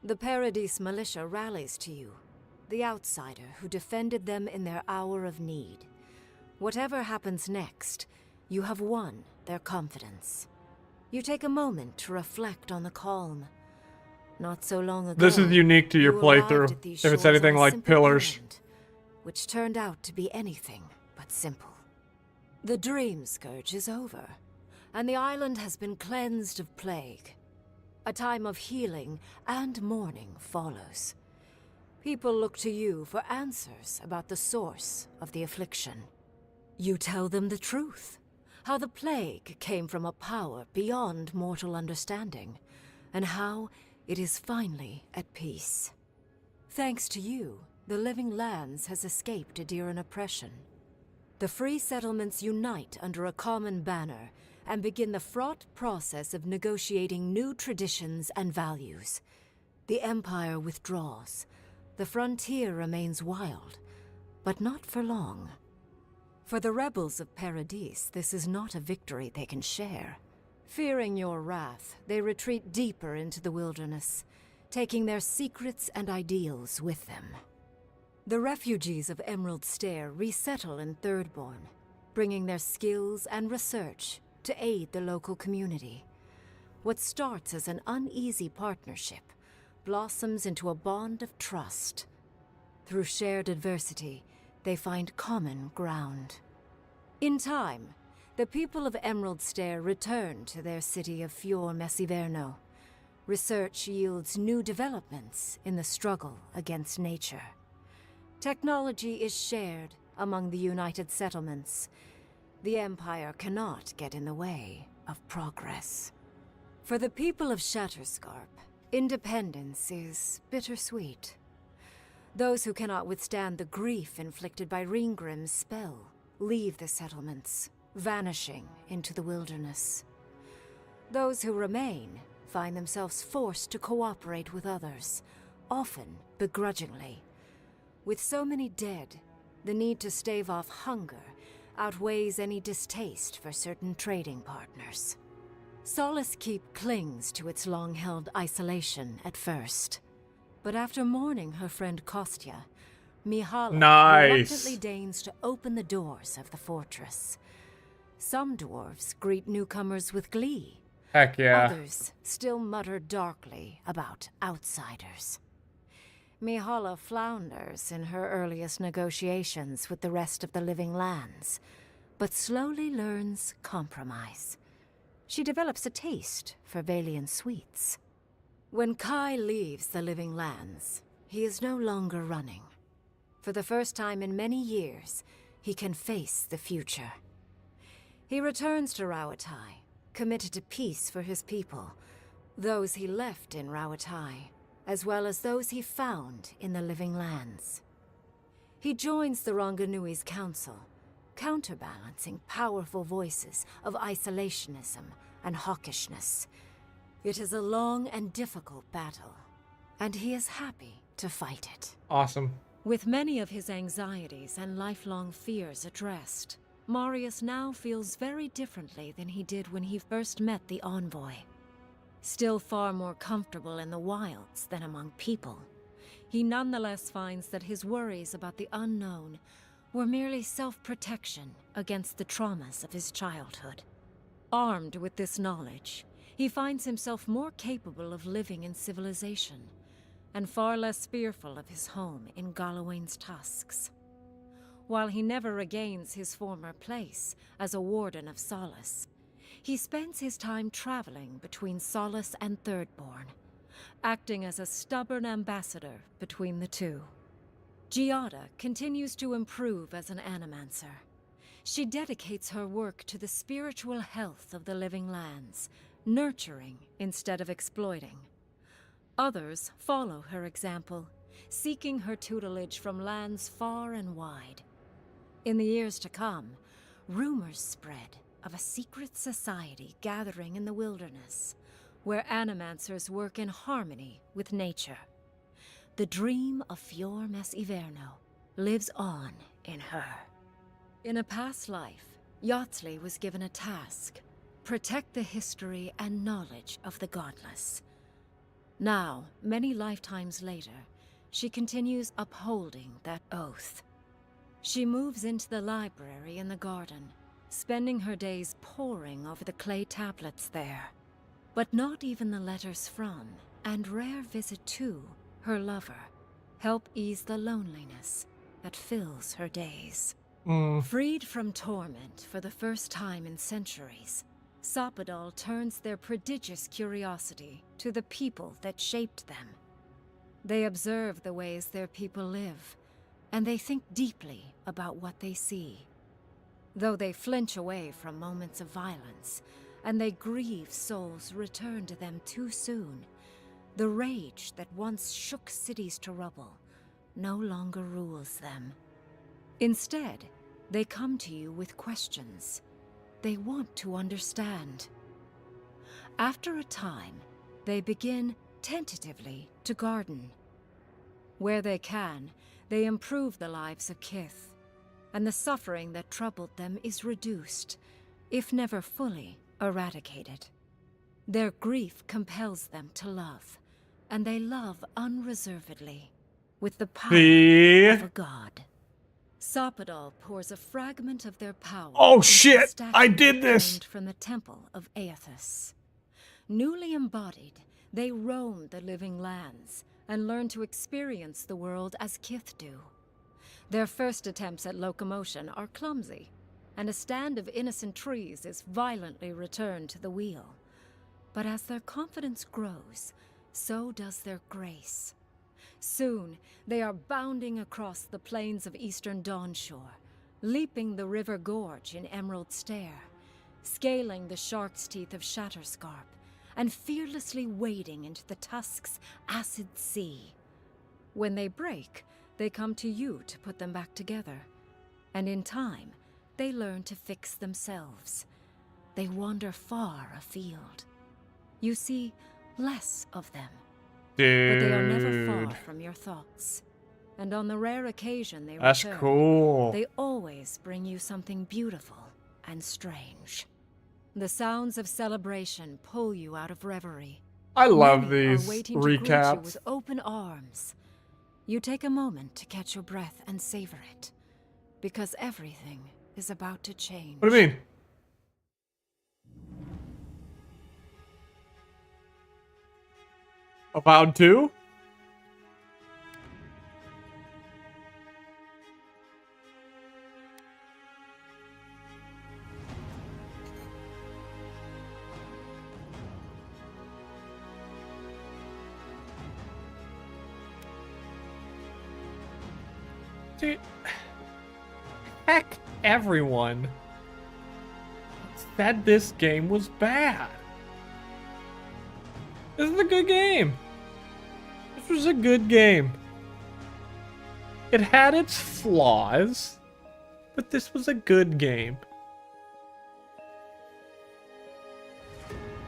The Paradis militia rallies to you, the outsider who defended them in their hour of need. Whatever happens next, you have won their confidence. You take a moment to reflect on the calm. Not so long ago, This is unique to your you arrived playthrough, at these if it's shores anything on a like simple Pillars. errand, which turned out to be anything but simple. The Dream Scourge is over, and the island has been cleansed of plague. A time of healing and mourning follows. People look to you for answers about the source of the affliction. You tell them the truth, how the plague came from a power beyond mortal understanding, and how it is finally at peace. Thanks to you, the Living Lands has escaped Adiran oppression. The free settlements unite under a common banner and begin the fraught process of negotiating new traditions and values. The Empire withdraws. The frontier remains wild, but not for long. For the rebels of Paradis, this is not a victory they can share. Fearing your wrath, they retreat deeper into the wilderness, taking their secrets and ideals with them. The refugees of Emerald Stair resettle in Thirdborn, bringing their skills and research to aid the local community. What starts as an uneasy partnership blossoms into a bond of trust. Through shared adversity, they find common ground. In time, the people of Emerald Stair return to their city of Fior Messiverno. Research yields new developments in the struggle against nature. Technology is shared among the united settlements. The Empire cannot get in the way of progress. For the people of Shatterscarp, independence is bittersweet. Those who cannot withstand the grief inflicted by Ringgrim's spell leave the settlements, vanishing into the wilderness. Those who remain find themselves forced to cooperate with others, often begrudgingly. With so many dead, the need to stave off hunger outweighs any distaste for certain trading partners. Solace Keep clings to its long-held isolation at first. But after mourning her friend Kostya, Mihala reluctantly deigns to open the doors of the fortress. Some dwarves greet newcomers with glee. Heck yeah. Others still mutter darkly about outsiders. Mihala flounders in her earliest negotiations with the rest of the living lands, but slowly learns compromise. She develops a taste for Valian sweets. When Kai leaves the living lands, he is no longer running. For the first time in many years, he can face the future. He returns to Rauatai, committed to peace for his people, those he left in Rauatai, as well as those he found in the living lands. He joins the Ranganui's council, counterbalancing powerful voices of isolationism and hawkishness. It is a long and difficult battle, and he is happy to fight it. Awesome. With many of his anxieties and lifelong fears addressed, Marius now feels very differently than he did when he first met the envoy. Still far more comfortable in the wilds than among people, he nonetheless finds that his worries about the unknown were merely self-protection against the traumas of his childhood. Armed with this knowledge, he finds himself more capable of living in civilization, and far less fearful of his home in Galawain's tusks. While he never regains his former place as a warden of Solace, he spends his time traveling between Solace and Thirdborn, acting as a stubborn ambassador between the two. Giada continues to improve as an animancer. She dedicates her work to the spiritual health of the living lands, nurturing instead of exploiting. Others follow her example, seeking her tutelage from lands far and wide. In the years to come, rumors spread of a secret society gathering in the wilderness, where animancers work in harmony with nature. The dream of Fior Messiverno lives on in her. In a past life, Yahtzee was given a task: protect the history and knowledge of the godless. Now, many lifetimes later, she continues upholding that oath. She moves into the library in the garden, spending her days poring over the clay tablets there. But not even the letters from, and rare visit to, her lover help ease the loneliness that fills her days. Freed from torment for the first time in centuries, Sapadal turns their prodigious curiosity to the people that shaped them. They observe the ways their people live, and they think deeply about what they see. Though they flinch away from moments of violence, and they grieve souls returned to them too soon, the rage that once shook cities to rubble no longer rules them. Instead, they come to you with questions. They want to understand. After a time, they begin, tentatively, to garden. Where they can, they improve the lives of Kith, and the suffering that troubled them is reduced, if never fully eradicated. Their grief compels them to love, and they love unreservedly, with the power of a god. Sapadal pours a fragment of their power. Oh shit! I did this! From the temple of Aethys. Newly embodied, They roam the living lands and learn to experience the world as Kith do. Their first attempts at locomotion are clumsy, and a stand of innocent trees is violently returned to the wheel. But as their confidence grows, so does their grace. Soon, they are bounding across the plains of eastern Dawnshore, leaping the river gorge in Emerald Stair, scaling the shark's teeth of Shatterscarp, and fearlessly wading into the Tusk's acid sea. When they break, they come to you to put them back together. And in time, they learn to fix themselves. They wander far afield. You see less of them. Dude. But they are never far from your thoughts. And on the rare occasion they That's return, cool. they always bring you something beautiful and strange. The sounds of celebration pull you out of reverie. I love Many these are waiting to greet you recaps. with open arms. You take a moment to catch your breath and savor it, because everything is about to change. What do you mean? Avowed 2? Dude, heck, everyone said this game was bad. This is a good game. This was a good game. It had its flaws, but this was a good game.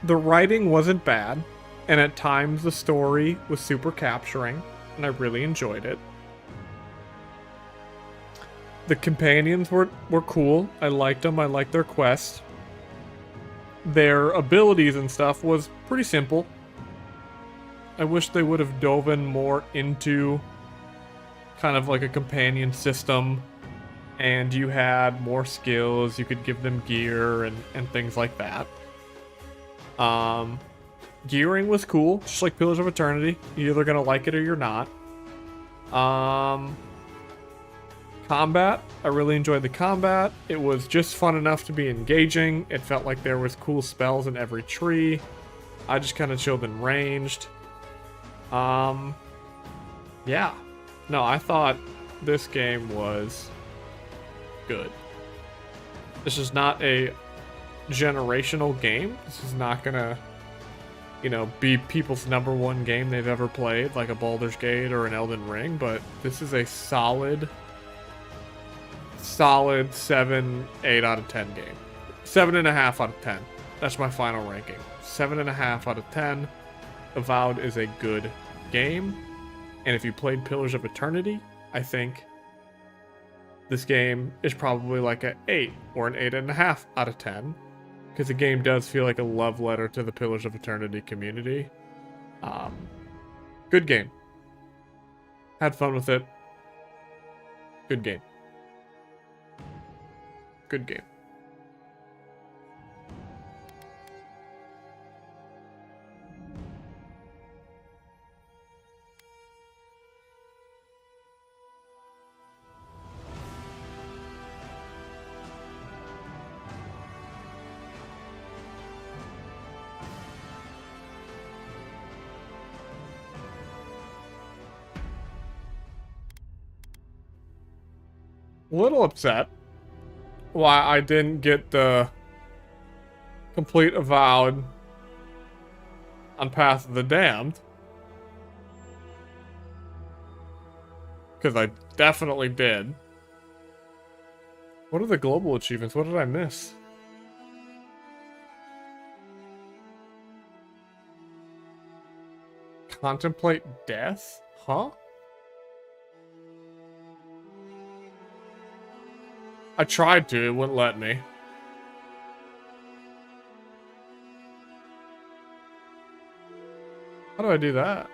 The writing wasn't bad, and at times the story was super capturing, and I really enjoyed it. The companions were cool. I liked them. I liked their quest. Their abilities and stuff was pretty simple. I wish they would have dove in more into kind of like a companion system, and you had more skills. You could give them gear and things like that. Gearing was cool, just like Pillars of Eternity. You're either gonna like it or you're not. Combat, I really enjoyed the combat. It was just fun enough to be engaging. It felt like there was cool spells in every tree. I just kind of chilled and ranged. Yeah. No, I thought this game was good. This is not a generational game. This is not gonna, you know, be people's #1 game they've ever played, like a Baldur's Gate or an Elden Ring, but this is a solid 7, 8 out of 10 game. 7.5 out of 10. That's my final ranking. 7.5 out of 10. Avowed is a good game. And if you played Pillars of Eternity, I think this game is probably like an 8 or an 8.5 out of 10. Because the game does feel like a love letter to the Pillars of Eternity community. Good game. Had fun with it. Good game. Good game. A little upset why I didn't get the complete Avowed on Path of the Damned. Because I definitely did. What are the global achievements? What did I miss? Contemplate death? Huh? I tried to, it wouldn't let me. How do I do that?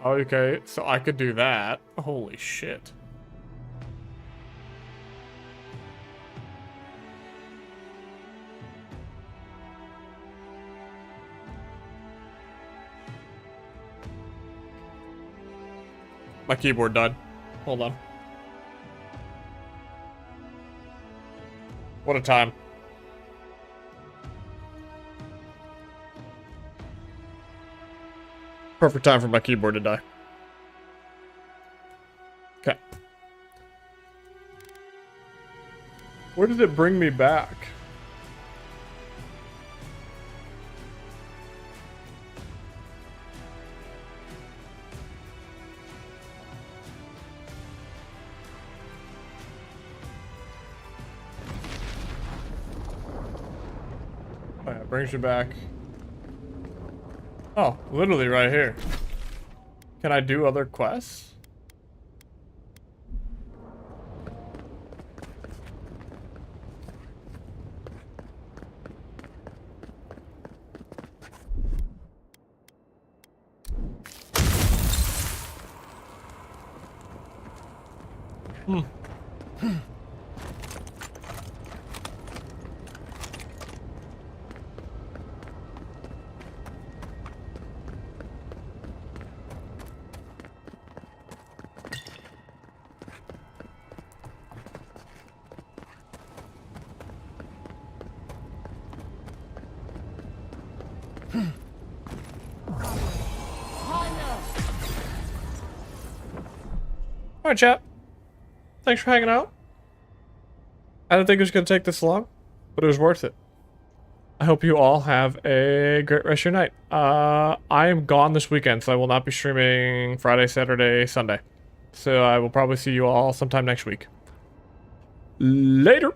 Okay, so I could do that. Holy shit. My keyboard died. Hold on. What a time. Perfect time for my keyboard to die. Okay. Where did it bring me back? Oh yeah, it brings you back. Oh, literally right here. Can I do other quests? Alright, chat. Thanks for hanging out. I didn't think it was going to take this long, but it was worth it. I hope you all have a great rest of your night. I am gone this weekend, so I will not be streaming Friday, Saturday, Sunday. So I will probably see you all sometime next week. Later!